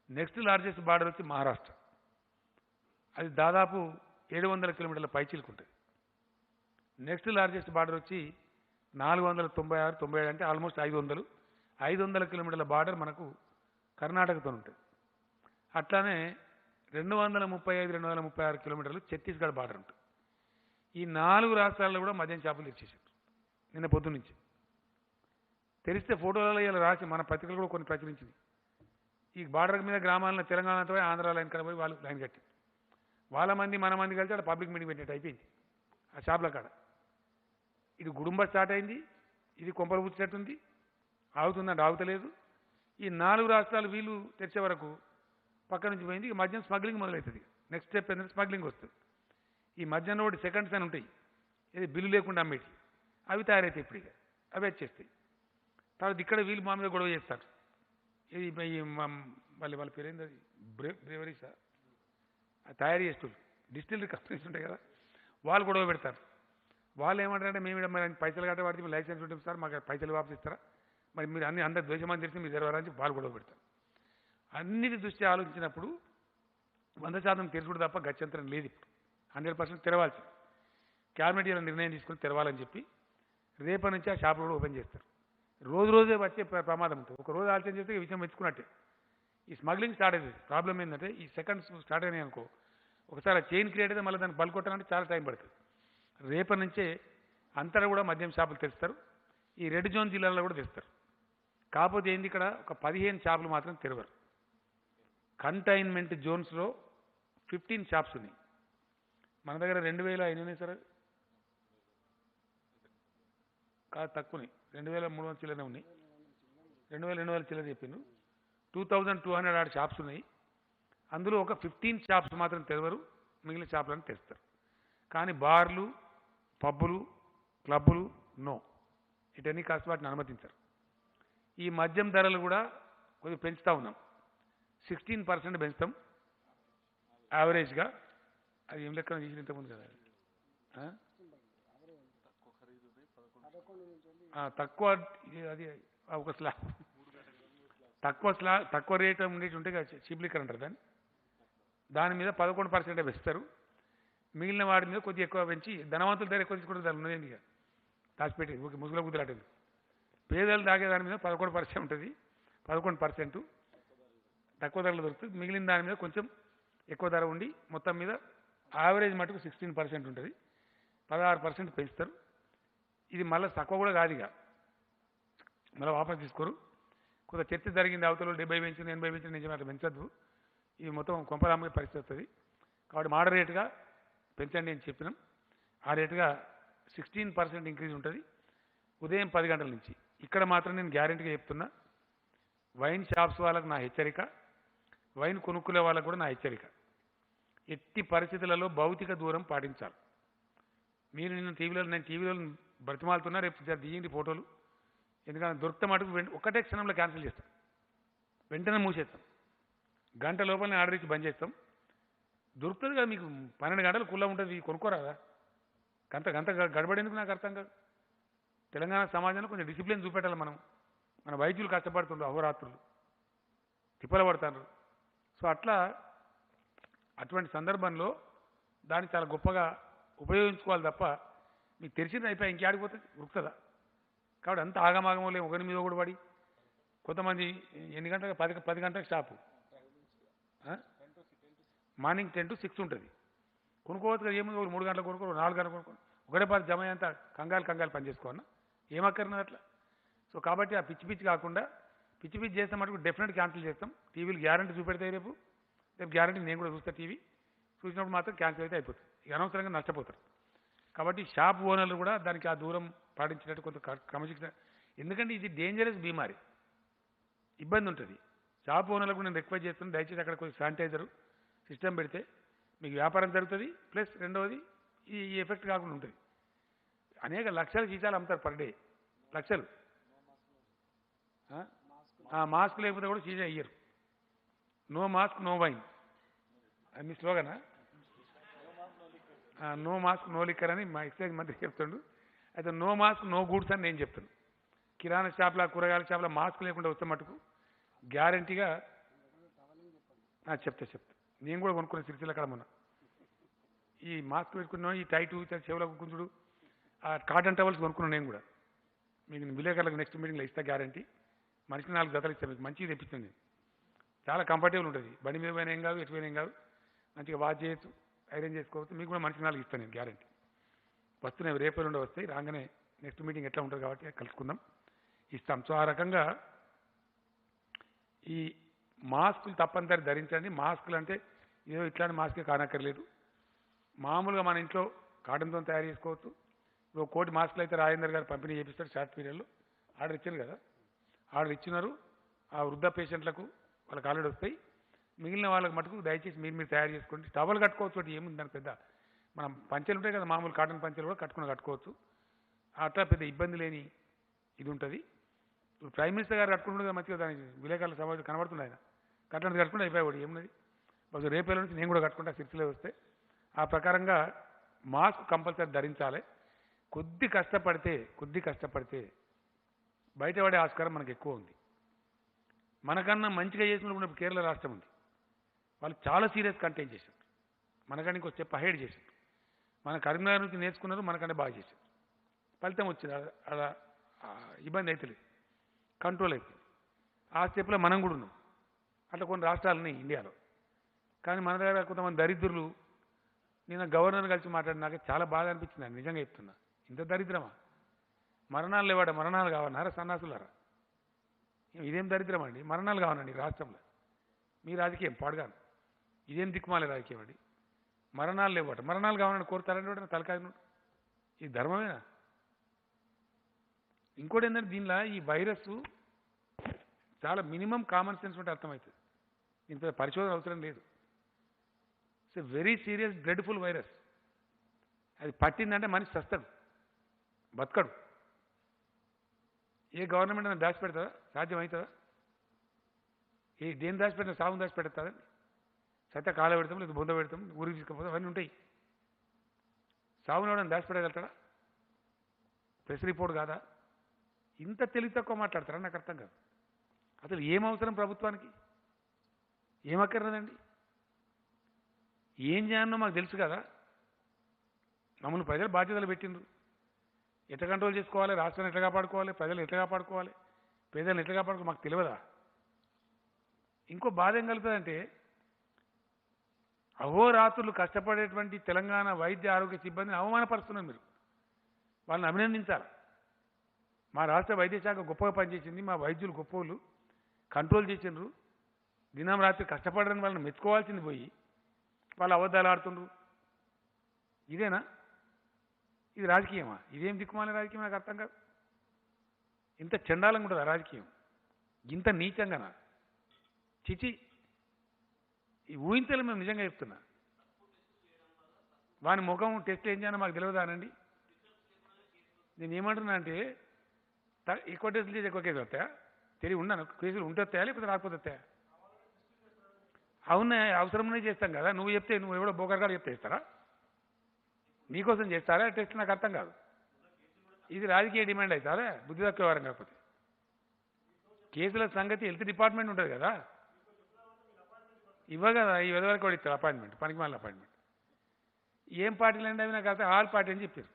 నెక్స్ట్ లార్జెస్ట్ బార్డర్ వచ్చి మహారాష్ట్ర. అది దాదాపు 700 కిలోమీటర్ల పైచీలకు ఉంటుంది. నెక్స్ట్ లార్జెస్ట్ బార్డర్ వచ్చి 496-97 అంటే ఆల్మోస్ట్ 500 కిలోమీటర్ల బార్డర్ మనకు కర్ణాటకతో ఉంటుంది. అట్లానే 235-236 కిలోమీటర్లు ఛత్తీస్గఢ్ బార్డర్ ఉంటుంది. ఈ 4 రాష్ట్రాల్లో కూడా మద్యం షాపులు తెరిచేసారు నిన్న పొద్దున్న నుంచి. తెరిస్తే ఫోటోలలో ఇలా రాసి మన పత్రికలు కూడా కొన్ని ప్రచురించింది. ఈ బార్డర్ మీద గ్రామాలను తెలంగాణతో పోయి ఆంధ్ర లైన్ కాడ పోయి వాళ్ళు లైన్ కట్టి వాళ్ళ మంది మన మంది కలిసి అక్కడ పబ్లిక్ మీటింగ్ పెట్టినట్టు అయిపోయింది ఆ షాపుల కాడ. ఇది గుడుంబ స్టార్ట్ అయింది, ఇది కొంపలు పుచ్చినట్టుంది, ఆగుతుందంటే ఆగుతలేదు. ఈ 4 రాష్ట్రాలు వీళ్ళు తెరిచే వరకు పక్క నుంచి పోయింది. ఇక మద్యం స్మగ్లింగ్ మొదలవుతుంది. నెక్స్ట్ స్టెప్ ఏంటంటే స్మగ్లింగ్ వస్తుంది. ఈ మద్యం రోడ్డు సెకండ్స్ అని ఉంటాయి, ఇది బిల్లు లేకుండా అమ్మేటి, అవి తయారవుతాయి. ఇప్పుడు ఇక అవి వచ్చేస్తాయి. తర్వాత ఇక్కడ వీళ్ళు మా మీద గొడవ చేస్తారు. ఇది వాళ్ళ పేరేంది, అది బ్రేవరీసా, తయారు చేస్తారు, డిస్టిలరీ కంపెనీస్ ఉంటాయి కదా, వాళ్ళు గొడవ పెడతారు. వాళ్ళు ఏమంటారంటే మేము మరి పైసలు కట్ట వాడితే మీరు లైసెన్స్ ఉంటుంది సార్, మాకు పైసలు వాపసు ఇస్తారా, మరి మీరు అన్ని అందరు ద్వేషమని తెలిసి మీరు జరగరా అని వాళ్ళు గొడవ పెడతారు. అన్నిటి దృష్టి ఆలోచించినప్పుడు 100% తెరుచుడు తప్ప గత్యంతరం లేదు. ఇప్పుడు 100% తెరవాల్సింది. క్యాబినెట్ ఇలా నిర్ణయం తీసుకుని తెరవాలని చెప్పి రేపటి నుంచి ఆ షాపులు కూడా ఓపెన్ చేస్తారు. రోజే వచ్చే ప్రమాదం ఉంటుంది. ఒక రోజు ఆలోచన చేస్తే ఈ విషయం మెచ్చుకున్నట్టే. ఈ స్మగ్లింగ్ స్టార్ట్ అవుతుంది. ప్రాబ్లం ఏంటంటే ఈ సెకండ్స్ స్టార్ట్ అయినాయి అనుకో, ఒకసారి ఆ చైన్ క్రియేట్ అయితే మళ్ళీ దాన్ని బల్కొట్టాలంటే చాలా టైం పడుతుంది. రేపటి నుంచే అంతటా కూడా మద్యం షాపులు తెరుస్తారు. ఈ రెడ్ జోన్ జిల్లాలో కూడా తెరుస్తారు. కాకపోతే ఏంది, ఇక్కడ ఒక 15 షాపులు మాత్రం తెరవరు. కంటైన్మెంట్ జోన్స్లో 15 షాప్స్ ఉన్నాయి. మన దగ్గర 2000 అయినాయి సార్, కాదు తక్కువనే, 2300 చిల్లరనే ఉన్నాయి. 2200 చిల్లర చెప్పాను. 2200 ఆడ షాప్స్ ఉన్నాయి. అందులో ఒక 15 షాప్స్ మాత్రం తెరవరు, మిగిలిన షాపులను తెరుస్తారు. కానీ బార్లు, పబ్బులు, క్లబ్బులు నో, ఇటన్నీ కాస్త వాటిని అనుమతించారు. ఈ మద్యం ధరలు కూడా కొద్దిగా పెంచుతూ ఉన్నాం. 16% పెంచుతాం యావరేజ్గా. అది ఏం లెక్కన చేసిన ఇంతకుముందు కదా, తక్కువ అది ఒక తక్కువ రేట్ ఉండేటి ఉంటే చీప్ లిక్కర్ అంటారు దాని మీద 11% పెంచుతారు. మిగిలిన వాడి మీద కొద్దిగా ఎక్కువ పెంచి ధనవంతుల దగ్గర ఎక్కువ తీసుకుంటే దాని ఉన్నదేంటి ఇక దాచిపెట్టి ముసుగుల కుదిరాటది. పేదలు తాగే దాని మీద 11% ఉంటుంది. 11% తక్కువ ధరలు దొరుకుతుంది. మిగిలిన దాని మీద కొంచెం ఎక్కువ ధర ఉండి మొత్తం మీద యావరేజ్ మటుకు 16% ఉంటుంది. 16% పెంచుతారు. ఇది మళ్ళీ తక్కువ కూడా కాదు, ఇక మళ్ళీ వాపస్ తీసుకోరు. కొంత చర్చ జరిగింది, అవతల 70 పెంచింది, 80 పెంచింది, నిజమే అట్లా పెంచద్దు, ఇది మొత్తం కొంపరామ్మ పరిస్థితి వస్తుంది. కాబట్టి మోడరేట్గా పెంచండి అని చెప్పినాం. ఆ రేటుగా 16% ఇంక్రీజ్ ఉంటుంది ఉదయం 10 గంటల నుంచి. ఇక్కడ మాత్రం నేను గ్యారెంటీగా చెప్తున్నా, వైన్ షాప్స్ వాళ్ళకు నా హెచ్చరిక, వైన్ కొనుక్కునే వాళ్ళకు కూడా నా హెచ్చరిక, ఎట్టి పరిస్థితులలో భౌతిక దూరం పాటించాలి. మీరు నేను టీవీలో బ్రతిమాలుతున్నా, రేపు దిగింది ఫోటోలు, ఎందుకంటే దొరికితే మటుకు ఒక్కటే క్షణంలో క్యాన్సిల్ చేస్తాం, వెంటనే మూసేస్తాం. గంట లోపలనే ఆర్డర్ ఇచ్చి బంద్ చేస్తాం. దొరుకుతుంది కదా మీకు, 12 గంటలు కుల్ల ఉంటుంది, కొనుక్కోరాదా? గంట గడబడేందుకు నాకు అర్థం కాదు. తెలంగాణ సమాజంలో కొంచెం డిసిప్లిన్ చూపెట్టాలి మనం. మన వైద్యులు కష్టపడుతుండ్రు, అహోరాత్రులు తిప్పలు పడతారు. సో అటువంటి సందర్భంలో దాన్ని చాలా గొప్పగా ఉపయోగించుకోవాలి తప్ప మీకు తెలిసింది అయిపోయి ఇంకేడిపోతుంది, ఉరుకుతుందా? కాబట్టి అంత ఆగమాగమో లేదు, ఒకరి మీద ఒకటి పడి కొంతమంది ఎన్ని గంటలకు 10 గంటలకు షాపు, మార్నింగ్ 10 to 6 ఉంటుంది. కొనుక్కోవచ్చు కదా, ఏముంది, 3 గంటలకు కొనుక్కో, 4 గంటలకు కొనుక్కో, ఒకటే పాటు జమ అంతా కంగాలు పని చేసుకోవన్నా, ఏమక్కర్నది అట్లా. సో కాబట్టి ఆ పిచ్చి కాకుండా, పిచ్చి చేస్తే మటుకు డెఫినెట్ క్యాన్సిల్ చేస్తాం. టీవీలు గ్యారంటీ చూపెడతాయి, రేపు గ్యారంటీ నేను కూడా చూస్తా. టీవీ చూసినప్పుడు మాత్రం క్యాన్సిల్ అయితే అయిపోతుంది, ఇక అనవసరంగా నష్టపోతారు. కాబట్టి షాప్ ఓనర్లు కూడా దానికి ఆ దూరం పాటించినట్టు కొంత క్రమశిక్షణ, ఎందుకంటే ఇది డేంజరస్ బీమారి, ఇబ్బంది ఉంటుంది. షాప్ ఓనర్లకు నేను రిక్వెస్ట్ చేస్తున్నాను, దయచేసి అక్కడ కొంచెం శానిటైజర్ సిస్టమ్ పెడితే మీకు వ్యాపారం జరుగుతుంది, ప్లస్ రెండవది ఈ ఎఫెక్ట్ కాకుండా ఉంటుంది. అనేక లక్షల సీసాలు అమ్ముతారు పర్ డే, లక్షలు. మాస్క్ లేకపోతే కూడా సీసా ఇయ్యరు. నో మాస్క్ నో వైన్, అది మీ స్లోగనా? నో మాస్క్ నో లిక్కర్ అని మా ఎక్సైజ్ మంత్రి చెప్తుండు. అయితే నో మాస్క్ నో గూడ్స్ అని నేను చెప్తాను. కిరాణా షాప్ల, కూరగాయల షాప్ల మాస్క్ లేకుండా వస్తే మటుకు గ్యారంటీగా చెప్తా. నేను కూడా కొనుక్కునే సిరిసిల్ల అక్కడ మొన్న ఈ మాస్క్ పెట్టుకున్నాను, ఈ టైటు చెవులకు గుంజుడు, ఆ కాటన్ టవల్స్ కొనుక్కున్నాను నేను కూడా. మీకు విలేకరులకు నెక్స్ట్ మీటింగ్లో ఇస్తా గ్యారంటీ. మనిషికి 4 జతలు ఇస్తాను, మీకు మంచిగా తెప్పిస్తుంది. చాలా కంఫర్టబుల్ ఉంటుంది, బండి మీద పోయినా ఏం కాదు, ఎటు పోయినా ఏం కాదు, మంచిగా వాష్ చేయొచ్చు, ఐరన్ చేసుకోవచ్చు. మీకు కూడా మనిషికి 4 ఇస్తాను నేను గ్యారంటీ. వస్తున్నాయి, రేపు నుండి వస్తాయి, రాగానే నెక్స్ట్ మీటింగ్ ఎట్లా ఉంటుంది కాబట్టి కలుసుకుందాం, ఇస్తాం. సో ఆ రకంగా ఈ మాస్కులు తప్పనిసరి ధరించండి. మాస్కులు అంటే ఏదో ఇట్లాంటి మాస్కే కానక్కర్లేదు, మామూలుగా మన ఇంట్లో కాటన్తో తయారు చేసుకోవచ్చు. ఇప్పుడు 1 కోటి మాస్కులు అయితే రాజేందర్ గారు పంపిణీ చేపిస్తారు షార్ట్ పీరియడ్లో. ఆర్డర్ ఇచ్చారు కదా, ఆర్డర్ ఇచ్చినారు. ఆ వృద్ధ పేషెంట్లకు వాళ్ళకి ఆల్రెడీ వస్తాయి, మిగిలిన వాళ్ళకి మటుకు దయచేసి మీరు తయారు చేసుకోండి. టవల్ కట్టుకోవచ్చు, ఏముంది దాని పెద్ద, మనం పంచెలు ఉంటాయి కదా, మామూలు కాటన్ పంచెలు కూడా కట్టుకోవచ్చు. అట్లా పెద్ద ఇబ్బంది లేని ఇది ఉంటుంది. ఇప్పుడు ప్రైమ్ మినిస్టర్ గారు కట్టుకుంటుంది మంచిగా, దానికి విలేకరుల సమావేశం కనబడుతుంది, ఆయన కట్టడానికి కట్టుకుంటే అయిపోయాడు, ఏమున్నది. బస్ రేపేళ్ళ నుంచి నేను కూడా కట్టుకుంటా సిరిసిలో వస్తే. ఆ ప్రకారంగా మాస్క్ కంపల్సరీ ధరించాలి. కొద్ది కష్టపడితే బయటపడే ఆస్కారం మనకు ఎక్కువ ఉంది. మనకన్నా మంచిగా చేసిన కేరళ రాష్ట్రం ఉంది, వాళ్ళు చాలా సీరియస్ కంటైన్ చేశారు, మనకన్నా ఇంకో స్టెప్ అహెడ్ చేశారు. మన కరీంనగర్ నుంచి నేర్చుకున్నారు, మనకన్నా బాగా చేశారు. ఫలితం వచ్చింది, అలా ఇబ్బంది అవుతుంది, కంట్రోల్ అవుతుంది. ఆ స్టెప్లో మనం కూడా ఉన్నాం. అట్లా కొన్ని రాష్ట్రాలని ఇండియాలో. కానీ మన దగ్గర కొంతమంది దరిద్రులు, నేను గవర్నర్ కలిసి మాట్లాడినాక చాలా బాగా అనిపించింది, నిజంగా చెప్తున్నా. ఇంత దరిద్రమా? మరణాలు లేవాడ, మరణాలు కావన్నారా సన్నాసులారా? ఇదేం దరిద్రం అండి, మరణాలు కావనండి రాష్ట్రంలో. మీ రాజకీయం పాడుగాను, ఇదేం దిక్కుమాలే రాజకీయం అండి. మరణాలు లేవట, మరణాలు కావాలని కోరుతారండి తలకాయ. ఇది ధర్మమేనా? ఇంకోటి ఏంటంటే దీనిలో ఈ వైరస్ చాలా మినిమం కామన్ సెన్స్ ఉంటే అర్థమవుతుంది, ఇంత పరిశోధన అవసరం లేదు. It's a very serious dreadful virus. అది పట్టిందంటే మనిషి చస్తాడు, బతకడు. ఏ గవర్నమెంట్ అని దాచిపెడతా? సాధ్యమవుతుందా? దేని దాచిపెట్టిన సాగుని దాచిపెడతాదండి? సత్య కాల పెడతాం, లేదా బొంద పెడతాం, ఊరికి తీసుకుపోతాం, అవన్నీ ఉంటాయి. సాగుని ఎవడని దాచిపెట్టగలుగుతాడా? ప్రెస్ రిపోర్ట్ కాదా? ఇంత తెలివి తక్కువ మాట్లాడతారా? నాకు అర్థం కాదు. అసలు ఏం అవసరం ప్రభుత్వానికి, ఏమక్కర్లేదండి. ఏం చేయాలనో మాకు తెలుసు కదా, మమ్మల్ని ప్రజలు బాధ్యతలు పెట్టిండ్రు. ఎట్లా కంట్రోల్ చేసుకోవాలి, రాష్ట్రాన్ని ఎట్లా కాపాడుకోవాలి, ప్రజలు ఎట్లా కాపాడుకోవాలి, పేదలను ఎట్లా కాపాడుకోవాలి మాకు తెలియదా? ఇంకో బాధ ఏం కలుగుతుందంటే, అహోరాత్రులు కష్టపడేటువంటి తెలంగాణ వైద్య ఆరోగ్య సిబ్బందిని అవమానపరుస్తున్నారు మీరు. వాళ్ళని అభినందించాలి. మా రాష్ట్ర వైద్య శాఖ గొప్పగా పనిచేసింది, మా వైద్యులు గొప్పలు కంట్రోల్ చేసిండ్రు, దినం రాత్రి కష్టపడని వాళ్ళని మెచ్చుకోవాల్సింది పోయి వాళ్ళు అబద్ధాలు ఆడుతుండ్రు. ఇదేనా? ఇది రాజకీయమా? ఇదేం దిక్కుమాల రాజకీయం? నాకు అర్థం కాదు. ఇంత చండాలంగా ఉంటుంది రాజకీయం, ఇంత నీచంగానా? చిచి, ఈ ఊహించలే. మేము నిజంగా చెప్తున్నా, వాని ముఖం టెస్ట్ ఏం చేయాలో మాకు తెలియదానండి. నేను ఏమంటున్నా అంటే, ఎక్కువ టెస్టులు చేసి ఎక్కువ కేసులు వస్తాయా? తెలివి ఉన్నాను, కేసులు ఉంటే వస్తాయా లేకపోతే రాకపోతే వస్తాయా? అవునా, అవసరమనే చేస్తాం కదా. నువ్వు చెప్తే, నువ్వు ఎవడో బోకర్గాడు చెప్తే ఇస్తారా? నీకోసం చేస్తారా టెస్ట్? నాకు అర్థం కాదు. ఇది రాజకీయ డిమాండ్ అవుతారా? బుద్ధి తక్కువ వారం కాకపోతే. కేసుల సంగతి హెల్త్ డిపార్ట్మెంట్ ఉంటుంది కదా, ఇవ్వగదా? ఈ వరకు కూడా ఇస్తారు అపాయింట్మెంట్, పనికి మళ్ళీ అపాయింట్మెంట్. ఏం పార్టీలు అంటే అవి నాకు అర్థం. ఆల్ పార్టీ అని చెప్పారు,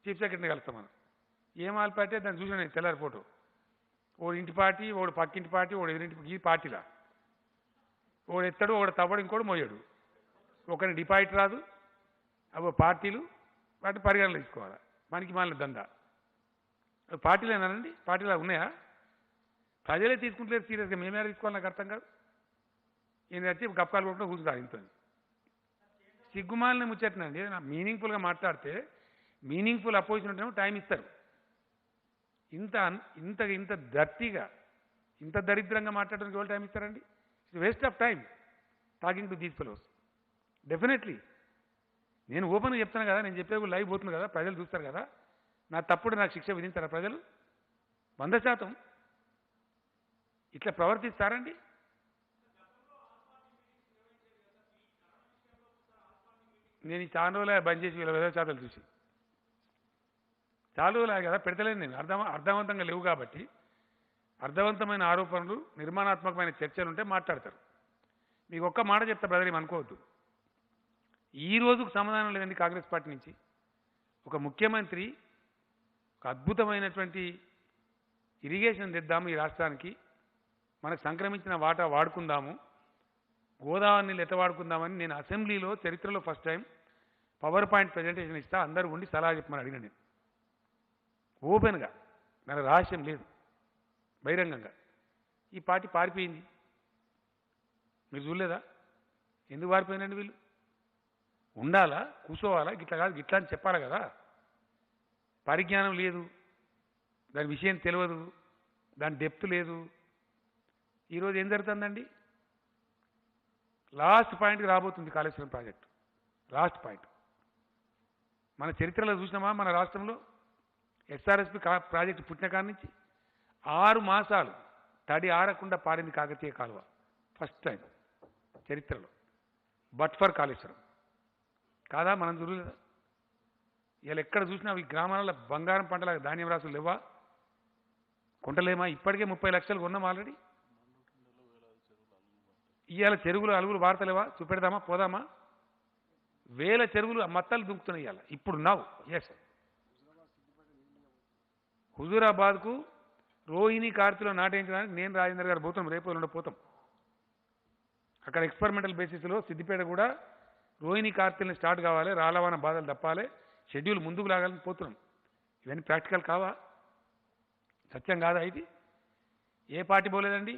చీఫ్ సెక్రటరీని కలుస్తాం మనం. ఏం ఆల్ పార్టీ? దాన్ని చూసాను నేను తెల్లారి ఫోటో. ఓడి ఇంటి పార్టీ, ఓడి పక్కింటి పార్టీ, ఓడి ఎదురింటి, ఈ పార్టీలా ఒకడు ఎత్తాడు, ఒకడు తవ్వడు, ఇంకోటి మోయాడు. ఒకరిని డిపాజిట్ రాదు, అవి పార్టీలు వాటిని పరిగణలో తీసుకోవాలి. మనకి మాలిన దందా పార్టీలేనానండి? పార్టీలు ఉన్నాయా? ప్రజలే తీసుకుంటలేరు సీరియస్గా, మేమే తీసుకోవాలి. నాకు అర్థం కాదు. ఈయన వచ్చి గప్పాలు కొట్టుకుంటూ కూర్చుంటారు. ఇంత సిగ్గుమాలని ముచ్చట్నండి. మీనింగ్ఫుల్గా మాట్లాడితే మీనింగ్ఫుల్ అపోజిషన్ ఉంటేమో టైం ఇస్తారు. ఇంత ఇంత ఇంత దర్టీగా, ఇంత దరిద్రంగా మాట్లాడడానికి ఎవరు టైం ఇస్తారండి? It's waste of time talking to these fellows. Definitely నేను ఓపెన్గా చెప్తాను కదా, నేను చెప్పే లైవ్ పోతుంది కదా, ప్రజలు చూస్తారు కదా. నా తప్పుడు నాకు శిక్ష విధించారా ప్రజలు? 100% ఇట్లా ప్రవర్తిస్తారండి? నేను ఈ చాలా రోజులు బంద్ చేసి వీళ్ళ విధచాతలు చూసి చాలా రోజులు కదా పెడతలేను. నేను అర్థవంతంగా లేవు కాబట్టి అర్థవంతమైన ఆరోపణలు, నిర్మాణాత్మకమైన చర్చలు ఉంటే మాట్లాడతారు. మీకు ఒక్క మాట చెప్తా బ్రదర్, ఏమనుకోవద్దు. ఈ రోజుకు సమాధానం లేదండి కాంగ్రెస్ పార్టీ నుంచి. ఒక ముఖ్యమంత్రి ఒక అద్భుతమైనటువంటి ఇరిగేషన్ తెద్దాము ఈ రాష్ట్రానికి, మనకు సంక్రమించిన వాటా వాడుకుందాము, గోదావరి నీళ్ళు ఎట్లా వాడుకుందామని నేను అసెంబ్లీలో చరిత్రలో first time power point presentation ఇస్తా, అందరూ ఉండి సలహా చెప్పమని అడిగిన. నేను ఓపెన్గా, నాకు రహస్యం లేదు, బహిరంగంగా. ఈ పార్టీ పారిపోయింది. మీరు చూడలేదా? ఎందుకు పారిపోయిందండి? వీళ్ళు ఉండాలా, కూర్చోవాలా, గిట్లా కాదు గిట్లా అని చెప్పాలి కదా. పరిజ్ఞానం లేదు, దాని విషయం తెలియదు, దాని డెప్త్ లేదు. ఈరోజు ఏం జరుగుతుందండి? లాస్ట్ పాయింట్కి రాబోతుంది కాళేశ్వరం ప్రాజెక్టు. లాస్ట్ పాయింట్ మన చరిత్రలో చూసినామా? మన రాష్ట్రంలో ఎస్ఆర్ఎస్పి ప్రాజెక్టు పుట్టిన కాడి నుంచి 6 మాసాలు తడి ఆరకుండా పారింది కాకతీయ కాలువ. ఫస్ట్ టైం చరిత్రలో. బట్ ఫర్ కాళేశ్వరం కాదా? మనం చూడలేదా? ఇలా ఎక్కడ చూసినా ఈ గ్రామాలలో బంగారం పంటల ధాన్యం రాసులు లేవా? కొంటలేమా? ఇప్పటికే 30 లక్షలు కొన్నాం ఆల్రెడీ. ఇవాళ చెరువులు అలుగులు వార్తలేవా? చూపెడదామా, పోదామా? వేల చెరువులు మత్తలు దుంకుతున్నాయి ఇవాళ. ఇప్పుడు నావు ఎస్ హుజూరాబాద్కు రోహిణి కార్తీలో నాటేయించడానికి నేను రాజేందర్ గారు పోతాం, రేపు ఎల్లుండి పోతాం. అక్కడ ఎక్స్పెరిమెంటల్ బేసిస్లో సిద్దిపేట కూడా రోహిణి కార్తీలను స్టార్ట్ కావాలి, రాలవాన బాధలు తప్పాలి, షెడ్యూల్ ముందుకు లాగాలని పోతున్నాం. ఇవన్నీ ప్రాక్టికల్ కావా? సత్యం కాదా ఇది? ఏ పార్టీ పోలేదండి?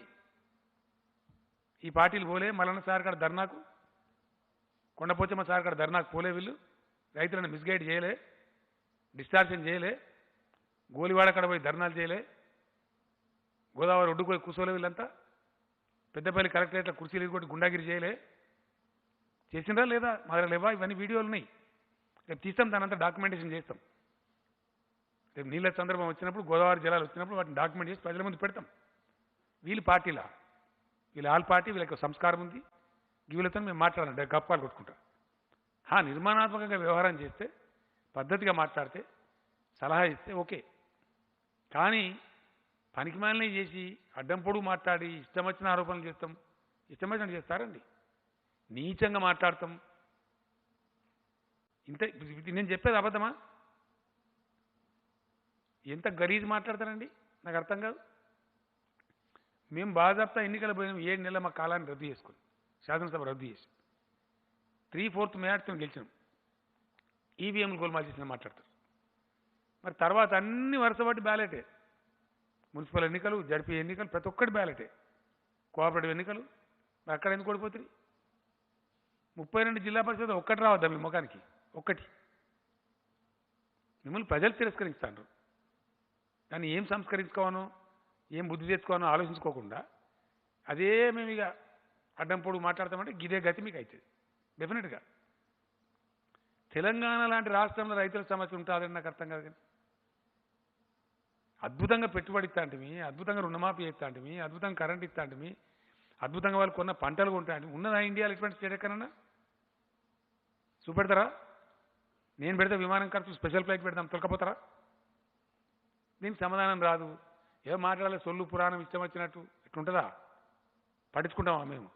ఈ పార్టీలు పోలే. మల్లన్న సార్ కాడ ధర్నాకు, కొండపోచమ్మ సార్ కాడ ధర్నాకు పోలే. వీళ్ళు రైతులను మిస్గైడ్ చేయలే, డిస్టార్షన్ చేయలే, గోలివాడ కాడ పోయి ధర్నాలు చేయలే, గోదావరి ఒడ్డుకు కూర్చోలే. వీళ్ళంతా పెద్దపల్లి కలెక్టరేట్లో కుర్చీలు ఎదుర్కొట్టి గుండాగిరి చేయలే. చేసిండ్రా లేదా? మా దగ్గర లేవా? ఇవన్నీ వీడియోలు ఉన్నాయి. రేపు తీస్తాం, దానంతా డాక్యుమెంటేషన్ చేస్తాం. రేపు నీళ్ళ సందర్భం వచ్చినప్పుడు, గోదావరి జలాలు వచ్చినప్పుడు వాటిని డాక్యుమెంట్ చేసి ప్రజల ముందు పెడతాం. వీళ్ళు పార్టీలా? వీళ్ళ ఆల్ పార్టీ, వీళ్ళకి సంస్కారం ఉంది. వీళ్ళతో మేము మాట్లాడాలి, గప్పాలు కొట్టుకుంటాం. నిర్మాణాత్మకంగా వ్యవహారం చేస్తే, పద్ధతిగా మాట్లాడితే, సలహా ఇస్తే ఓకే. కానీ పనికిమాలినే చేసి అడ్డం పొడుగు మాట్లాడి ఇష్టం వచ్చిన ఆరోపణలు చేస్తాం. ఇష్టం వచ్చినట్టు చేస్తారండి. నీచంగా మాట్లాడతాం. ఇంత నేను చెప్పేది అబద్ధమా? ఎంత గరీజ్ మాట్లాడతారండి, నాకు అర్థం కాదు. మేము బాజాప్తా ఎన్నికలు పోయినాం. 7 నెలల మా కాలాన్ని రద్దు చేసుకుని, శాసనసభ రద్దు చేసి 3/4 మెజార్టీతో గెలిచినాం. ఈవీఎంలు గోల్మాల్ చేసిన మాట్లాడతారు. మరి తర్వాత అన్ని వరుసబట్టి బ్యాలెటే. మున్సిపల్ ఎన్నికలు, జడ్పీ ఎన్నికలు, ప్రతి ఒక్కటి బ్యాలెటే. కోఆపరేటివ్ ఎన్నికలు, మరి అక్కడ ఎందుకు ఓడిపోతుంది? 32 జిల్లా పరిషత్ ఒక్కటి రావద్దా మీ ముఖానికి? ఒక్కటి. మిమ్మల్ని ప్రజలు తిరస్కరిస్తాను. దాన్ని ఏం సంస్కరించుకోవానో, ఏం బుద్ధి తెచ్చుకోవానో ఆలోచించుకోకుండా అదే మేము ఇక అడ్డం పొడుగు మాట్లాడతామంటే గిదే గతి మీకు అవుతుంది డెఫినెట్గా. తెలంగాణ లాంటి రాష్ట్రంలో రైతుల సమస్య ఉంటుందని నాకు అర్థం కాదు. కానీ అద్భుతంగా పెట్టుబడి ఇస్తాంటిమి, అద్భుతంగా రుణమాఫీ ఇస్తాంటిమి, అద్భుతంగా కరెంట్ ఇస్తాంటిమి, అద్భుతంగా వాళ్ళు కొన్న పంటలు కొంటాంటిమి. ఉన్నదా ఇండియాలో ఎటువంటి స్టేట్ ఎక్కడన్నా? చూపెడతారా? నేను పెడితే విమానం ఖర్చు స్పెషల్ ఫ్లైట్ పెడతాం, తొలకపోతారా? దీనికి సమాధానం రాదు. ఏం మాట్లాడాలి? సొల్లు పురాణం ఇష్టం వచ్చినట్టు ఇట్లుంటుందా? పట్టించుకుంటామా మేము?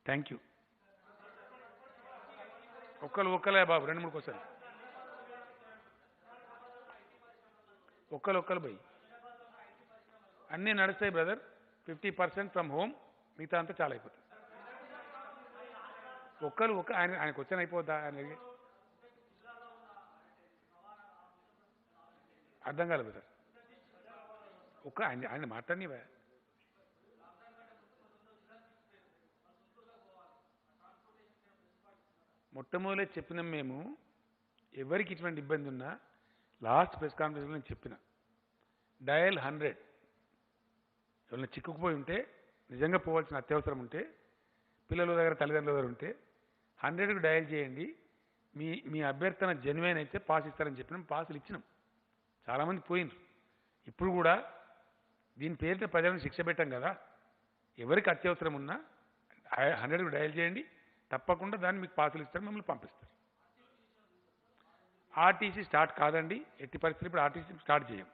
Thank you. ఒక్కలే బాబు, 2-3 క్వశ్చన్. ఒక్కలు పోయి అన్నీ నడుస్తాయి బ్రదర్. 50% ఫ్రమ్ హోమ్, మిగతా అంతా చాలా అయిపోతుంది. ఆయనకు వచ్చాను అయిపోద్దా ఆయన అర్థం కాలేదు సార్. ఆయన మాట్లాడినవా మొట్టమొదటి చెప్పినాం మేము. ఎవరికి ఇటువంటి ఇబ్బంది ఉన్నా లాస్ట్ ప్రెస్ కాన్ఫరెన్స్లో నేను చెప్పిన డయల్ 100. ఎవరైనా చిక్కుకుపోయి ఉంటే, నిజంగా పోవాల్సిన అత్యవసరం ఉంటే, పిల్లల దగ్గర తల్లిదండ్రుల దగ్గర ఉంటే 100కు డయల్ చేయండి. మీ అభ్యర్థన జెన్యున్ అయితే పాస్ ఇస్తారని చెప్పినాం. పాసులు ఇచ్చినాం. చాలామంది పోయినారు. ఇప్పుడు కూడా దీని పేరిట ప్రజలను శిక్ష పెట్టాం కదా. ఎవరికి అత్యవసరం ఉన్నా 100కు డయల్ చేయండి, తప్పకుండా దాన్ని మీకు పాసులు ఇస్తారు, మిమ్మల్ని పంపిస్తారు. ఆర్టీసీ స్టార్ట్ కాదండి, ఎట్టి పరిస్థితులు ఇప్పుడు ఆర్టీసీ స్టార్ట్ చేయం.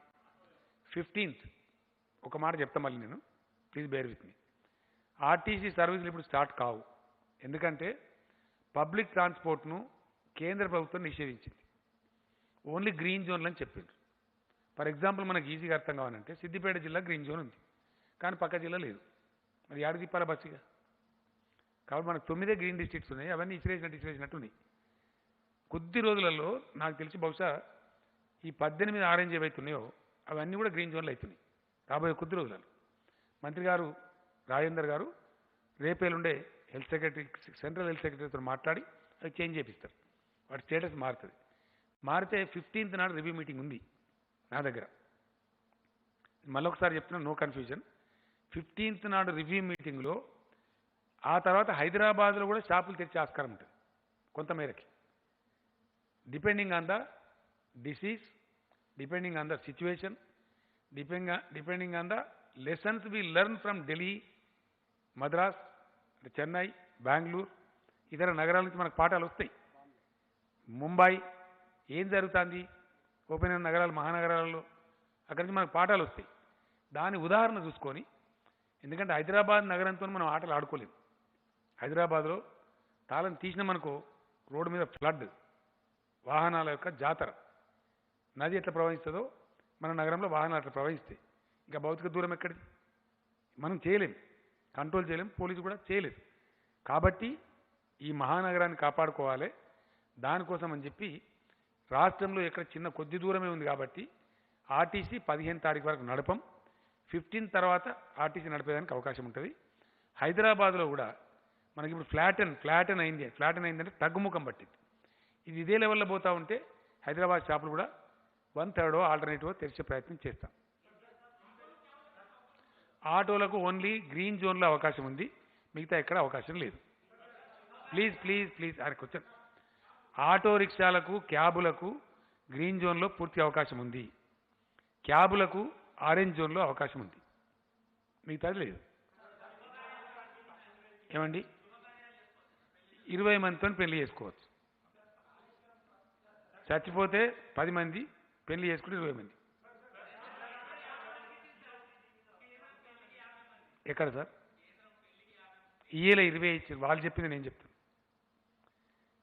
15th ఒక మాట చెప్తా మళ్ళీ నేను, please bear with me. RTC సర్వీసులు ఇప్పుడు స్టార్ట్ కావు. ఎందుకంటే పబ్లిక్ ట్రాన్స్పోర్ట్ను కేంద్ర ప్రభుత్వం నిషేధించింది. ఓన్లీ గ్రీన్ జోన్లు అని చెప్పిండ్రు. ఫర్ ఎగ్జాంపుల్ మనకు ఈజీగా అర్థం కావాలంటే సిద్దిపేట జిల్లా గ్రీన్ జోన్ ఉంది, కానీ పక్క జిల్లా లేదు. మరి ఏడు తిప్పాల బస్సుగా. కాబట్టి మనకు 9 గ్రీన్ డిస్ట్రిక్ట్స్ ఉన్నాయి. అవన్నీ ఇచ్చిరేసినట్టు ఉన్నాయి. కొద్ది రోజులలో నాకు తెలిసి బహుశా ఈ 18 ఆరెంజ్ ఏవైతున్నాయో అవన్నీ కూడా గ్రీన్ జోన్లు అవుతున్నాయి రాబోయే కొద్ది రోజులలో. మంత్రి గారు రాజేందర్ గారు రేపేలుండే హెల్త్ సెక్రటరీ, సెంట్రల్ హెల్త్ సెక్రటరీతో మాట్లాడి అది చేంజ్ చేపిస్తారు. వాటి స్టేటస్ మారుతుంది. మారితే 15th నాడు రివ్యూ మీటింగ్ ఉంది నా దగ్గర. మళ్ళొకసారి చెప్తున్నా, నో కన్ఫ్యూజన్. 15th నాడు రివ్యూ మీటింగ్లో ఆ తర్వాత హైదరాబాద్లో కూడా షాపులు తెచ్చే ఆస్కారం ఉంటుంది కొంతమేరకి, depending on the disease, depending on the situation, depending on the lessons we learn from Delhi, Madras, Chennai, Bengaluru, ఇతర నగరాల నుంచి మనకు పాఠాలు వస్తాయి. ముంబై ఏం జరుగుతుంది ఓపెన్ అయిన నగరాలు, మహానగరాలలో, అక్కడి నుంచి మనకు పాఠాలు వస్తాయి. దాని ఉదాహరణ చూసుకొని, ఎందుకంటే హైదరాబాద్ నగరంతో మనం ఆటలు ఆడుకోలేము. హైదరాబాద్లో తాళం తీసిన మనకు రోడ్డు మీద ఫ్లడ్, వాహనాల యొక్క జాతర, నది ఎట్లా ప్రవహిస్తుందో మన నగరంలో వాహనాలు అట్లా ప్రవహిస్తాయి. ఇంకా భౌతిక దూరం ఎక్కడిది? మనం చేయలేం, కంట్రోల్ చేయలేం, పోలీసు కూడా చేయలేదు. కాబట్టి ఈ మహానగరాన్ని కాపాడుకోవాలి. దానికోసం అని చెప్పి రాష్ట్రంలో ఎక్కడ చిన్న కొద్ది దూరమే ఉంది కాబట్టి ఆర్టీసీ 15 తారీఖు వరకు నడపం. 15 తర్వాత ఆర్టీసీ నడిపేదానికి అవకాశం ఉంటుంది. హైదరాబాద్లో కూడా మనకి ఇప్పుడు ఫ్లాటన్ అయింది. ఫ్లాటన్ అయిందంటే తగ్గుముఖం పట్టింది. ఇది ఇదే లెవెల్లో పోతూ ఉంటే హైదరాబాద్ షాపులు కూడా 1/3 ఆల్టర్నేటివ్ తెరిచే ప్రయత్నం చేస్తాం. ఆటోలకు ఓన్లీ గ్రీన్ జోన్లో అవకాశం ఉంది, మిగతా ఎక్కడ అవకాశం లేదు. ప్లీజ్ ప్లీజ్ ప్లీజ్ ఆయనకు వచ్చాను. ఆటో రిక్షాలకు, క్యాబులకు గ్రీన్ జోన్లో పూర్తి అవకాశం ఉంది. క్యాబులకు ఆరెంజ్ జోన్లో అవకాశం ఉంది, మిగతాది లేదు. ఏమండి, 20 మందితో పెళ్లి చేసుకోవచ్చు. చచ్చిపోతే 10 మంది, పెళ్లి చేసుకుంటే 20 మంది. ఎక్కడ సార్? ఈఏలో 20 ఇచ్చారు, వాళ్ళు చెప్పింది నేను చెప్తాను.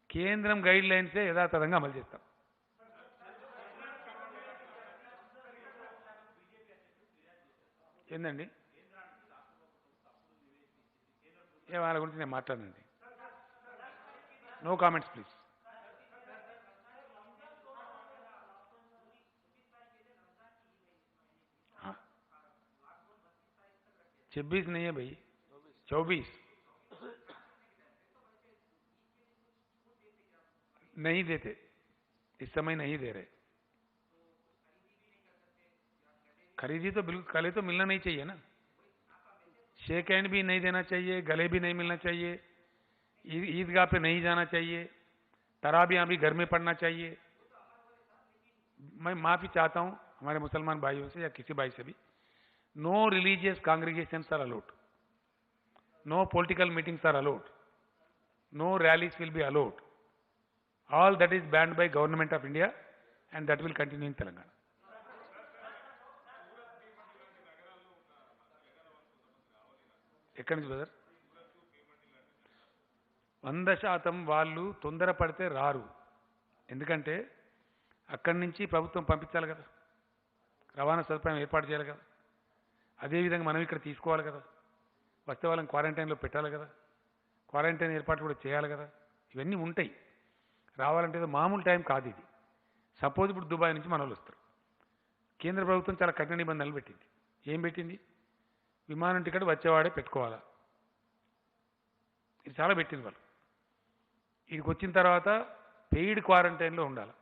కేంద్రం గైడ్ లైన్సే యథాతథంగా అమలు చేస్తాం. ఏందండి వాళ్ళ గురించి నేను మాట్లాడండి. No comments please. हाँ 26 नहीं है भाई, 24 नहीं देते, इस समय नहीं दे रहे. खरीदी तो बिल्कुल गले तो मिलना नहीं चाहिए ना. शेक हैंड भी नहीं देना चाहिए, गले भी नहीं मिलना चाहिए, ईदगाह पे नहीं जाना चाहिए, तराबियां भी घर में पढ़ना चाहिए. मैं माफ़ी चाहता हूं हमारे मुसलमान भाइयों से या किसी भाई से भी. No religious congregations are allowed, no political meetings are allowed, no rallies will be allowed. All that is banned by Government of India and that will continue in Telangana. ఎక్కడి నుంచి బ్రదర్? 100% వాళ్ళు తొందరపడితే రారు. ఎందుకంటే అక్కడి నుంచి ప్రభుత్వం పంపించాలి కదా, రవాణా సదుపాయం ఏర్పాటు చేయాలి కదా, అదేవిధంగా మనం ఇక్కడ తీసుకోవాలి కదా. వస్తే వాళ్ళని క్వారంటైన్లో పెట్టాలి కదా, క్వారంటైన్ ఏర్పాట్లు కూడా చేయాలి కదా, ఇవన్నీ ఉంటాయి. రావాలంటే ఏదో మామూలు టైం కాదు ఇది. సపోజ్ ఇప్పుడు దుబాయ్ నుంచి మన వాళ్ళు వస్తారు. కేంద్ర ప్రభుత్వం చాలా కఠిన నిబంధనలు పెట్టింది. ఏం పెట్టింది? విమానం టికెట్ వచ్చేవాడే పెట్టుకోవాలా. ఇది చాలా పెట్టింది వాళ్ళు. ఇక్కడికి వచ్చిన తర్వాత పెయిడ్ క్వారంటైన్లో ఉండాలి.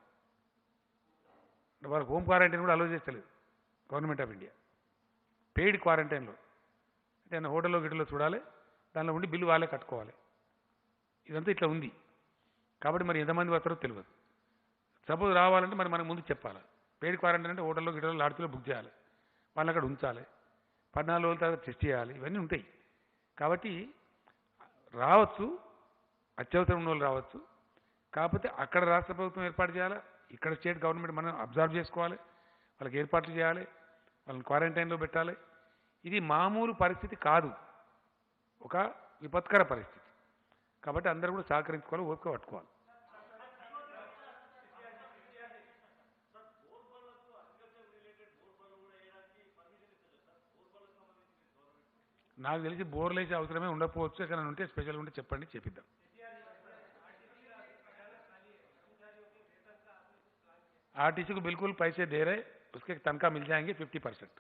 వాళ్ళకి హోమ్ క్వారంటైన్ కూడా అలో చేస్తలేదు గవర్నమెంట్ ఆఫ్ ఇండియా. పెయిడ్ క్వారంటైన్లో అంటే హోటల్లో గిటల్లో చూడాలి, దానిలో ఉండి బిల్లు వాళ్ళే కట్టుకోవాలి. ఇదంతా ఇట్లా ఉంది. కాబట్టి మరి ఎంతమంది వస్తారో తెలియదు. సపోజ్ రావాలంటే మరి మనకు ముందు చెప్పాలి. పెయిడ్ క్వారంటైన్ అంటే హోటల్లో గిటల్లో లాడ్జ్లో బుక్ చేయాలి, వాళ్ళని అక్కడ ఉంచాలి, 14 రోజుల తర్వాత టెస్ట్ చేయాలి, ఇవన్నీ ఉంటాయి. కాబట్టి రావచ్చు, అత్యవసరం ఉన్న వాళ్ళు రావచ్చు. కాకపోతే అక్కడ రాష్ట్ర ప్రభుత్వం ఏర్పాటు చేయాలి, ఇక్కడ స్టేట్ గవర్నమెంట్ మనం అబ్జర్వ్ చేసుకోవాలి, వాళ్ళకి ఏర్పాట్లు చేయాలి, వాళ్ళని క్వారంటైన్లో పెట్టాలి. ఇది మామూలు పరిస్థితి కాదు, ఒక విపత్కర పరిస్థితి. కాబట్టి అందరూ కూడా సహకరించుకోవాలి, ఓపిక పట్టుకోవాలి. నాకు తెలిసి బోర్లు వేసే అవసరమే ఉండకపోవచ్చు. ఎక్కడైనా ఉంటే స్పెషల్ ఉంటే చెప్పండి, చేపిద్దాం. आरटीसी को बिल्कुल पैसे दे रहे, उसके तनख्वाह मिल जाएंगे 50%.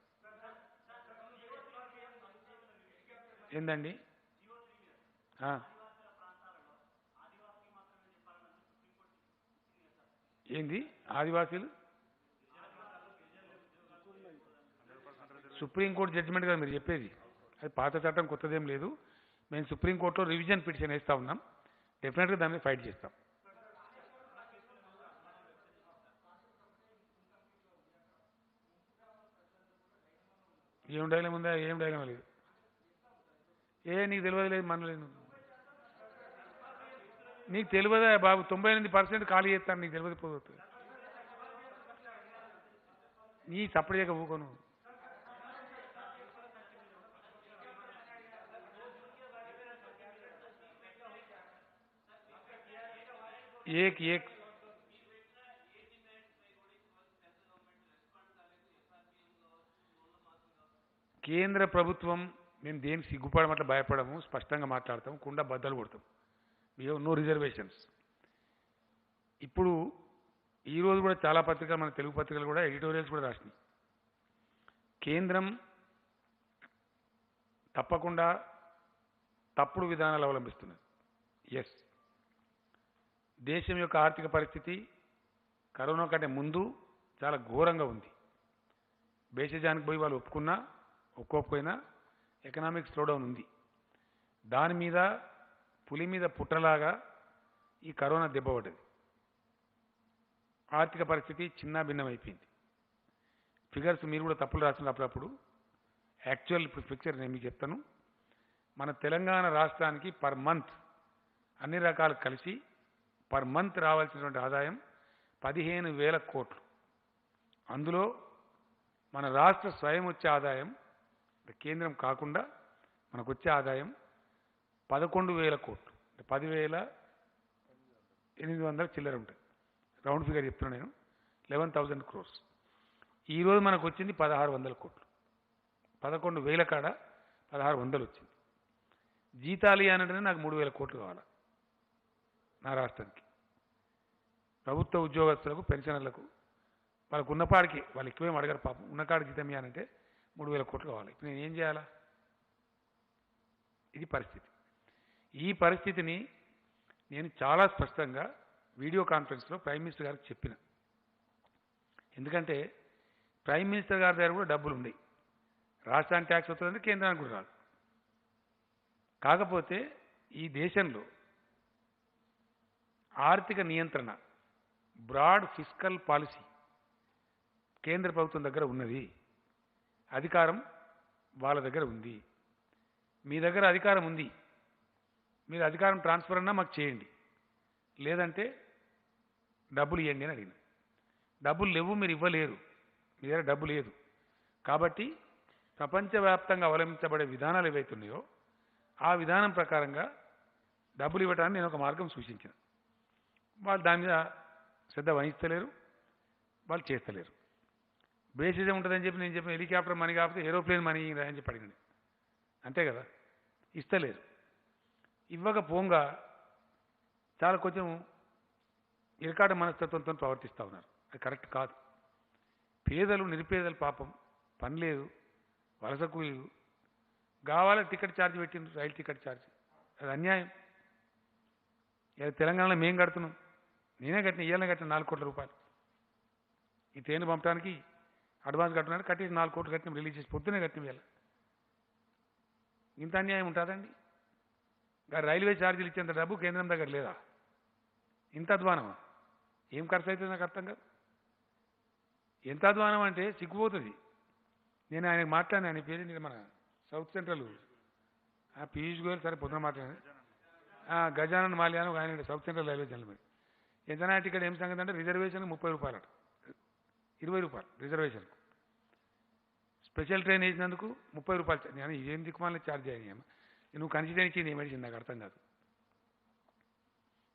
ఏందండి? ఏంది ఆదివాసీలు? సుప్రీంకోర్టు జడ్జిమెంట్ కదా మీరు చెప్పేది. అది పాత చట్టం, కొత్తదేం లేదు. మేము సుప్రీంకోర్టులో రివిజన్ పిటిషన్ వేస్తూ ఉన్నాం. డెఫినెట్గా దాన్ని ఫైట్ చేస్తాం. ఏం డైలం ఉందా? ఏం డైలం లేదు. నీకు తెలియదు లేదు, మనలేదు. నీకు తెలియదా బాబు? 98% ఖాళీ చేస్తాను, నీకు తెలియదు పోతుంది. నీ సప్పుడు చేయక ఊకోను. ఏక్ ఏక్ కేంద్ర ప్రభుత్వం, మేము దేనికి సిగ్గుపడడం, అట్లా భయపడము, స్పష్టంగా మాట్లాడతాం, కుండ బద్దలు కొడతాం. No reservations. ఇప్పుడు ఈరోజు కూడా చాలా పత్రికలు, మన తెలుగు పత్రికలు కూడా ఎడిటోరియల్స్ కూడా రాసినాయి. కేంద్రం తప్పకుండా తప్పుడు విధానాలు అవలంబిస్తున్నది. ఎస్, దేశం యొక్క ఆర్థిక పరిస్థితి కరోనా కంటే ముందు చాలా ఘోరంగా ఉంది. భేషజానికి పోయి వాళ్ళు ఒప్పుకున్నా ఒప్పుకోకపోయినా ఎకనామిక్ స్లోడౌన్ ఉంది. దాని మీద పులి మీద పుట్టలాగా ఈ కరోనా దెబ్బపడ్డది. ఆర్థిక పరిస్థితి చిన్న భిన్నమైపోయింది. ఫిగర్స్ మీరు కూడా తప్పులు రాసిన అప్పుడప్పుడు. యాక్చువల్ ఇప్పుడు పిక్చర్ నేను మీకు చెప్తాను. మన తెలంగాణ రాష్ట్రానికి పర్ మంత్ అన్ని రకాలు కలిసి పర్ మంత్ రావాల్సినటువంటి ఆదాయం 15,000 కోట్లు. అందులో మన రాష్ట్ర స్వయం వచ్చే ఆదాయం, కేంద్రం కాకుండా మనకు వచ్చే ఆదాయం 11,000 కోట్లు. 10,800 చిల్లర ఉంటుంది. రౌండ్ ఫిగర్ చెప్తున్నా నేను. 11,000 crores. ఈరోజు మనకు వచ్చింది 1,600 కోట్లు. 11,000 కాడ 1,600 వచ్చింది. జీతాలు అనంటేనే నాకు 3,000 కోట్లు కావాలి నా రాష్ట్రానికి. ప్రభుత్వ ఉద్యోగస్తులకు, పెన్షనర్లకు, వాళ్ళకు ఉన్నపాడికి, వాళ్ళు ఎక్కువేం అడగారు పాపం, ఉన్నకాడికి జీతం ఇవ్వాలంటే 3,000 కోట్లు కావాలి. ఇప్పుడు నేను ఏం చేయాలా? ఇది పరిస్థితి. ఈ పరిస్థితిని నేను చాలా స్పష్టంగా వీడియో కాన్ఫరెన్స్లో ప్రైమ్ మినిస్టర్ గారికి చెప్పిన. ఎందుకంటే ప్రైమ్ మినిస్టర్ గారి దగ్గర కూడా డబ్బులు ఉన్నాయి. రాష్ట్రానికి ట్యాక్స్ వస్తుందంటే కేంద్రానికి కూడా రాదు. కాకపోతే ఈ దేశంలో ఆర్థిక నియంత్రణ, బ్రాడ్ ఫిస్కల్ పాలసీ కేంద్ర ప్రభుత్వం దగ్గర ఉన్నది. అధికారం వాళ్ళ దగ్గర ఉంది. మీ దగ్గర అధికారం ఉంది. మీరు అధికారం ట్రాన్స్ఫర్ అన్నా మాకు చేయండి, లేదంటే డబ్బులు ఇవ్వండి అని అడిగిన. డబ్బులు లేవు, మీరు ఇవ్వలేరు, మీ దగ్గర డబ్బు లేదు. కాబట్టి ప్రపంచవ్యాప్తంగా అవలంబించబడే విధానాలు ఏవైతున్నాయో ఆ విధానం ప్రకారంగా డబ్బులు ఇవ్వడానికి నేను ఒక మార్గం సూచించిన. వాళ్ళు దాని మీద శ్రద్ధ వహిస్తలేరు, వాళ్ళు చేస్తలేరు. బేసిజం ఉంటుందని చెప్పి నేను చెప్పిన హెలికాప్టర్ మనీ కాకపోతే ఏరోప్లేన్ మనీ అని చెప్పి అడిగింది. అంతే కదా. ఇస్తలేరు. ఇవ్వకపోగా చాలా కొంచెం ఇరకాట మనస్తత్వంతో ప్రవర్తిస్తూ ఉన్నారు. అది కరెక్ట్ కాదు. పేదలు నిరుపేదలు పాపం పని లేదు, వలస కూలీలు కావాల టికెట్ ఛార్జ్ పెట్టిండ్రు, రైలు టికెట్ ఛార్జ్. అది అన్యాయం. ఇలా తెలంగాణలో మేము కడుతున్నాం, నేనే కట్టిన, ఇయ్యాలనే కట్టిన 4 కోట్ల రూపాయలు. ఈ ట్రైన్ పంపడానికి అడ్వాన్స్ కట్టడానికి కట్టేసి 4 కోట్లు కట్టిన, రిలీజ్ చేసి పొద్దునే కట్టిన వేళ. ఇంత అన్యాయం ఉంటుందండి? రైల్వే ఛార్జీలు ఇచ్చేంత డబ్బు కేంద్రం దగ్గర లేదా? ఇంత అధ్వానమా? ఏం ఖర్చు అవుతుంది నాకు అర్థం కాదు. ఎంత అధ్వానం అంటే సిగ్గుపోతుంది. నేను ఆయనకు మాట్లాడిన, ఆయన పేరు మన సౌత్ సెంట్రల్ పీయూష్ గోయల్, సరే పొద్దున మాట్లాడాను. గజానన్ మాల్యాను ఆయన సౌత్ సెంట్రల్ రైల్వే జనరల్ మరి. ఎంతనా టికెట్ ఏం సంగతి అంటే రిజర్వేషన్ 30 రూపాయలు అట, 20 రూపాయలు రిజర్వేషన్కు. స్పెషల్ ట్రైన్ వేసినందుకు 30 రూపాయలు. నేను ఇదేం దిక్కుమాలని ఛార్జ్ అయ్యాను. నువ్వు కన్సిడర్ ఇచ్చింది ఏమడిచింది నాకు అర్థం కాదు.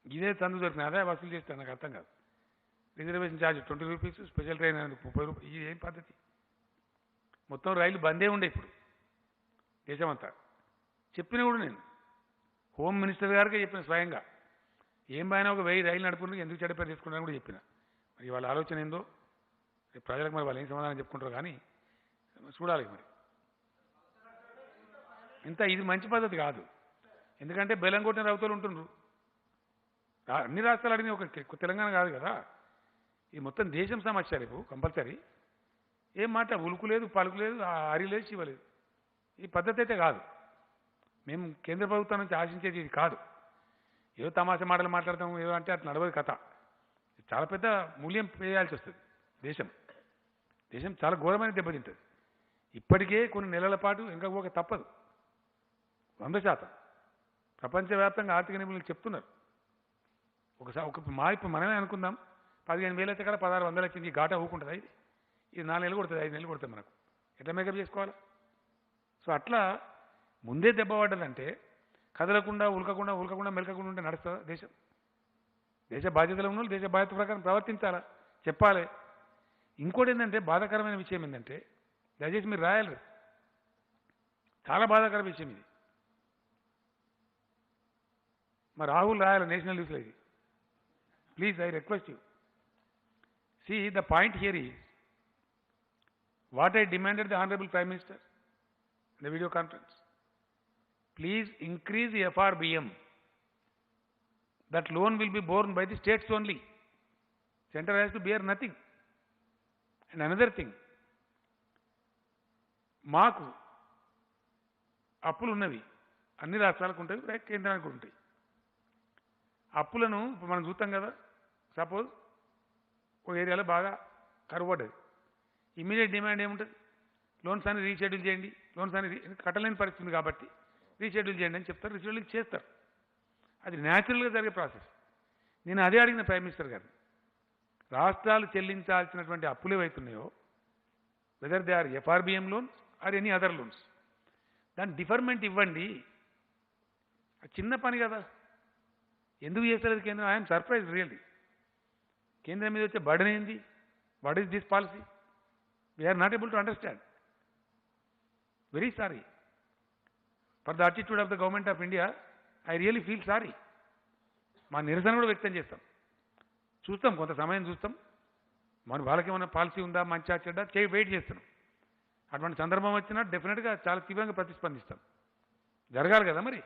ఇదే తందు దొరికిన అదే వసూలు చేస్తాను, నాకు అర్థం కాదు. Reservation charge 20 rupees, special train అందుకు 30 రూపాయలు. ఇది ఏం పద్ధతి? మొత్తం రైలు బందే ఉండే ఇప్పుడు దేశమంతా. చెప్పిన కూడా నేను హోమ్ మినిస్టర్ గారికి చెప్పిన స్వయంగా, ఏం పైన ఒక 1000 రైలు నడుపుకుంటే ఎందుకు చెడ్డ పేరు తీసుకుంటారని కూడా చెప్పిన. మరి వాళ్ళ ఆలోచన ఏందో ప్రజలకు మరి వాళ్ళు ఏం సమాధానం చెప్పుకుంటారు కానీ చూడాలి. మరి ఇది మంచి పద్ధతి కాదు. ఎందుకంటే బెల్లం కొట్టిన రౌతులు ఉంటుండ్రు. అన్ని రాష్ట్రాలు అడిగిన ఒక తెలంగాణ కాదు కదా, ఇది మొత్తం దేశం సమస్య. రేపు కంపల్సరీ ఏం మాట ఉలుకు లేదు, పలుకు లేదు, అరి లేదు, శివ లేదు. ఈ పద్ధతి అయితే కాదు. మేము కేంద్ర ప్రభుత్వం నుంచి ఆశించేది ఇది కాదు. ఏదో తమాషా మాటలు మాట్లాడతాం, ఏదో అంటే అట్లా నడవదు కథ. చాలా పెద్ద మూల్యం వేయాల్సి వస్తుంది. దేశం చాలా ఘోరమైన దెబ్బతింటుంది. ఇప్పటికే కొన్ని నెలల పాటు ఇంకా ఒక తప్పదు. 100% ప్రపంచవ్యాప్తంగా ఆర్థిక నిపుణులు చెప్తున్నారు. ఇప్పుడు మనమే అనుకుందాం, 15,000 అయితే కదా 1600 వచ్చింది, ఈ ఘాటా ఊకుంటుంది. ఇది 4 నెలలు కొడుతుంది, 5 నెలలు కొడుతుంది. మనకు ఎట్లా మేకప్ చేసుకోవాలి? సో అట్లా ముందే దెబ్బ పడ్డదంటే కదలకుండా ఉలకకుండా మెలకకుండా ఉంటే నడుస్తుందా దేశం? దేశ బాధ్యతలు ఉన్న దేశ బాధ్యత ప్రకారం ప్రవర్తించాలా, చెప్పాలి. ఇంకోటి ఏంటంటే బాధాకరమైన విషయం ఏంటంటే, దయచేసి మీరు రాయాలి, చాలా బాధాకర విషయం ఇది. మా రాహుల్ రాయాలి నేషనల్ న్యూస్లో ఇది. Please, I request you. See, the point here is what I demanded the Honorable Prime Minister in the video conference. Please increase the FRBM. That loan will be borne by the states only. Center has to bear nothing. And another thing, మాకు అప్పులు ఉన్నవి, అన్ని రాష్ట్రాలకు ఉంటాయి, కేంద్రానికి ఉంటాయి. అప్పులను ఇప్పుడు మనం చూస్తాం కదా, సపోజ్ ఒక ఏరియాలో బాగా కరువు పడ్డది, ఇమీడియట్ డిమాండ్ ఏముంటుంది? లోన్స్ అని రీషెడ్యూల్ చేయండి, లోన్స్ అని కట్టలేని పరిస్థితి కాబట్టి రీషెడ్యూల్ చేయండి అని చెప్తారు, రీషెడ్యూల్ చేస్తారు. అది న్యాచురల్గా జరిగే ప్రాసెస్. నేను అదే అడిగిన ప్రైమ్ మినిస్టర్ గారు, రాష్ట్రాలు చెల్లించాల్సినటువంటి అప్పులు ఏవైతున్నాయో, whether they are FRBM loans or any other loans, దాని డిఫర్మెంట్ ఇవ్వండి. చిన్న పని కదా, ఎందుకు చేస్తలేదు కేంద్రం? I'm surprise really. కేంద్రం మీద వచ్చే బర్డెన్ ఏంది? What is this policy? We're not able to understand. Very sorry for the attitude of the government of India. I really feel sorry. మా నిరసన కూడా వ్యక్తం చేస్తాం. చూస్తాం, కొంత సమయం చూస్తాం, మన వాళ్ళకి ఏమైనా పాలసీ ఉందా, మంచిగా చెడ్డా వెయిట్ చేస్తున్నాం. అటువంటి సందర్భం వచ్చినా డెఫినెట్గా చాలా తీవ్రంగా ప్రతిస్పందిస్తాం. జరగాలి కదా మరి.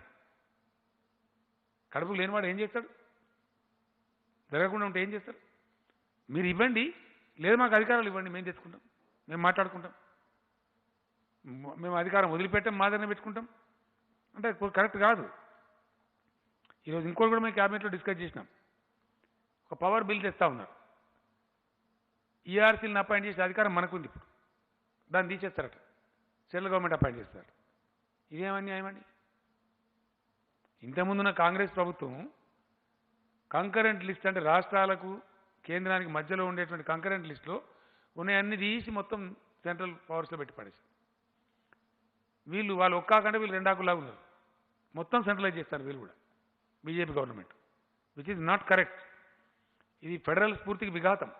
కడుపుకు లేనివాడు ఏం చేస్తాడు? జరగకుండా ఉంటే ఏం చేస్తారు? మీరు ఇవ్వండి, లేదు మాకు అధికారాలు ఇవ్వండి, మేము తెచ్చుకుంటాం, మేము మాట్లాడుకుంటాం, మేము అధికారం వదిలిపెట్టాం, మాదనే పెట్టుకుంటాం అంటే కరెక్ట్ కాదు. ఈరోజు ఇంకోటి కూడా మేము క్యాబినెట్లో డిస్కస్ చేసినాం. ఒక పవర్ బిల్ తెస్తా ఉన్నారు. ఈఆర్సీలను అపాయింట్ చేసే అధికారం మనకుంది. ఇప్పుడు దాన్ని తీసేస్తారట, సెంట్రల్ గవర్నమెంట్ అపాయింట్ చేస్తారట. ఇదేమన్యాయమండి? ఇంతకుముందున్న కాంగ్రెస్ ప్రభుత్వం కంకరెంట్ లిస్ట్, అంటే రాష్ట్రాలకు కేంద్రానికి మధ్యలో ఉండేటువంటి కంకరెంట్ లిస్టులో ఉన్నాయన్నీ తీసి మొత్తం సెంట్రల్ పవర్స్లో పెట్టి పడేశారు. వాళ్ళు ఒక్కాకంటే వీళ్ళు 2 ఆకులాగా ఉన్నారు. మొత్తం సెంట్రలైజ్ చేస్తారు వీళ్ళు కూడా, BJP government, which is not correct. ఇది ఫెడరల్ స్ఫూర్తికి విఘాతం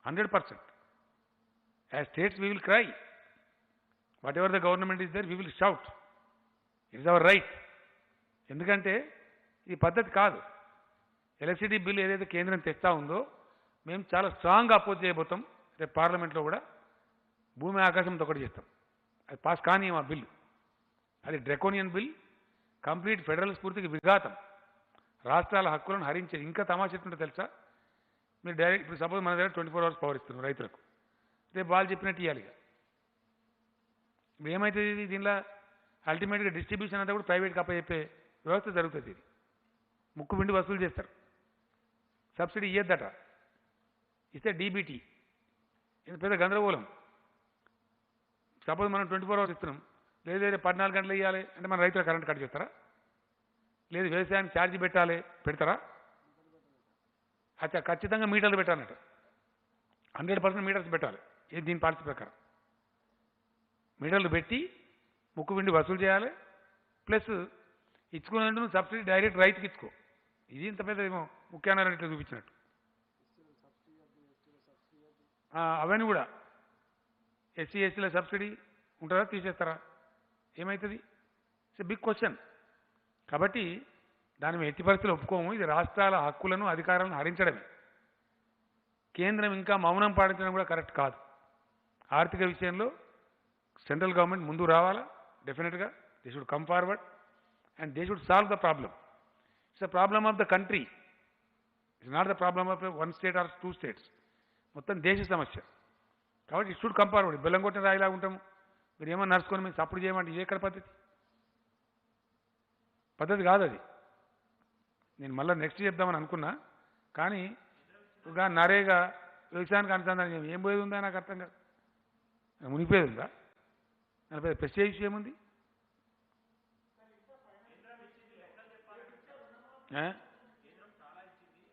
100%. As states we will cry, whatever the government is there we will shout. It's our right. ఎందుకంటే ఈ పద్ధతి కాదు. ఎలక్ట్రిసిటీ బిల్ ఏదైతే కేంద్రం తెస్తా ఉందో మేము చాలా స్ట్రాంగ్గా అపోజ్ చేయబోతాం. రేపు పార్లమెంట్లో కూడా భూమి ఆకాశంతో ఒకటి చేస్తాం. అది పాస్ కానీ ఆ బిల్లు అది డ్రెకోనియన్ బిల్, కంప్లీట్ ఫెడరల్ స్ఫూర్తికి విఘాతం, రాష్ట్రాల హక్కులను హరించేది. ఇంకా తమాషా ఎట్లుంటే తెలుసా, మీరు డైరెక్ట్ ఇప్పుడు సపోజ్ మన దగ్గర 24 hours పవర్ ఇస్తున్నారు రైతులకు, రేపు వాళ్ళు చెప్పినట్టు ఇవ్వాలి. ఇప్పుడు ఏమవుతుంది ఇది, దీనిలో అల్టిమేట్గా డిస్ట్రిబ్యూషన్ అంతా కూడా ప్రైవేట్కి అప్పచెప్పే వ్యవస్థ జరుగుతుంది. ఇది ముక్కు పిండి వసూలు చేస్తారు. సబ్సిడీ ఇయ్యద్దట, ఇస్తే డీబీటీ. ఇది పెద్ద గందరగోళం. సపోజ్ మనం 24 hours ఇస్తున్నాం, లేదు 14 గంటలు ఇవ్వాలి అంటే మన రైతుల కరెంట్ కట్ చేస్తారా? లేదు వ్యవసాయానికి ఛార్జీ పెట్టాలి, పెడతారా? అచ్చా ఖచ్చితంగా మీటర్లు పెట్టాలన్నట్టు, 100% మీటర్స్ పెట్టాలి. ఇది దీని పాలసీ ప్రకారం మీటర్లు పెట్టి ముక్కు పిండి వసూలు చేయాలి. ప్లస్ ఇచ్చుకున్నట్టు నువ్వు సబ్సిడీ డైరెక్ట్ రైతుకి ఇచ్చుకో. ఇది ఇంత పెద్ద ఏమో ముఖ్యాన్ని ఇట్లా చూపించినట్టు. అవన్నీ కూడా ఎస్సీ ఎస్టీల సబ్సిడీ ఉంటుందా, తీసేస్తారా? ఏమవుతుంది? It's a big question. కాబట్టి దాని మేము ఎట్టి పరిస్థితులు ఒప్పుకోము. ఇది రాష్ట్రాల హక్కులను అధికారాలను హరించడమే. కేంద్రం ఇంకా మౌనం పాటించడం కూడా కరెక్ట్ కాదు. ఆర్థిక విషయంలో సెంట్రల్ గవర్నమెంట్ ముందు రావాలా. డెఫినెట్గా they should come forward and they should solve the problem. It's the problem of the country, it's not the problem of 1 state or 2 states. మొత్తం దేశ సమస్య. కాబట్టి ఇట్ షుడ్ కమ్ ఫార్వర్డ్. బెల్లం కొట్టిన రాయిలాగా ఉంటాము. మీరు ఏమో నడుచుకొని మేము సపోర్ట్ చేయమంటే ఇది ఎక్కడ పద్ధతి? పద్ధతి కాదు అది. నేను మళ్ళీ నెక్స్ట్ చెప్దామని అనుకున్నా, కానీ ఇంకా నరేగా వ్యవసాయానికి అనుసంధానం ఏం పోయేది ఉందా నాకు అర్థం కాదు. మునిగిపోయేది ఉందా? దాని పెద్ద ప్రెస్టేజ్ ఇష్యూ ఏముంది?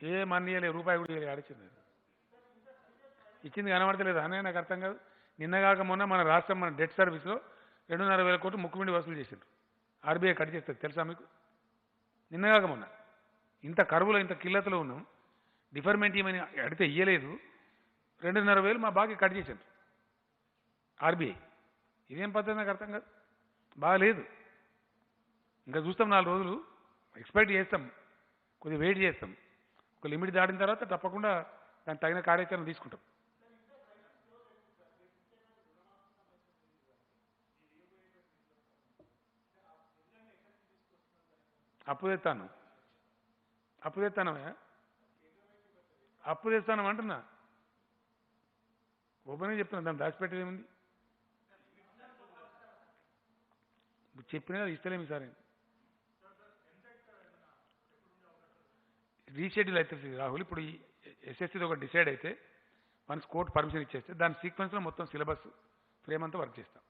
ఏ మన్నీయలే, రూపాయి కూడా ఆడిచ్చింది. ఇచ్చింది కనబడతలేదు అనే నాకు అర్థం కాదు. నిన్నగాక మొన్న మన రాష్ట్రం మన డెట్ సర్వీస్లో 2.5 కోట్లు ముక్కుమిండి వసూలు చేసిండ్రు. ఆర్బీఐ కట్ చేస్తుంది తెలుసా మీకు? నిన్నగాక మొన్న ఇంత కరువులో ఇంత కిల్లతలో ఉన్నాం, డిఫర్మెంట్ ఏమని అడిగితే ఇయ్యలేదు. 2.5 మా బాగా కట్ చేశారు ఆర్బీఐ. ఇదేం పద్ధతి నాకు అర్థం కాదు. బాగాలేదు. ఇంకా చూస్తాం 4 రోజులు ఎక్స్పెక్ట్ చేస్తాం, కొద్దిగా వెయిట్ చేస్తాం. ఒక లిమిట్ దాటిన తర్వాత తప్పకుండా దానికి తగిన కార్యాచరణ తీసుకుంటాం. అప్పు తెస్తాను అప్పు తెస్తాను అంటున్నా. ఓపెన్గా చెప్తున్నా, దాన్ని దాచిపెట్టేది ఏముంది? చెప్పినా కదా ఇస్తలేము సార్. రీషెడ్యూల్ అవుతుంది రాహుల్. ఇప్పుడు ఈ ఎస్ఎస్సీది ఒక డిసైడ్ అయితే వన్స్ కోర్టు పర్మిషన్ ఇచ్చేస్తే దాని సీక్వెన్స్లో మొత్తం సిలబస్ ఫ్రేమ్ అంతా వర్క్ చేస్తాం.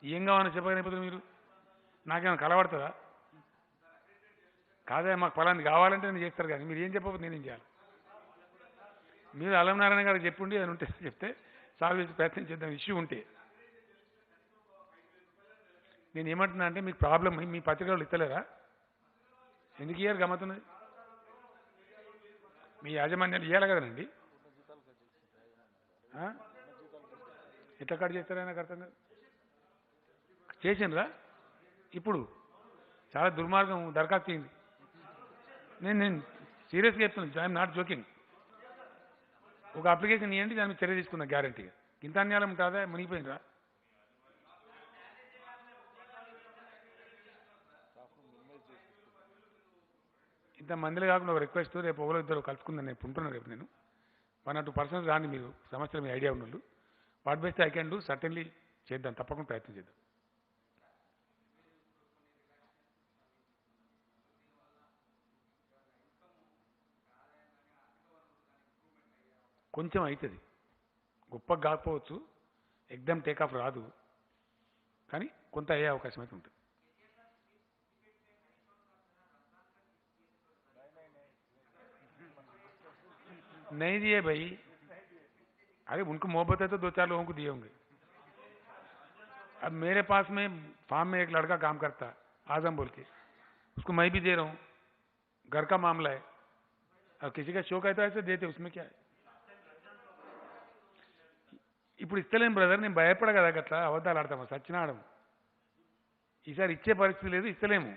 ఏం కావాలని చెప్పకపోతే మీరు నాకేమైనా కలబడుతుందా? కాదా, మాకు ఫలాన్ని కావాలంటే నేను చేస్తారు, కానీ మీరు ఏం చెప్పకపోతే నేనేం చేయాలి? మీరు అల్లం నారాయణ గారికి చెప్పుండి అని ఉంటే చెప్తే సాల్వ్ చేసి ప్రయత్నం చేద్దాం. ఇష్యూ ఉంటే నేను ఏమంటున్నా అంటే మీకు ప్రాబ్లం మీ పత్రికలు ఇస్తలేరా? ఎందుకు ఇయ్యారు? గమ్మతున్నది. మీ యాజమాన్యాలు ఇవ్వాలి కదనండి. ఎట్లా కట్ చేస్తారా నాకు అర్థం కాదు. చేసిండ్రా? ఇప్పుడు చాలా దుర్మార్గం దరఖాస్తు అయింది. నేను సీరియస్గా చెప్తున్నాను, ఐఎమ్ నాట్ జోకింగ్. ఒక అప్లికేషన్ ఇవ్వండి, దాని మీద చర్య తీసుకున్నా గ్యారంటీగా. ఇంత అన్యాయం ఉంటుందా? మునిగిపోయినరా? ఇంత మందిలో కాకుండా ఒక రిక్వెస్ట్, రేపు ఒకరు ఇద్దరు కలుసుకుందని నేను ఉంటున్నాను. రేపు నేను 1 or 2 persons రాండి, మీరు సమస్యలు మీ ఐడియా ఉన్నోళ్ళు. What best I can do certainly చేద్దాం, తప్పకుండా ప్రయత్నం చేద్దాం. కొంచెం అవుతుంది, గొప్పగా కాకపోవచ్చు, ఎగ్జామ్ టేకాఫ్ రాదు, కానీ కొంత అయ్యే అవకాశం అయితే ఉంటుంది. नहीं दिए भाई, अरे उनको मोहब्बत है तो 2-4 लोगों को दिए होंगे. अब मेरे पास में फार्म में एक लड़का काम करता है, आजम बोल के, उसको मैं भी दे रहा हूँ. घर का मामला है. अब किसी का शौक है तो ऐसे देते, उसमें क्या है? ఇప్పుడు ఇస్తలేం బ్రదర్, నేను భయపడ కదా అట్లా అబద్ధాలు ఆడతాము, సచ్చినాడము. ఈసారి ఇచ్చే పరిస్థితి లేదు, ఇస్తలేము.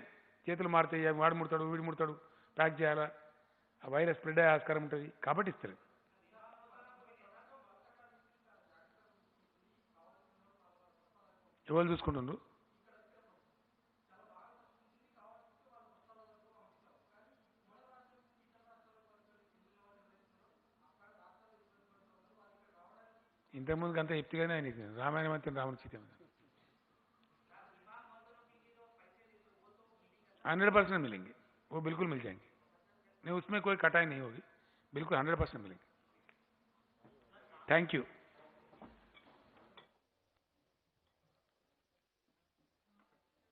చేతులు మారుతాయి, వాడు ముడతాడు వీడు ముడతాడు, ప్యాక్ చేయాలా, ఆ వైరస్ స్ప్రెడ్ అయ్యే ఆస్కారం ఉంటుంది కాబట్టి ఇస్తలేము. ఎవరు చూసుకుంటుండ్రు? ఇంతకుముందుకు అంతా చెప్తేగానే ఆయన రామాయణం అంతా రాముని సీత 100% मिलेंगे, वो बिल्कुल मिल जाएंगे, नहीं उसमें कोई कटाई नहीं होगी, बिल्कुल 100% मिलेंगे. Thank you.